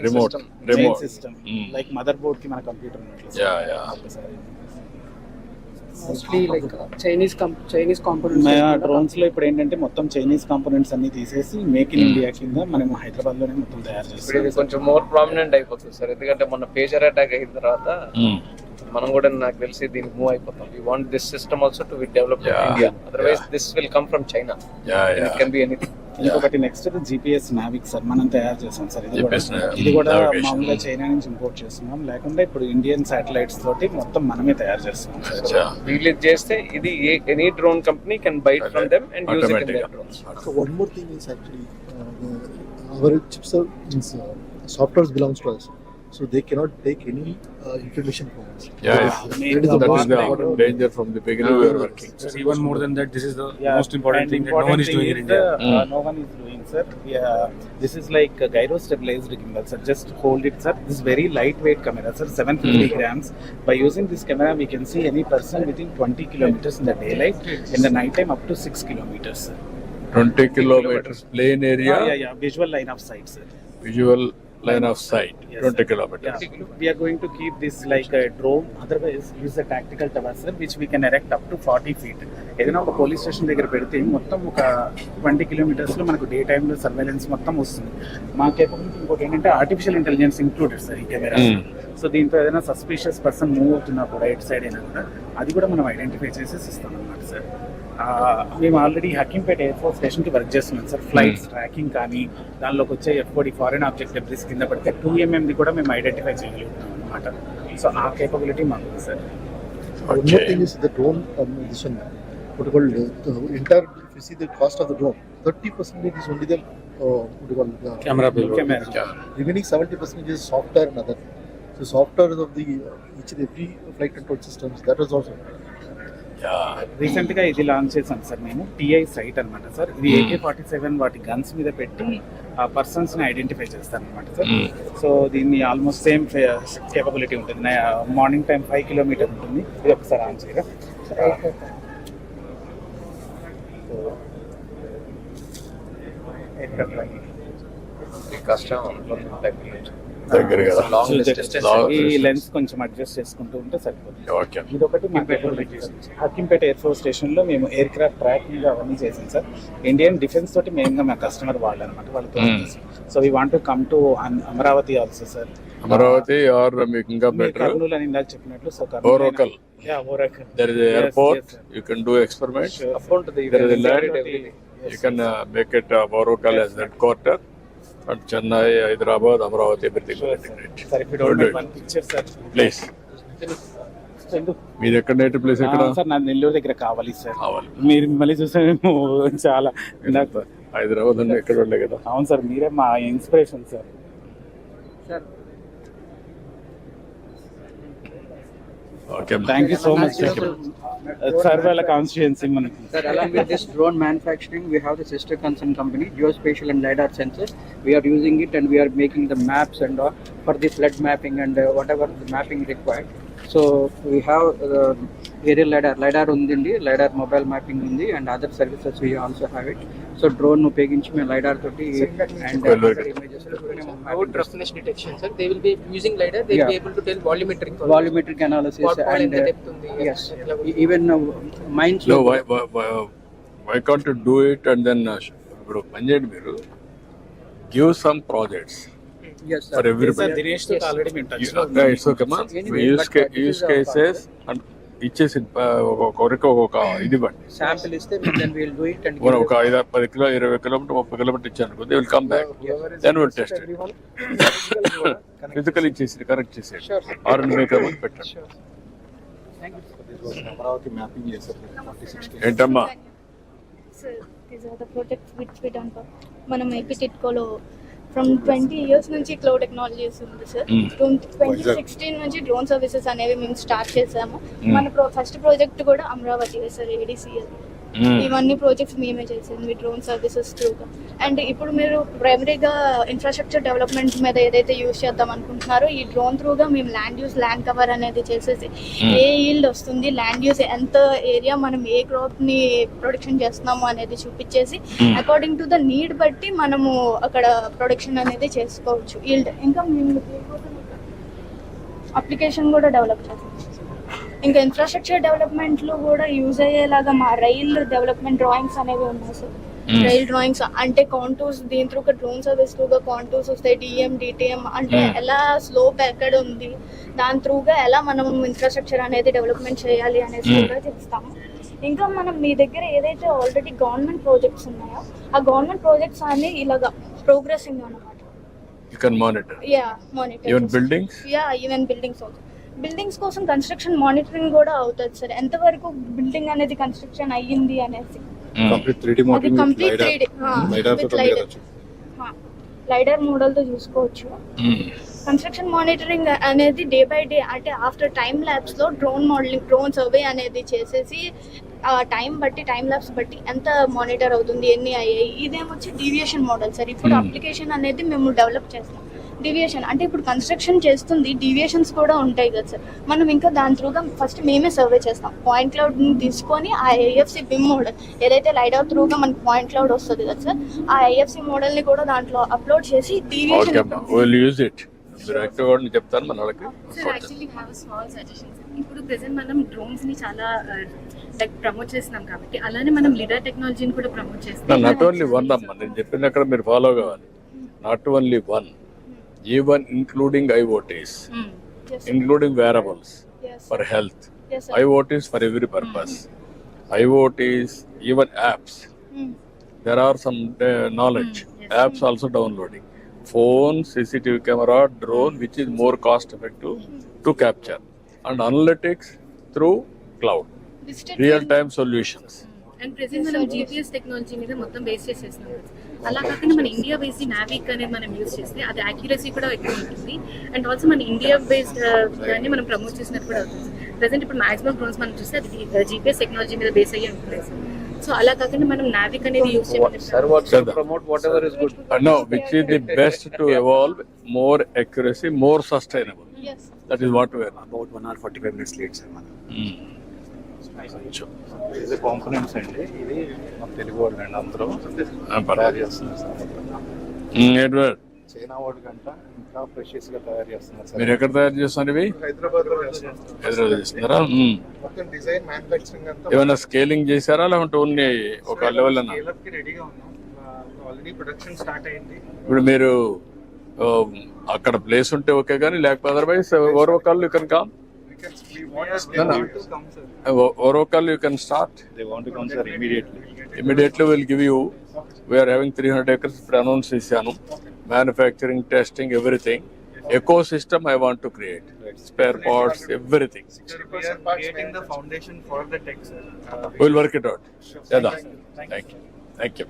Speaker 1: remote
Speaker 5: system. Like motherboard ki mana computer unnatlu.
Speaker 1: Yeah.
Speaker 7: Mostly like Chinese components
Speaker 5: drones లో ఇప్పుడు ఏంటంటే మొత్తం Chinese components అన్ని తీసేసి make in India కింద మనం హైదరాబాద్ లోనే మొత్తం తయారు చేస్తాం.
Speaker 13: ఇది కొంచెం మోర్ ప్రామినెంట్ అయిపోతుంది సార్, ఎందుకంటే మన పేజర్ అటాక్ అయిన తర్వాత మనం కూడా నాకు తెలిసి దీనికి మూవ్ అయిపోతాం. We want this system also to be developed in India, otherwise this will come from China. It can be anything.
Speaker 5: ఇంకొకటి నెక్స్ట్ GPS నావిక్ సార్ మనం తయారు చేసాం సార్. ఇది కూడా మామూలుగా చైనా నుంచి ఇంపోర్ట్ చేస్తున్నాం, లేకుండా ఇప్పుడు ఇండియన్ శాటిలైట్స్ తోటి మొత్తం మనమే తయారు చేస్తున్నాం సార్.
Speaker 13: రిలీజ్ చేస్తే ఇది any drone company can buy it from them and use it in there drones.
Speaker 11: So one more thing is actually our chips are software belongs to us. So they cannot take any information from us.
Speaker 1: That is the danger from the beginning we are working.
Speaker 3: Even more than that, this is the most important thing that no one is doing in India.
Speaker 5: No one is doing, sir. This is like a gyro stabilized gimbal, sir. Just hold it, sir. This is very lightweight camera, sir. 750 grams. By using this camera, we can see any person within 20 kilometers in the daylight. In the night time, up to 6 kilometers, sir.
Speaker 1: 20 kilometers plain area.
Speaker 5: Yeah. Visual line of sight, sir.
Speaker 1: Visual line of sight. Yes, 20 kilometers.
Speaker 5: Yeah. We are going to keep this like a drone. Otherwise, use a tactical tower, sir, which we can erect up to 40 feet. ఏదైనా ఒక police station దగ్గర పెడితే మొత్తం ఒక 20 కిలోమీటర్స్లో మనకు day టైంలో surveillance మొత్తం వస్తుంది. మా కేపబిలిటీ ఇంకోటి ఏంటంటే ఆర్టిఫిషియల్ ఇంటెలిజెన్స్ ఇంక్లూడెడ్ సార్ ఈ కెమెరా. సో దీంట్లో ఏదైనా సస్పిషియస్ పర్సన్ మూవ్ అవుతున్నప్పుడు రైట్ సైడ్ అయినా కూడా అది కూడా మనం ఐడెంటిఫై చేసేసి ఇస్తాం అన్నమాట సార్. మేము ఆల్రెడీ హకీంపేట ఎయిర్ఫోర్స్ స్టేషన్కి వర్క్ చేస్తున్నాం సార్. ఫ్లైట్స్ ట్రాకింగ్ కానీ దానిలోకి వచ్చే F-40 ఫారెన్ ఆబ్జెక్ట్ డెబ్రిస్ కింద పడితే 2mm కూడా మేము ఐడెంటిఫై చేయగలుగుతాం అనమాట. సో ఆ కేపబిలిటీ మాకు ఉంది sir.
Speaker 11: One more thing is the drone this one, what you call the entire, if you see the cost of the drone, 30% is only the what you call
Speaker 3: camera.
Speaker 11: Remaining 70% is software and other. So software of the each and every flight control systems, that is also.
Speaker 5: Recent గా ఇది launch చేసాం sir మేము. TI site అనమాట sir. ఇది AK-47 వాటి guns మీద పెట్టి ఆ పర్సన్స్ ని ఐడెంటిఫై చేస్తాను అనమాట సార్. సో దీన్ని ఆల్మోస్ట్ సేమ్ కేపబిలిటీ ఉంటుంది. మార్నింగ్ టైం 5 kilometers ఉంటుంది. ఇది ఒకసారి ఆన్ చేయగా ఈ లెన్స్ కొంచెం అడ్జస్ట్ చేసుకుంటూ ఉంటే సరిపోతుంది. ఇదొకటి హకీంపేట ఎయిర్ఫోర్స్ స్టేషన్ లో మేము ఎయిర్ క్రాఫ్ట్ ట్రాకింగ్ అవన్నీ చేసాం సార్. ఇండియన్ డిఫెన్స్ తోటి మెయిన్ గా మా కస్టమర్ వాళ్ళు అనమాట, వాళ్ళతో. So we want to come to Amaravati also sir.
Speaker 1: Amaravati or మీకు ఇంకా బెటర్
Speaker 5: కర్నూలు అని ఇందాక చెప్పినట్లు. So
Speaker 1: Oracle. There is an airport. You can do experiments. There is a land. You can make it Oracle as headquarters. And Chennai, Hyderabad, Amaravati, everything will integrate.
Speaker 5: Sir, if you don't mind one picture, sir.
Speaker 1: Please. మీరు ఎక్కడ native place ఎక్కడ?
Speaker 5: Sir నా నెల్లూరు దగ్గర కావాలి sir. మీరు మిమ్మల్ని చూస్తే మేము చాలా
Speaker 1: హైదరాబాద్ అంటే ఎక్కడ ఉండే కదా.
Speaker 5: అవును సార్, మీరే మా inspiration sir.
Speaker 7: Sir
Speaker 1: Okay.
Speaker 5: Thank you so much, sir. Sarvala constituency manaki.
Speaker 12: Sir, along with this drone manufacturing, we have the sister concern company, geospatial and lidar sensors. We are using it and we are making the maps and for the flood mapping and whatever the mapping required. So we have aerial lidar undi, lidar mobile mapping undi, and other services we also have it. So drone ఉపయోగించి మేము lidar తోటి and other images
Speaker 7: without roughness detection, sir, they will be using lidar. They will be able to tell volumetric analysis and
Speaker 12: yes, even mines.
Speaker 1: No, why can't you do it and then ఇప్పుడు పనిచేయండి మీరు, give some projects.
Speaker 12: Yes, sir.
Speaker 1: For everybody.
Speaker 5: Dinesh to already been touched.
Speaker 1: It's okay, man. We use cases and ఇచ్చేసి ఒక ఇది బట్టి
Speaker 12: sample ఇస్తే then we will do it and
Speaker 1: ఒక 5-10 kilo 20 kilometre 30 kilometre ఇచ్చాను, they will come back, then will test it. Physical ఇచ్చేసి correct చేసేది or make పెట్టండి.
Speaker 11: అమరావతి మ్యాపింగ్ చేశారు 46
Speaker 1: ఏంటమ్మా?
Speaker 24: Sir, these are the projects which we done for మనం AP టిట్కోలో
Speaker 6: from 20 years నుంచి cloud technologies ఉంది సార్. 2016 నుంచి డ్రోన్ సర్వీసెస్ అనేవి మేము స్టార్ట్ చేసాము. మన ఫస్ట్ ప్రాజెక్ట్ కూడా అమరావతి సార్, ADCL. ఇవన్నీ ప్రాజెక్ట్స్ మేమే చేసింది డ్రోన్ సర్వీసెస్ త్రూగా. అండ్ ఇప్పుడు మీరు ప్రైమరీగా ఇన్ఫ్రాస్ట్రక్చర్ డెవలప్మెంట్ మీద ఏదైతే యూజ్ చేద్దాం అనుకుంటున్నారో ఈ డ్రోన్ త్రూగా మేము ల్యాండ్ కవర్ అనేది చేసేసి ఏ ఈల్డ్ వస్తుంది, ల్యాండ్ యూస్ ఎంత ఏరియా మనం ఏ క్రాప్ని ప్రొడక్షన్ చేస్తున్నాము అనేది చూపించేసి అకార్డింగ్ టు ద నీడ్ బట్టి మనము అక్కడ ప్రొడక్షన్ అనేది చేసుకోవచ్చు. ఈల్డ్ ఇంకా మేము అప్లికేషన్ కూడా డెవలప్ చేస్తాం. ఇంకా ఇన్ఫ్రాస్ట్రక్చర్ డెవలప్మెంట్లో కూడా యూజ్ అయ్యేలాగా మా రైల్ డెవలప్మెంట్ డ్రాయింగ్స్ అనేవి ఉన్నాయి సార్. రైల్ డ్రాయింగ్స్ అంటే కాంటూర్స్, దీని త్రూ డ్రోన్ సర్వీస్ త్రూగా కాంటూర్స్ వస్తాయి, డిఎం డిటిఎం అంటే ఎలా స్లోప్ ఎక్కడ ఉంది, దాని త్రూగా ఎలా మనం ఇన్ఫ్రాస్ట్రక్చర్ అనేది డెవలప్మెంట్ చేయాలి అనేది కూడా చేస్తాము. ఇంకా మనం మీ దగ్గర ఏదైతే ఆల్రెడీ గవర్నమెంట్ ప్రాజెక్ట్స్ ఉన్నాయో ఆ గవర్నమెంట్ ప్రాజెక్ట్స్ అన్ని ఇలాగా ప్రోగ్రెసింగ్ అన్నమాట.
Speaker 1: You can monitor.
Speaker 6: Yeah, monitor.
Speaker 1: Even buildings?
Speaker 6: Yeah, even buildings also. Buildings కోసం కన్స్ట్రక్షన్ మానిటరింగ్ కూడా అవుతుంది సార్. ఎంతవరకు బిల్డింగ్ అనేది కన్స్ట్రక్షన్ అయ్యింది అనేసి లైడర్ మోడల్తో చూసుకోవచ్చు. కన్స్ట్రక్షన్ మానిటరింగ్ అనేది డే బై డే అంటే ఆఫ్టర్ టైమ్ ల్యాబ్స్లో డ్రోన్ సర్వే అనేది చేసేసి టైం ల్యాబ్స్ బట్టి ఎంత మానిటర్ అవుతుంది, ఎన్ని అయ్యాయి. ఇదేమొచ్చి డీవియేషన్ మోడల్ సార్. ఇప్పుడు అప్లికేషన్ అనేది మేము డెవలప్ చేస్తాం. డీవియేషన్ అంటే ఇప్పుడు కన్స్ట్రక్షన్ చేస్తుంది, డీవియేషన్స్ కూడా ఉంటాయి కదా సార్. మనం ఇంకా దాని త్రూగా ఫస్ట్ మేమే సర్వే చేస్తాం. పాయింట్ క్లౌడ్ని తీసుకొని ఆ ఐఎఫ్సి బిమ్ మోడల్ ఏదైతే లైడర్ త్రూగా మనకి పాయింట్ క్లౌడ్ వస్తుంది కదా సార్, ఆ ఐఎఫ్సి మోడల్ని కూడా దాంట్లో అప్లోడ్ చేసి డీవియేషన్
Speaker 1: చెప్తాను మన వాళ్ళకి.
Speaker 2: ఇప్పుడు ప్రెసెంట్ మనం డ్రోన్స్ ని చాలా లైక్ ప్రమోట్ చేస్తున్నాం కాబట్టి అలానే మనం లీడర్ టెక్నాలజీని కూడా ప్రమోట్ చేస్తాం.
Speaker 1: నాట్ ఓన్లీ వన్ అమ్మా, నేను చెప్పిన అక్కడ మీరు ఫాలో కావాలి. Not only one, even including IoTs, including wearables for health. IoTs for every purpose. IoTs, even apps. There are some knowledge. Apps also downloading. Phone, CCTV camera, drone, which is more cost effective to capture. And analytics through cloud. Real-time solutions.
Speaker 2: And present మనం GPS technology మీద మొత్తం base చేసేస్తున్నాం. అలా కాకుండా మన India based Navik అనేది మనం use చేస్తే అది యాక్యురసీ కూడా ఎక్కువ ఉంటుంది. అండ్ ఆల్సో మన ఇండియా బేస్డ్ దాన్ని మనం ప్రమోట్ చేసినట్టు కూడా అవుతుంది. ప్రెసెంట్ ఇప్పుడు మాక్సిమం డ్రోన్స్ మనం చూస్తే అది జీపీఎస్ టెక్నాలజీ మీద బేస్ అయ్యి ఉంటుంది. సో అలా కాకుండా మనం నావిక్ అనేది యూజ్
Speaker 13: చేయాలి. Promote whatever is good.
Speaker 1: No, which is the best to evolve more accuracy, more sustainable.
Speaker 6: Yes.
Speaker 1: That is what we are
Speaker 5: about 1 hour 45 minutes late, sir.
Speaker 8: ఇది components అండి. ఇది మన తెలుగు వాళ్ళు అండి, అందరూ తయారు చేస్తున్నారు సార్. చైనా వాడి కంట ఇంకా ప్రెషియస్ గా తయారు చేస్తున్నారు సార్.
Speaker 1: మీరు ఎక్కడ తయారు చేస్తున్నారు ఇవి?
Speaker 10: హైదరాబాద్
Speaker 1: చేస్తున్నారా?
Speaker 10: మొత్తం డిజైన్ మ్యానుఫ్యాక్చరింగ్ అంతా
Speaker 1: ఏమైనా స్కేలింగ్ చేశారా లేకుంటే ఓన్లీ ఒక లెవెల్ అన్నా?
Speaker 21: స్కేల్ అప్ కి రెడీగా ఉన్నాం. ఆల్రెడీ ప్రొడక్షన్ స్టార్ట్ అయింది.
Speaker 1: ఇప్పుడు మీరు అక్కడ ప్లేస్ ఉంటే ఓకే, కానీ లేకపోతే అదర్వైజ్ ఓవర్వకాల్ you can come. Oracle you can start.
Speaker 8: They want to come sir immediately.
Speaker 1: Immediately we'll give you. We are having 300 acres for announce chesanu. Manufacturing, testing, everything. Ecosystem I want to create. Spare parts, everything.
Speaker 21: We are creating the foundation for the tech, sir.
Speaker 1: We'll work it out. Yada. Thank you. Thank you.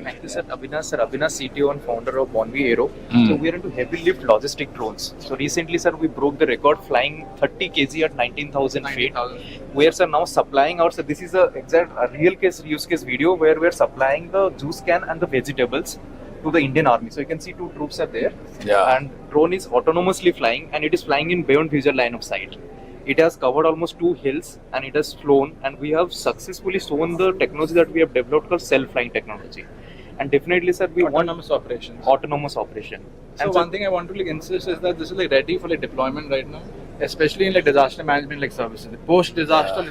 Speaker 14: Thank you, sir. Avinash, CTO and founder of Bonvi Aero. So we are into heavy lift logistic drones. So recently, sir, we broke the record flying 30 kg at 19,000 feet. We are, sir, now supplying out. So this is a real case use case video where we are supplying the juice can and the vegetables to the Indian Army. So you can see 2 troops are there.
Speaker 1: Yeah.
Speaker 14: And drone is autonomously flying, and it is flying in beyond visual line of sight. It has covered almost 2 hills and it has flown, and we have successfully shown the technology that we have developed called self-flying technology. And definitely, sir, we
Speaker 16: autonomous operation.
Speaker 14: And
Speaker 16: so one thing I want to insist is that this is ready for deployment right now, especially in disaster management services. Post disaster.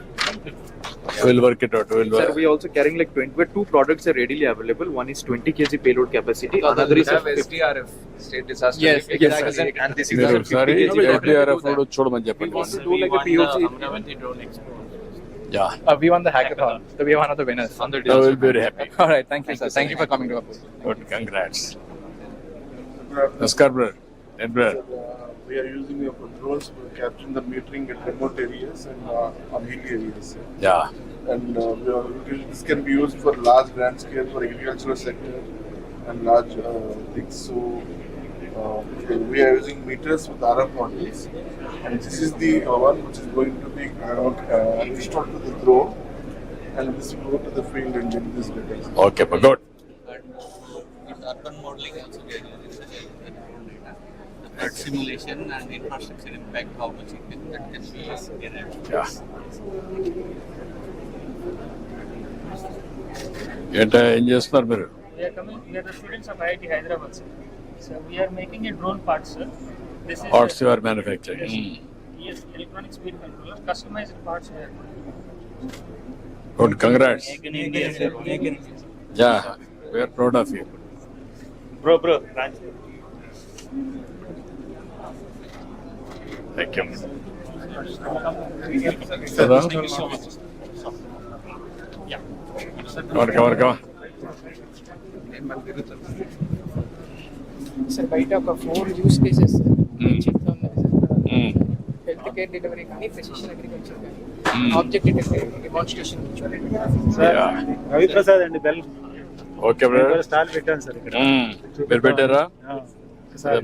Speaker 1: We'll work it out.
Speaker 14: Sir, we are also carrying 2 products are readily available. One is 20 kg payload capacity. Another is
Speaker 16: SDRF, state disaster.
Speaker 14: Yes, exactly. And this is a 50 kg.
Speaker 1: SDRF
Speaker 14: We want to do a POC.
Speaker 16: Amaravati drone expo.
Speaker 1: Yeah.
Speaker 16: We won the hackathon, so we are one of the winners.
Speaker 1: I will be very happy.
Speaker 16: All right, thank you, sir. Thank you for coming to our booth.
Speaker 1: Good, congrats. Namaskar, brother. Brother.
Speaker 9: We are using drones for capturing the metering at remote areas and on hilly areas.
Speaker 1: Yeah.
Speaker 9: And this can be used for large grand scale for agricultural sector,
Speaker 11: and large things. So we are using meters with RF modules, and this is the one which is going to be installed to the drone, and this will go to the field and get this data.
Speaker 1: Okay, but good.
Speaker 19: With urban modeling also we are using such data. Simulation and infrastructure impact, how much it can, that can be derived.
Speaker 1: Yeah. ఏం చేస్తున్నారు మీరు?
Speaker 21: We are the students of IIT Hyderabad, sir. So we are making a drone part, sir. This is
Speaker 1: Parts you are manufacturing.
Speaker 21: Yes, electronic speed controller, customized parts we are making.
Speaker 1: Good, congrats.
Speaker 21: Make in India, sir.
Speaker 1: Yeah, we are proud of you.
Speaker 21: Bro, Raj.
Speaker 1: Thank you.
Speaker 21: Thank you so much. Yeah.
Speaker 1: Come.
Speaker 7: Sir బయట ఒక 4 use cases చెప్తా ఉన్నాయి sir. Health care delivery కానీ precision agriculture కానీ object demonstration
Speaker 5: Ravi Prasad అండి bell.
Speaker 1: Okay brother,
Speaker 5: stall పెట్టాను sir ఇక్కడ.
Speaker 1: మీరు పెట్టారా?
Speaker 5: సార్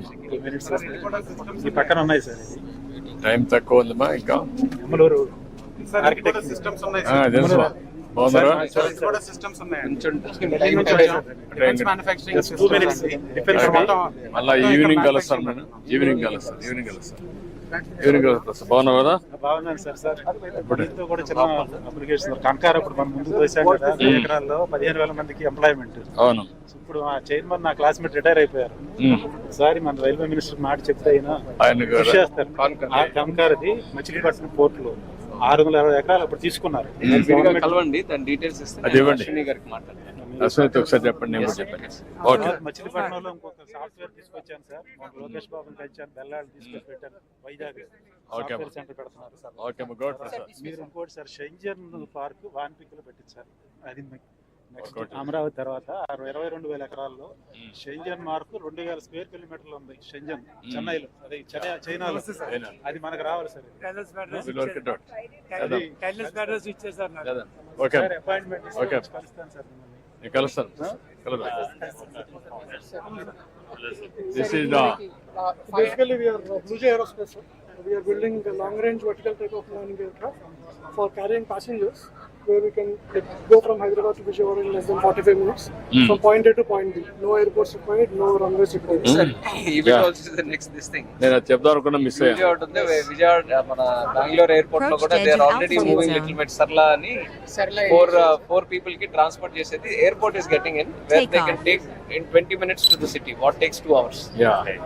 Speaker 5: ఈ పక్కన ఉన్నాయి సార్.
Speaker 1: టైం తక్కువ ఉందమ్మా ఇంకా.
Speaker 5: అమలూరు
Speaker 4: ఆర్కిటెక్ట్ సిస్టమ్స్ ఉన్నాయి సార్.
Speaker 1: తెలుసు. బాగున్నారా?
Speaker 4: కూడా సిస్టమ్స్ ఉన్నాయి.
Speaker 1: మళ్ళీ ఈవినింగ్ కలుస్తాను నేను. ఈవినింగ్ కలుస్తాను. బాగున్నావు కదా?
Speaker 5: బాగున్నాను సార్. ఇప్పుడు కూడా చిన్న అప్లికేషన్ కనకార ఇప్పుడు మనం ముందుకు వచ్చాం కదా, 10 ఎకరాల్లో 15,000 మందికి ఎంప్లాయ్మెంట్.
Speaker 1: అవును.
Speaker 5: ఇప్పుడు ఆ చైర్మన్ నా క్లాస్మేట్ రిటైర్ అయిపోయారు. ఒకసారి మన రైల్వే మినిస్టర్ మాట చెప్తే ఆయన కృషి చేస్తారు. కనకారది మచిలీపట్నం పోర్ట్ లో 620 ఎకరాలు అప్పుడు తీసుకున్నారు.
Speaker 13: కలవండి, దాని డీటెయిల్స్ ఇస్తాను.
Speaker 1: అది ఇవ్వండి. అశ్విని ఒకసారి చెప్పండి, నేను కూడా చెప్పండి. ఓకే.
Speaker 5: మచిలీపట్నంలో ఇంకొక సాఫ్ట్వేర్ తీసుకొచ్చాను సార్. లోకేష్ బాబుని కలిసాను, బెల్లాడు తీసుకొని పెట్టాను. వైజాగ్ సాఫ్ట్వేర్ సెంటర్ పెడుతున్నారు సార్.
Speaker 1: ఓకే,
Speaker 5: మీరు ఇంకోటి సార్ షెంజన్ పార్క్ వాన్పిక్లో పెట్టించారు. అది నెక్స్ట్ అమరావతి తర్వాత 22,000 ఎకరాల్లో షెంజన్ మార్క్ 2,000 స్క్వేర్ కిలోమీటర్లు ఉంది. షెంజన్ చెన్నైలో, అదే చైనాలో. అది మనకు రావాలి సార్. అపాయింట్మెంట్ కలుస్తాను sir.
Speaker 21: Basically, we are Blue Jay Aerospace. We are building a long-range vertical takeoff landing aircraft for carrying passengers, where we can go from Hyderabad to Vijayawada in less than 45 minutes from point A to point B. No airports required, no runways required.
Speaker 13: Even also the next this thing.
Speaker 1: నేను చెప్దాం అనుకున్నా miss అయ్యా.
Speaker 13: విజయవాడ మన Bengaluru airport లో కూడా they are already moving little bit Sarla అని four people కి transport చేసేది. Airport is getting in where they can take in 20 minutes to the city. What takes 2 hours?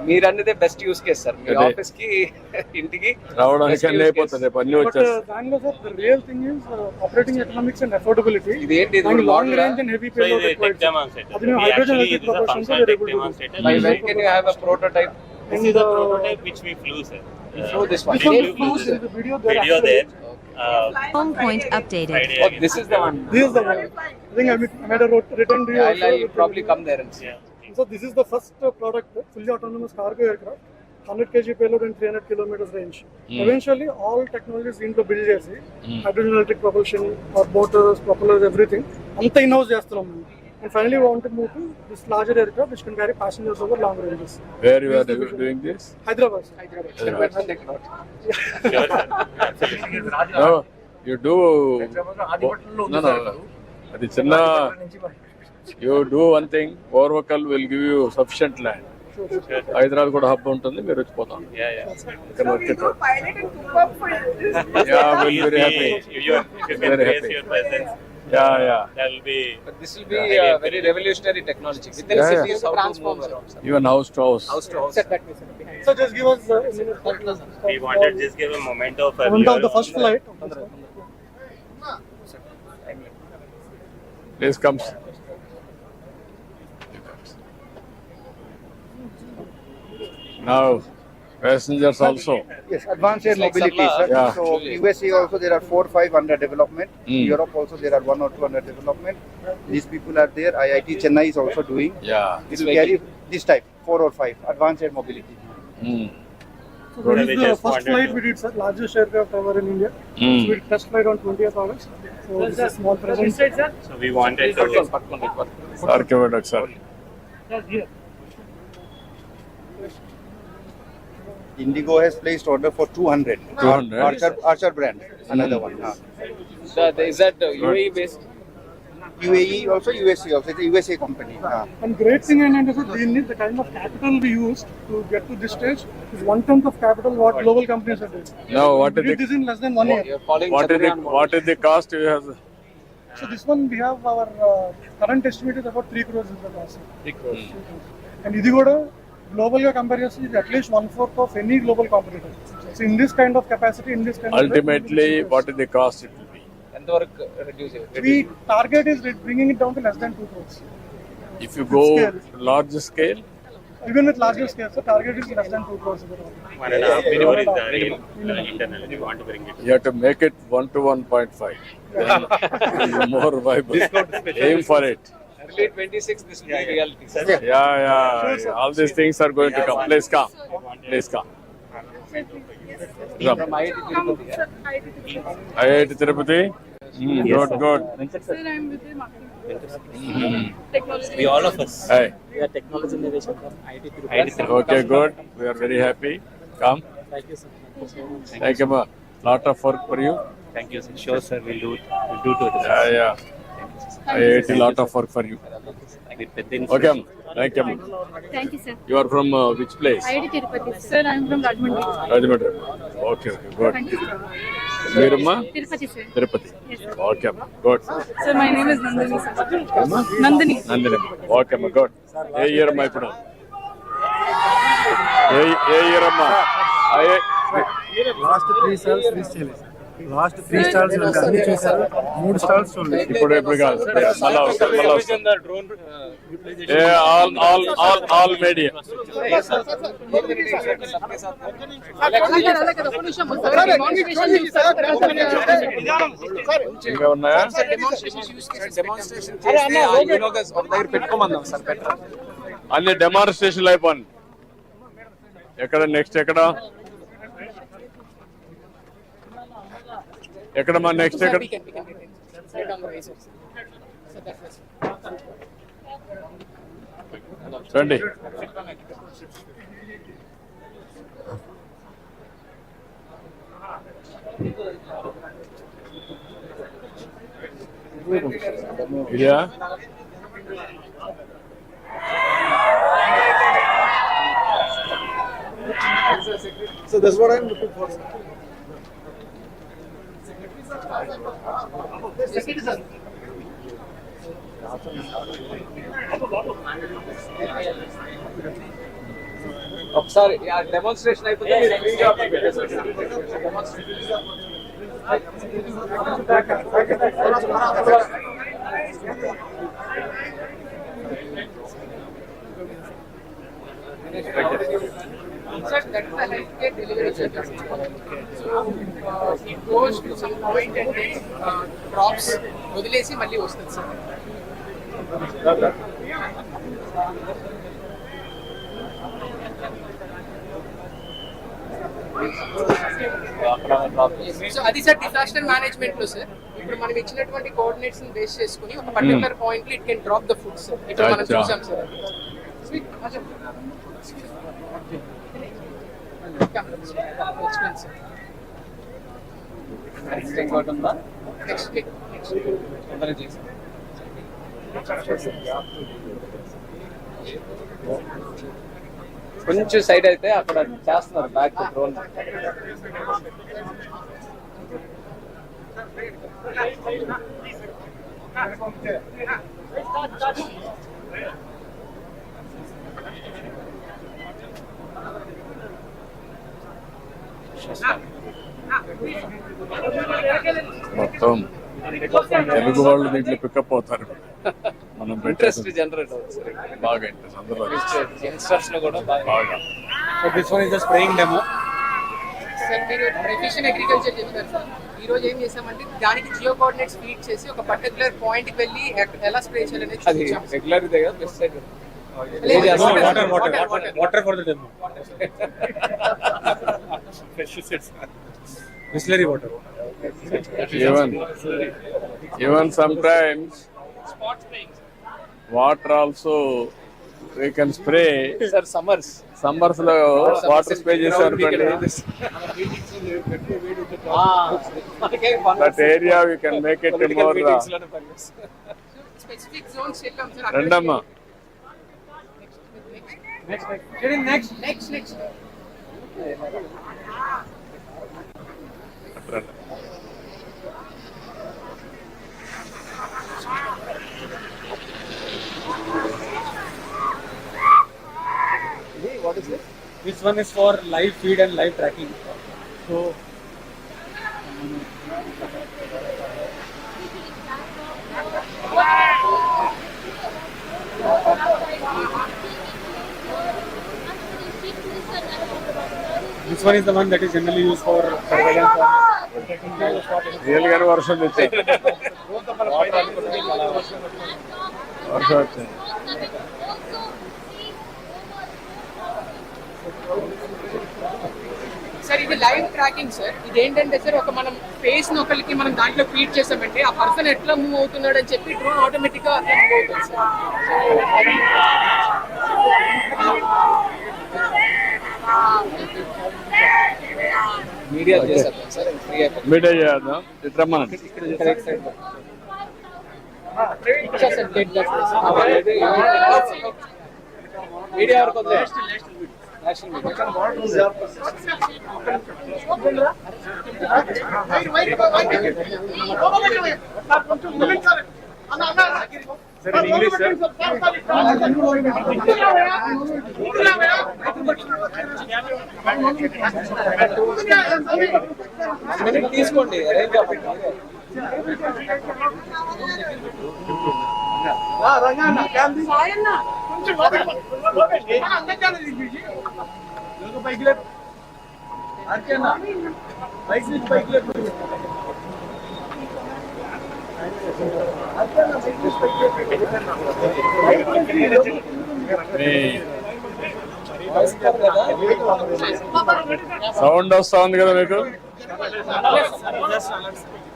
Speaker 13: మీరు అన్నదే బెస్ట్ యూస్ కేస్ సార్. మీ office కి ఇంటికి
Speaker 1: రావడానికి అన్నీ అయిపోతుంది. అన్నీ వచ్చేస్తాయి.
Speaker 21: దానిలో sir the real thing is operating economics and affordability.
Speaker 13: ఇదేంటి
Speaker 21: long range and heavy payload required. అది hydrogen electric propulsion so we are able to do.
Speaker 13: By when can you have a prototype?
Speaker 21: This is the prototype
Speaker 20: which we flew, sir.
Speaker 13: So this one.
Speaker 21: The video there.
Speaker 22: Home point updated.
Speaker 13: Oh, this is the one.
Speaker 21: This is the one. I think I made a written review.
Speaker 13: I'll probably come there and see.
Speaker 21: So this is the first product, fully autonomous cargo aircraft, 100 kg payload and 300 kilometers range. Eventually, all technologies into build chesi, hydrogen electric propulsion, or motors, propellers, everything. Anta in-house chestunam. And finally, we want to move to this larger aircraft which can carry passengers over long ranges.
Speaker 1: Where you are doing this?
Speaker 21: Hyderabad.
Speaker 1: No, you do. No. Adi chinna. You do one thing. Orvakal will give you sufficient land. Hyderabad kuda hub untundi. Meer vachipothaam.
Speaker 20: Yeah.
Speaker 1: Can work it out.
Speaker 20: Yeah,
Speaker 1: we'll be very happy.
Speaker 20: If you can raise your presence.
Speaker 1: Yeah.
Speaker 20: That will be.
Speaker 13: But this will be a very revolutionary technology. Within cities, how to move around.
Speaker 1: Even house to house.
Speaker 21: So just give us a minute.
Speaker 20: We wanted just give a moment of
Speaker 21: the first flight.
Speaker 1: Please come. Now, passengers also.
Speaker 24: Yes, advanced air mobility, sir.
Speaker 1: Yeah.
Speaker 24: So USA also there are 4 or 5 under development. Europe also there are 1 or 2 under development. These people are there. IIT Chennai is also doing.
Speaker 1: Yeah.
Speaker 24: It will carry this type 4 or 5 advanced air mobility.
Speaker 21: So this is the first flight we did, sir. Largest aircraft ever in India. So we did test flight on 20th August. So this is small present.
Speaker 20: So we wanted to.
Speaker 1: Archived, sir.
Speaker 24: Indigo has placed order for 200.
Speaker 1: 200?
Speaker 24: Archer brand, another one.
Speaker 13: Is that UAE based?
Speaker 24: UAE also, USA also. It's a USA company.
Speaker 21: And great thing and the kind of capital we used to get to this stage is 1/10 of capital what global companies are doing.
Speaker 1: No, what
Speaker 21: We
Speaker 1: is
Speaker 21: did this in less than 1 year.
Speaker 1: what is the cost you have?
Speaker 21: So this one we have our current estimate is about 3 crores is the cost.
Speaker 13: 3 crores.
Speaker 21: And ఇది కూడా global గా compare చేస్తే ఇది at least 1/4 of any global competitor. So in this kind of capacity, in this kind
Speaker 1: Ultimately, what is the cost it will be?
Speaker 13: ఎంతవరకు reduce
Speaker 21: we target is bringing it down to less than 2 crores.
Speaker 1: If you go large scale?
Speaker 21: Even with larger scale, so target is less than 2 crores.
Speaker 20: Minimum is the internal. We want to bring it.
Speaker 1: You have to make it 1 to 1.5. Then more viable. Aim for it.
Speaker 13: early 26 this will be reality.
Speaker 1: Yeah. All these things are going to come. Please come. Please come.
Speaker 13: From IIT Tirupati.
Speaker 1: IIT Tirupati? Good.
Speaker 6: Sir, I'm with the marketing. Technology.
Speaker 19: We all of us.
Speaker 1: Hey.
Speaker 19: We are technology innovation from IIT Tirupati.
Speaker 1: Okay, good. We are very happy. Come.
Speaker 19: Thank you, sir.
Speaker 1: Thank you, ma. Lot of work for you.
Speaker 19: Thank you, sir. Sure, sir. We'll do it. We'll do it.
Speaker 1: Yeah. IIT, lot of work for you. Okay, ma. Thank you, ma.
Speaker 6: Thank you, sir.
Speaker 1: You are from which place?
Speaker 6: IIT Tirupati. Sir, I'm from Rajmundry.
Speaker 1: Rajmundry. Okay, good.
Speaker 6: Thank you, sir.
Speaker 1: Veerumma?
Speaker 6: Tirupati, sir.
Speaker 1: Tirupati.
Speaker 6: Yes, sir.
Speaker 1: Okay, ma. Good.
Speaker 6: Sir, my name is Nandini, sir. Nandini.
Speaker 1: Nandini. Okay, ma. Good. A year అమ్మా ఇప్పుడు ఏ year అమ్మా
Speaker 15: last 3 stalls miss చేయలేదు. Last 3 stalls అన్ని చూసారు, 3 stalls చూడలేదు.
Speaker 1: ఇప్పుడు కాదు all media ఇంకా ఉన్నాయా? అన్ని డెమాన్స్ట్రేషన్లు అయిపోయింది. ఎక్కడ నెక్స్ట్ ఎక్కడమ్మా నెక్స్ట్ ఎక్కడ? రండి. ఇదా?
Speaker 10: So that's what I'm looking for.
Speaker 13: ఒకసారి డెమాన్స్ట్రేషన్ అయిపోతే
Speaker 7: Sir, that is a healthcare delivery service. So it goes to some point and then drops, వదిలేసి మళ్ళీ వస్తుంది సార్. సో అది సార్ డిజాస్టర్ మేనేజ్మెంట్ లో సార్ ఇప్పుడు మనం ఇచ్చినటువంటి కోఆర్డినేట్స్ ని బేస్ చేసుకుని ఒక పర్టికులర్ పాయింట్ లో it can drop the food sir. ఇప్పుడు మనం చూసాం సార్.
Speaker 13: నెక్స్ట్ ఇంకోటి ఉందా?
Speaker 7: నెక్స్ట్
Speaker 13: కొంచెం సైడ్ అయితే అక్కడ చేస్తున్నారు బ్యాక్ డ్రోన్.
Speaker 1: మొత్తం తెలుగు వాళ్ళు దీంట్లో పికప్ అవుతారు. మనం
Speaker 13: ఇంట్రెస్ట్ జనరేట్ అవుతుంది
Speaker 1: బాగా ఇంట్రెస్ట్ అందులో
Speaker 13: యంగ్స్టర్స్ లో కూడా
Speaker 1: బాగా.
Speaker 15: So this one is the spraying demo.
Speaker 7: Sir మీరు ప్రెసిషన్ అగ్రికల్చర్ చెప్పారు సార్. ఈ రోజు ఏం చేసామంటే దానికి జియో కోఆర్డినేట్స్ ఫీడ్ చేసి ఒక పర్టికులర్ పాయింట్ కి వెళ్ళి ఎలా స్ప్రే చేయాలనేది చూపించాం.
Speaker 13: రెగ్యులర్ ఇదే కదా best side.
Speaker 15: Water for the demo. Distillery water.
Speaker 1: Even sometimes water also we can spray.
Speaker 13: Sir
Speaker 1: summers లో వాటర్ స్ప్రే చేశారనుకోండి, that area we can make it more.
Speaker 7: Specific zones చెప్పాం సార్.
Speaker 1: రెండమ్మా
Speaker 7: next
Speaker 15: What is this? This one is for live feed and live tracking. So this one is the one that is generally used for surveillance or protecting livestock.
Speaker 1: Real గానే వర్షం తెచ్చాయి. వర్షం వచ్చింది.
Speaker 7: Sir ఇది live tracking sir. ఇది ఏంటంటే sir, ఒక మనం face ని ఒకరికి మనం దాంట్లో ఫీడ్ చేసామంటే ఆ పర్సన్ ఎట్లా మూవ్ అవుతున్నాడు అని చెప్పి డ్రోన్ ఆటోమేటిక్ గా అట్లా మూవ్ అవుతుంది సార్.
Speaker 13: మీడియా చేసేద్దాం సార్, ఫ్రీ అయిపోతుంది.
Speaker 1: మీడియా చేద్దాం. ఇట్రమ్మా
Speaker 13: మీడియా వరకు వదిలే. తీసుకోండి.
Speaker 1: సౌండ్ వస్తా ఉంది కదా మీకు?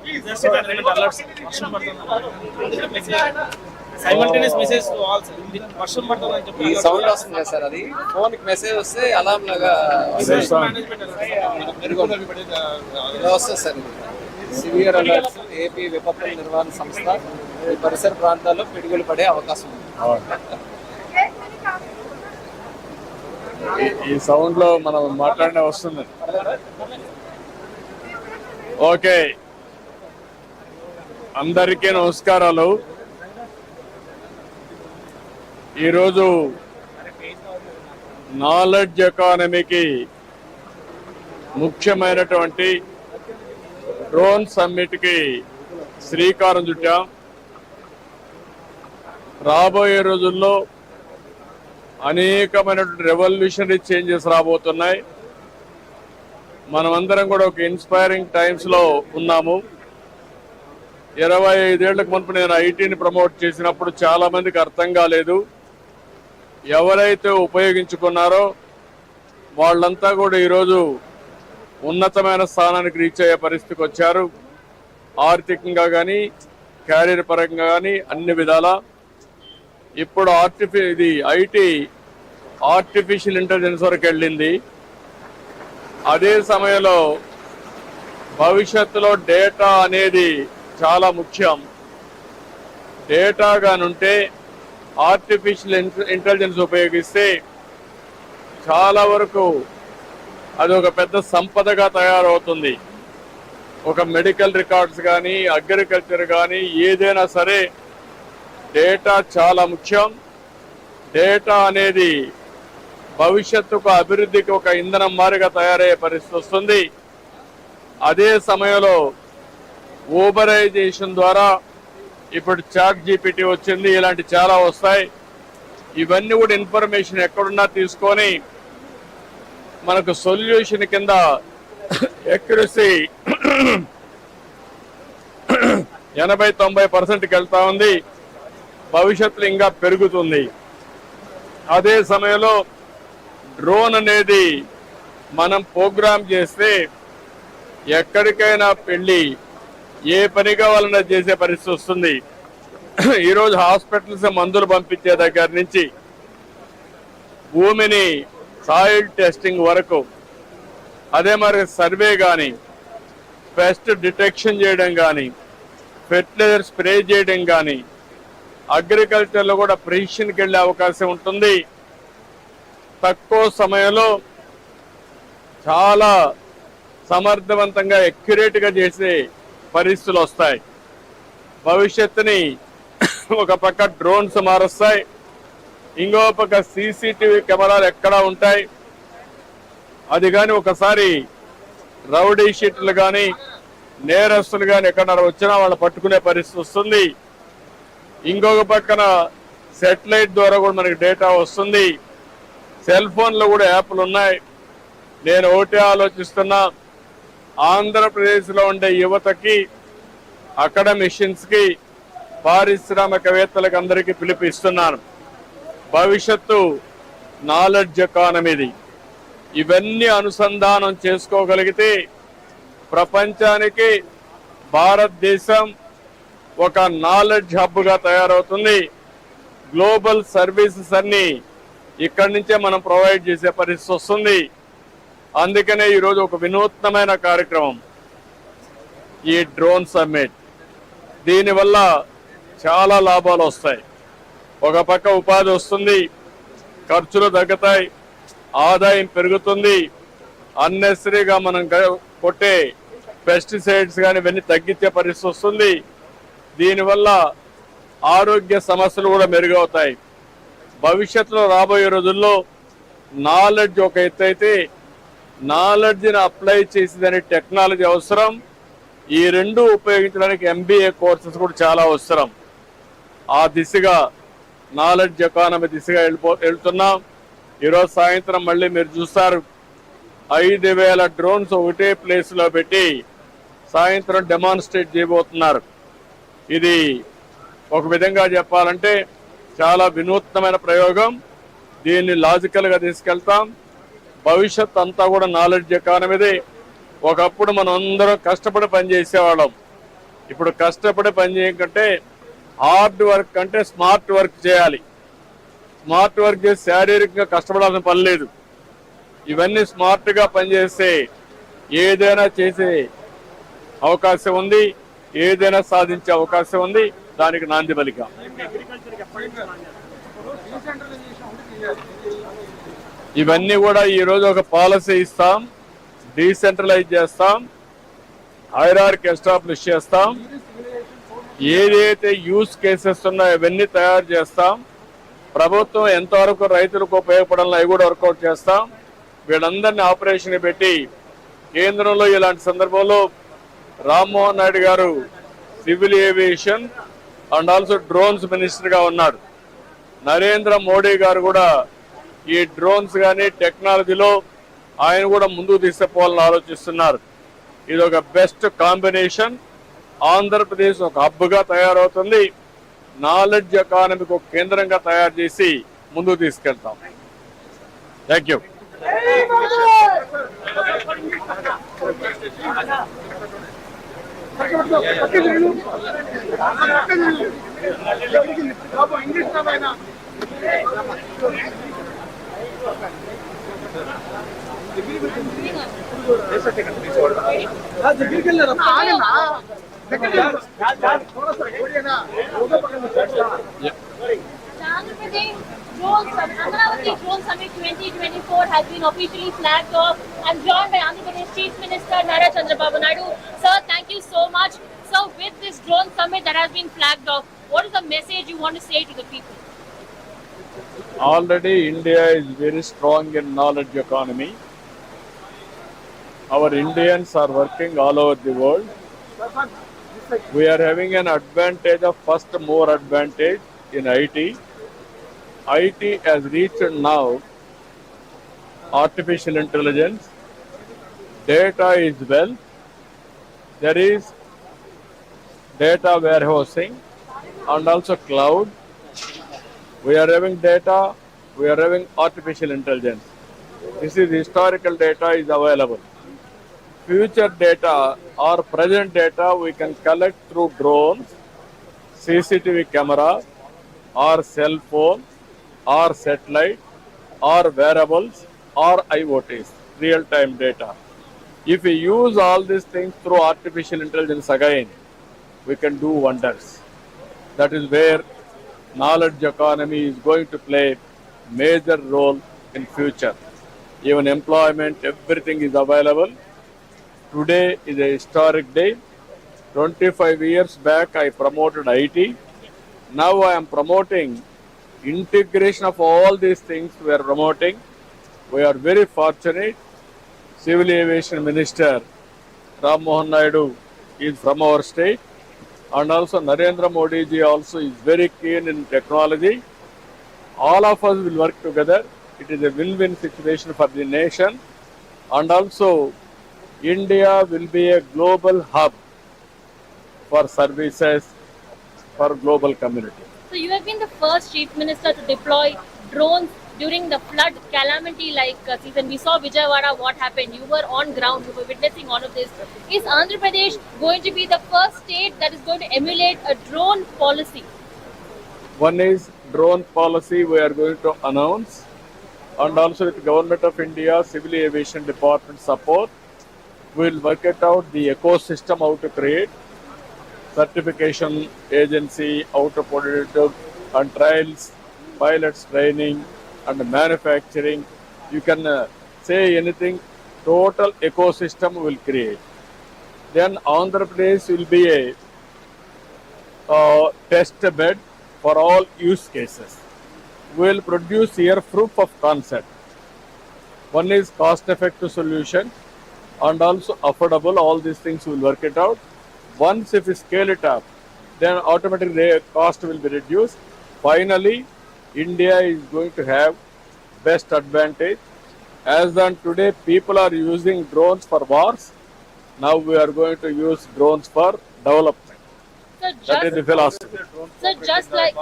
Speaker 13: ఈ సౌండ్ వస్తుంది కదా సార్, అది ఫోన్ కి మెసేజ్ వస్తే అలారం లాగా ఇలా వస్తుంది సార్. సివియర్ అలర్ట్స్, ఏపీ విపత్తుల నిర్వహణ సంస్థ ఈ పరిసర ప్రాంతాల్లో పిడుగులు పడే అవకాశం ఉంది.
Speaker 1: ఈ సౌండ్ లో మనం మాట్లాడిన వస్తుంది. ఓకే, అందరికీ నమస్కారాలు. ఈరోజు నాలెడ్జ్ ఎకానమీకి ముఖ్యమైనటువంటి డ్రోన్ సమ్మిట్కి శ్రీకారం చుట్టాం. రాబోయే రోజుల్లో అనేకమైనటువంటి రెవల్యూషనరీ చేంజెస్ రాబోతున్నాయి. మనమందరం కూడా ఒక ఇన్స్పైరింగ్ టైమ్స్లో ఉన్నాము. 25 ఏళ్లకు మునుపు నేను ఐటీని ప్రమోట్ చేసినప్పుడు చాలా మందికి అర్థం కాలేదు. ఎవరైతే ఉపయోగించుకున్నారో వాళ్ళంతా కూడా ఈరోజు ఉన్నతమైన స్థానానికి రీచ్ అయ్యే పరిస్థితికి వచ్చారు. ఆర్థికంగా కానీ, క్యారియర్ పరంగా కానీ అన్ని విధాలా. ఇప్పుడు ఐటీ ఆర్టిఫిషియల్ ఇంటెలిజెన్స్ వరకు వెళ్ళింది. అదే సమయంలో భవిష్యత్తులో డేటా అనేది చాలా ముఖ్యం. డేటా గానుంటే ఆర్టిఫిషియల్ ఇంటెలిజెన్స్ ఉపయోగిస్తే చాలా వరకు అది ఒక పెద్ద సంపదగా తయారవుతుంది. ఒక మెడికల్ రికార్డ్స్ కానీ, అగ్రికల్చర్ కానీ ఏదైనా సరే డేటా చాలా ముఖ్యం. డేటా అనేది భవిష్యత్తుకు అభివృద్ధికి ఒక ఇంధనం మారిగా తయారయ్యే పరిస్థితి వస్తుంది. అదే సమయంలో ఊబరైజేషన్ ద్వారా ఇప్పుడు చాట్ జీపీటీ వచ్చింది, ఇలాంటి చాలా వస్తాయి. ఇవన్నీ కూడా ఇన్ఫర్మేషన్ ఎక్కడున్నా తీసుకొని మనకు సొల్యూషన్ కింద ఎక్యురసీ 80-90% వెళ్తా ఉంది. భవిష్యత్తులో ఇంకా పెరుగుతుంది. అదే సమయంలో డ్రోన్ అనేది మనం ప్రోగ్రామ్ చేస్తే ఎక్కడికైనా వెళ్ళి ఏ పని కావాలన్నా చేసే పరిస్థితి వస్తుంది. ఈరోజు హాస్పిటల్స్ మందులు పంపించే దగ్గర నుంచి భూమిని సాయిల్ టెస్టింగ్ వరకు, అదే మరి సర్వే కానీ, పెస్ట్ డిటెక్షన్ చేయడం కానీ, ఫెర్టిలైజర్ స్ప్రే చేయడం కానీ, అగ్రికల్చర్లో కూడా ప్రిసిషన్కి వెళ్ళే అవకాశం ఉంటుంది. తక్కువ సమయంలో చాలా సమర్థవంతంగా అక్యురేట్గా చేసే పరిస్థితులు వస్తాయి. భవిష్యత్తుని ఒక పక్క డ్రోన్స్ మారుస్తాయి, ఇంకో పక్క సీసీటీవీ కెమెరాలు ఎక్కడా ఉంటాయి. అది కానీ ఒకసారి రౌడీ షీట్లు కానీ, నేరస్తులు కానీ ఎక్కడ వచ్చినా వాళ్ళు పట్టుకునే పరిస్థితి వస్తుంది. ఇంకొక పక్కన సెటిలైట్ ద్వారా కూడా మనకి డేటా వస్తుంది. సెల్ ఫోన్లో కూడా యాప్లు ఉన్నాయి. నేను ఒకటే ఆలోచిస్తున్నా, ఆంధ్రప్రదేశ్లో ఉండే యువతకి, అకాడమిషియన్స్కి, పారిశ్రామికవేత్తలకు అందరికీ పిలుపునిస్తున్నాను. భవిష్యత్తు నాలెడ్జ్ ఎకానమీది. ఇవన్నీ అనుసంధానం చేసుకోగలిగితే ప్రపంచానికి భారతదేశం ఒక నాలెడ్జ్ హబ్గా తయారవుతుంది. గ్లోబల్ సర్వీసెస్ అన్ని ఇక్కడి నుంచే మనం ప్రొవైడ్ చేసే పరిస్థితి వస్తుంది. అందుకనే ఈరోజు ఒక వినూత్నమైన కార్యక్రమం, ఈ డ్రోన్ సమ్మిట్. దీనివల్ల చాలా లాభాలు వస్తాయి. ఒక పక్క ఉపాధి వస్తుంది, ఖర్చులు తగ్గుతాయి, ఆదాయం పెరుగుతుంది, అన్నెసరీగా మనం కొట్టే పెస్టిసైడ్స్ కానీ ఇవన్నీ తగ్గించే పరిస్థితి వస్తుంది. దీనివల్ల ఆరోగ్య సమస్యలు కూడా మెరుగవుతాయి. భవిష్యత్తులో రాబోయే రోజుల్లో నాలెడ్జ్ ఒక ఎత్తు అయితే, నాలెడ్జ్ని అప్లై చేసేదానికి టెక్నాలజీ అవసరం. ఈ రెండు ఉపయోగించడానికి MBA కోర్సెస్ కూడా చాలా అవసరం. ఆ దిశగా నాలెడ్జ్ ఎకానమీ దిశగా వెళ్తున్నాం. ఈరోజు సాయంత్రం మళ్ళీ మీరు చూస్తారు, 5,000 డ్రోన్స్ ఒకటే ప్లేస్లో పెట్టి సాయంత్రం డెమాన్స్ట్రేట్ చేయబోతున్నారు. ఇది ఒక విధంగా చెప్పాలంటే చాలా వినూత్నమైన ప్రయోగం. దీన్ని లాజికల్గా తీసుకెళ్తాం. భవిష్యత్ అంతా కూడా నాలెడ్జ్ ఎకానమీదే. ఒకప్పుడు మనం అందరం కష్టపడి పనిచేసేవాళ్ళం. ఇప్పుడు కష్టపడి పని చేయకంటే హార్డ్ వర్క్ అంటే స్మార్ట్ వర్క్ చేయాలి. స్మార్ట్ వర్క్ చేసి శారీరకంగా కష్టపడాల్సిన పని లేదు. ఇవన్నీ స్మార్ట్గా పనిచేస్తే ఏదైనా చేసే అవకాశం ఉంది, ఏదైనా సాధించే అవకాశం ఉంది. దానికి నాంది పలిక. ఇవన్నీ కూడా ఈరోజు ఒక పాలసీ ఇస్తాం, డీసెంట్రలైజ్ చేస్తాం, హైరార్కీ ఎస్టాబ్లిష్ చేస్తాం. ఏదైతే యూస్ కేసెస్ ఉన్నాయో ఇవన్నీ తయారు చేస్తాం. ప్రభుత్వం ఎంతవరకు రైతులకు ఉపయోగపడాలో అవి కూడా వర్కౌట్ చేస్తాం. వీళ్ళందరినీ ఆపరేషన్ పెట్టి కేంద్రంలో ఇలాంటి సందర్భంలో రామ్మోహన్ నాయుడు గారు civil aviation and also drones మినిస్టర్గా ఉన్నారు. నరేంద్ర మోడీ గారు కూడా ఈ డ్రోన్స్ కానీ టెక్నాలజీలో ఆయన కూడా ముందుకు తీసుకుపోవాలని ఆలోచిస్తున్నారు. ఇది ఒక బెస్ట్ కాంబినేషన్. ఆంధ్రప్రదేశ్ ఒక హబ్గా తయారవుతుంది. నాలెడ్జ్ ఎకానమీకి ఒక కేంద్రంగా తయారు చేసి ముందుకు తీసుకెళ్తాం. Thank you.
Speaker 3: Amaravati Drone Summit 2024 has been officially flagged off. I'm joined by Andhra Pradesh Chief Minister Chandrababu. Sir, thank you so much. So, with this drone summit that has been flagged off, what is the message you want to say to the people?
Speaker 1: Already India is very strong in knowledge economy. Our Indians are working all over the world. We are having an advantage of first more advantage in IT. IT has reached now artificial intelligence. Data is wealth. There is data warehousing and also cloud. We are having data, we are having artificial intelligence. This is historical data is available. Future data or present data we can collect through drones, CCTV camera or cell phone or satellite or wearables or IoTs, real-time data. If we use all these things through artificial intelligence again, we can do wonders. That is where knowledge economy is going to play major role in future. Even employment, everything is available. Today is a historic day. 25 years back, I promoted IT. Now I am promoting integration of all these things we are promoting. We are very fortunate. Civil Aviation Minister Ram Mohan Naidu is from our state, and also Narendra Modi ji also is very keen in technology. All of us will work together. It is a win-win situation for the nation, and also India will be a global hub for services for global community.
Speaker 3: So you have been the first chief minister to deploy drones during the flood calamity like season. We saw Vijayawada, what happened. You were on ground, you were witnessing all of this. Is Andhra Pradesh going to be the first state that is going to emulate a drone policy?
Speaker 1: One is drone policy we are going to announce, and also with Government of India, Civil Aviation Department support, we will work it out the ecosystem how to create, certification agency, how to put it up, and trials, pilots training, and manufacturing. You can say anything, total ecosystem will create. Then Andhra Pradesh will be a test bed for all use cases. We will produce here proof of concept. One is cost-effective solution and also affordable. All these things will work it out. Once if we scale it up, then automatically the cost will be reduced. Finally, India is going to have best advantage. As on today, people are using drones for wars. Now we are going to use drones for development.
Speaker 3: So
Speaker 1: That is the philosophy.
Speaker 3: So just like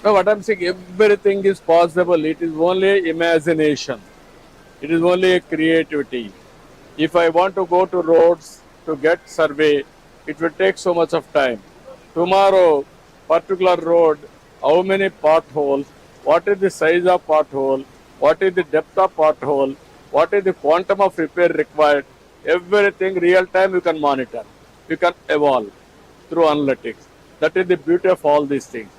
Speaker 1: No, what I'm saying, everything is possible. It is only imagination. It is only a creativity. If I want to go to roads to get survey, it will take so much of time. Tomorrow, particular road, how many potholes, what is the size of pothole, what is the depth of pothole, what is the quantum of repair required, everything real time you can monitor. You can evolve through analytics. That is the beauty of all these things.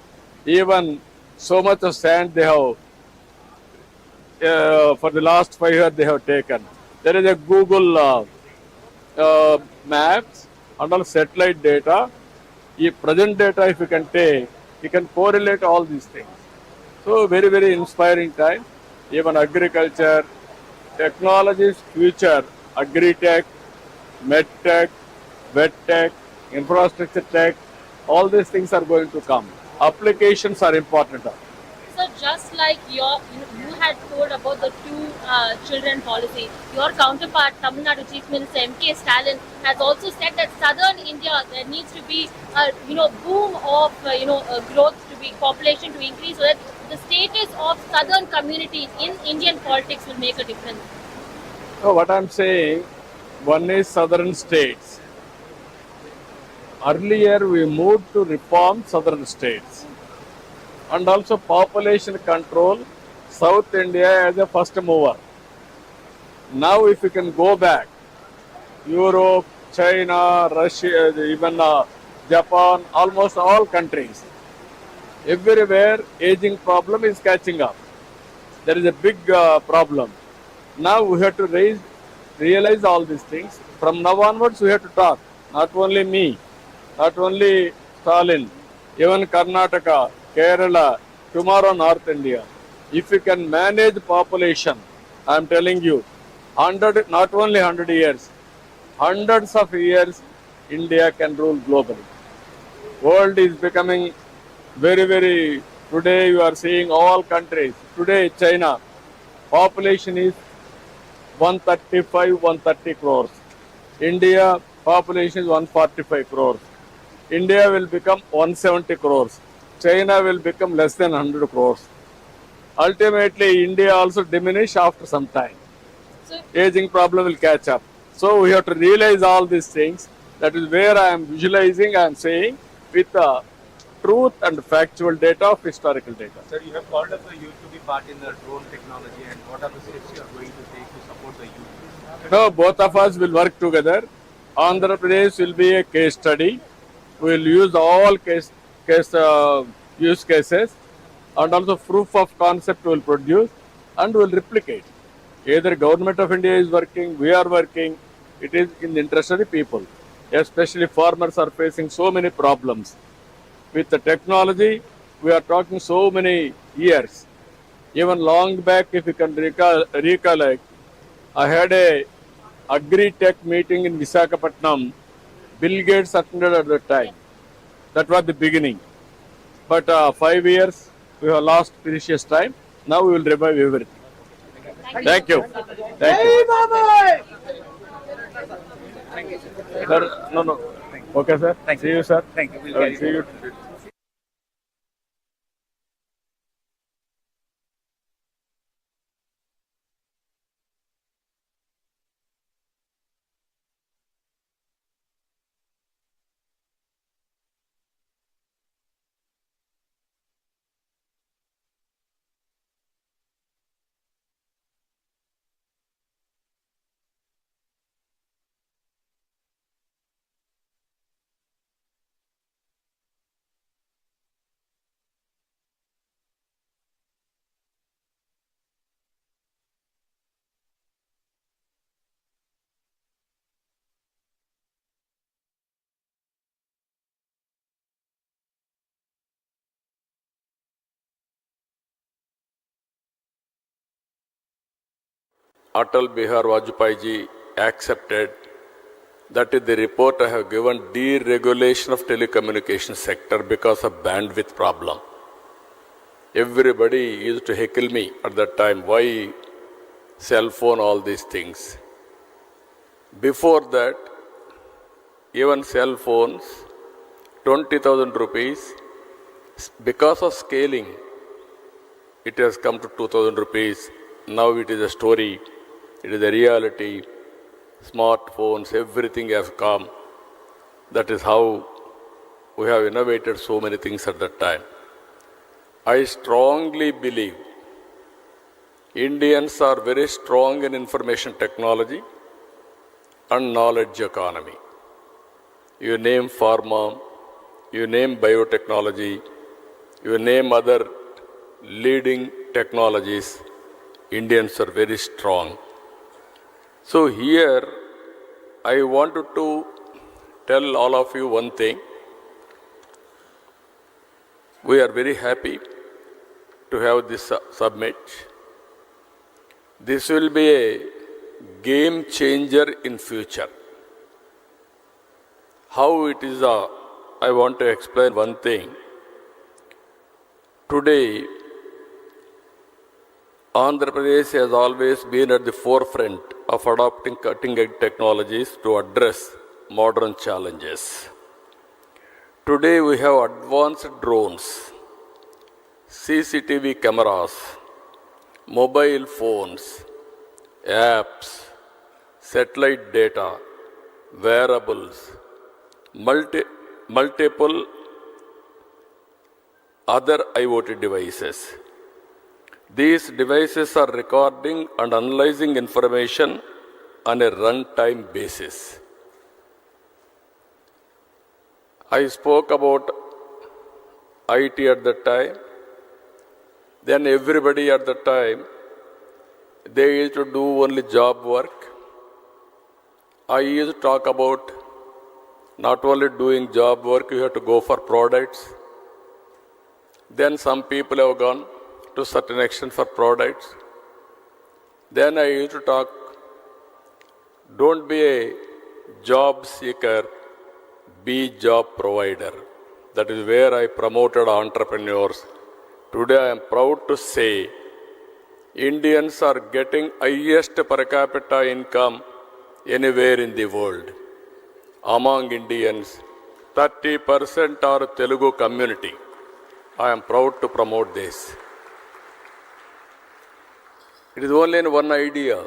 Speaker 1: Even so much of sand they have, for the last 5 years they have taken. There is a Google maps and all satellite data. If present data if you can take, you can correlate all these things. So very, very inspiring time. Even agriculture, technology's future, agri-tech, med-tech, vet-tech, infrastructure tech, all these things are going to come. Applications are important.
Speaker 3: So just like you had told about the two children policy, your counterpart, Tamil Nadu Chief Minister M.K. Stalin, has also said that southern India there needs to be a boom of growth to be population to increase, so that the status of southern communities in Indian politics will make a difference.
Speaker 1: So what I'm saying, one is southern states. Earlier we moved to reform southern states. And also population control, South India as a first mover. Now if you can go back, Europe, China, Russia, even Japan, almost all countries, everywhere aging problem is catching up. There is a big problem. Now we have to realize all these things. From now onwards we have to talk, not only me, not only Stalin, even Karnataka, Kerala, tomorrow North India. If you can manage population, I am telling you, not only 100 years, hundreds of years, India can rule globally. World is becoming very, very, today you are seeing all countries. Today China, population is 130 crores. India, population is 145 crores. India will become 170 crores. China will become less than 100 crores. Ultimately, India also diminish after some time. Aging problem will catch up. So we have to realize all these things. That is where I am visualizing, I am saying, with truth and factual data of historical data.
Speaker 12: Sir, you have called up the youth to be part in the drone technology, and what are the steps you are going to take to support the youth?
Speaker 1: No, both of us will work together. Andhra Pradesh will be a case study. We will use all use cases, and also proof of concept will produce and will replicate. Either government of India is working, we are working. It is in the interest of the people. Especially farmers are facing so many problems. With the technology, we are talking so many years. Even long back, if you can recollect, I had a Agri-Tech meeting in Visakhapatnam. Bill Gates attended at the time. That was the beginning. But 5 years, we have lost precious time. Now we will revive everything. Thank you. Thank you. Sir, no. Okay, sir. See you, sir.
Speaker 5: Thank you.
Speaker 1: I will see you. Atal Bihar Vajpayee ji accepted. That is the report I have given, deregulation of telecommunication sector because of bandwidth problem. Everybody used to heckle me at that time, why cell phone, all these things. Before that, even cell phones, 20,000 rupees, because of scaling, it has come to 2,000 rupees. Now it is a story. It is a reality. Smartphones, everything has come. That is how we have innovated so many things at that time. I strongly believe Indians are very strong in information technology and knowledge economy. You name pharma, you name biotechnology, you name other leading technologies, Indians are very strong. So here, I wanted to tell all of you one thing. We are very happy to have this summit. This will be a game changer in future. How it is, I want to explain one thing. Today, Andhra Pradesh has always been at the forefront of adopting cutting-edge technologies to address modern challenges. Today we have advanced drones, CCTV cameras, mobile phones, apps, satellite data, wearables, multiple other IoT devices. These devices are recording and analyzing information on a runtime basis. I spoke about IT at that time. Then everybody at that time, they used to do only job work. I used to talk about not only doing job work, you have to go for products. Then some people have gone to certain extent for products. Then I used to talk, don't be a job seeker, be job provider. That is where I promoted entrepreneurs. Today I am proud to say, Indians are getting highest per capita income anywhere in the world. Among Indians, 30% are Telugu community. I am proud to promote this. It is only in one idea.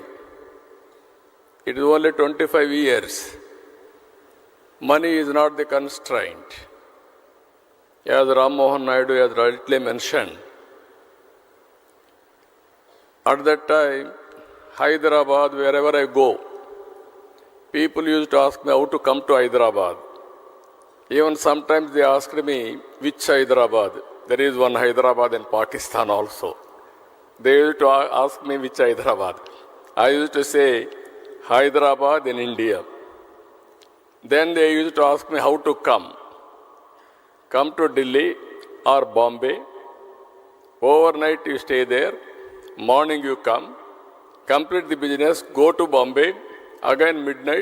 Speaker 1: It is only 25 years. Money is not the constraint. as Ram Mohan Naidu has rightly mentioned, at that time, Hyderabad, wherever I go, people used to ask me how to come to Hyderabad. Even sometimes they asked me, which Hyderabad? There is one Hyderabad in Pakistan also. They used to ask me, which Hyderabad? I used to say, Hyderabad in India. Then they used to ask me how to come. Come to Delhi or Bombay. Overnight you stay there. Morning you come. Complete the business. Go to Bombay. Again midnight.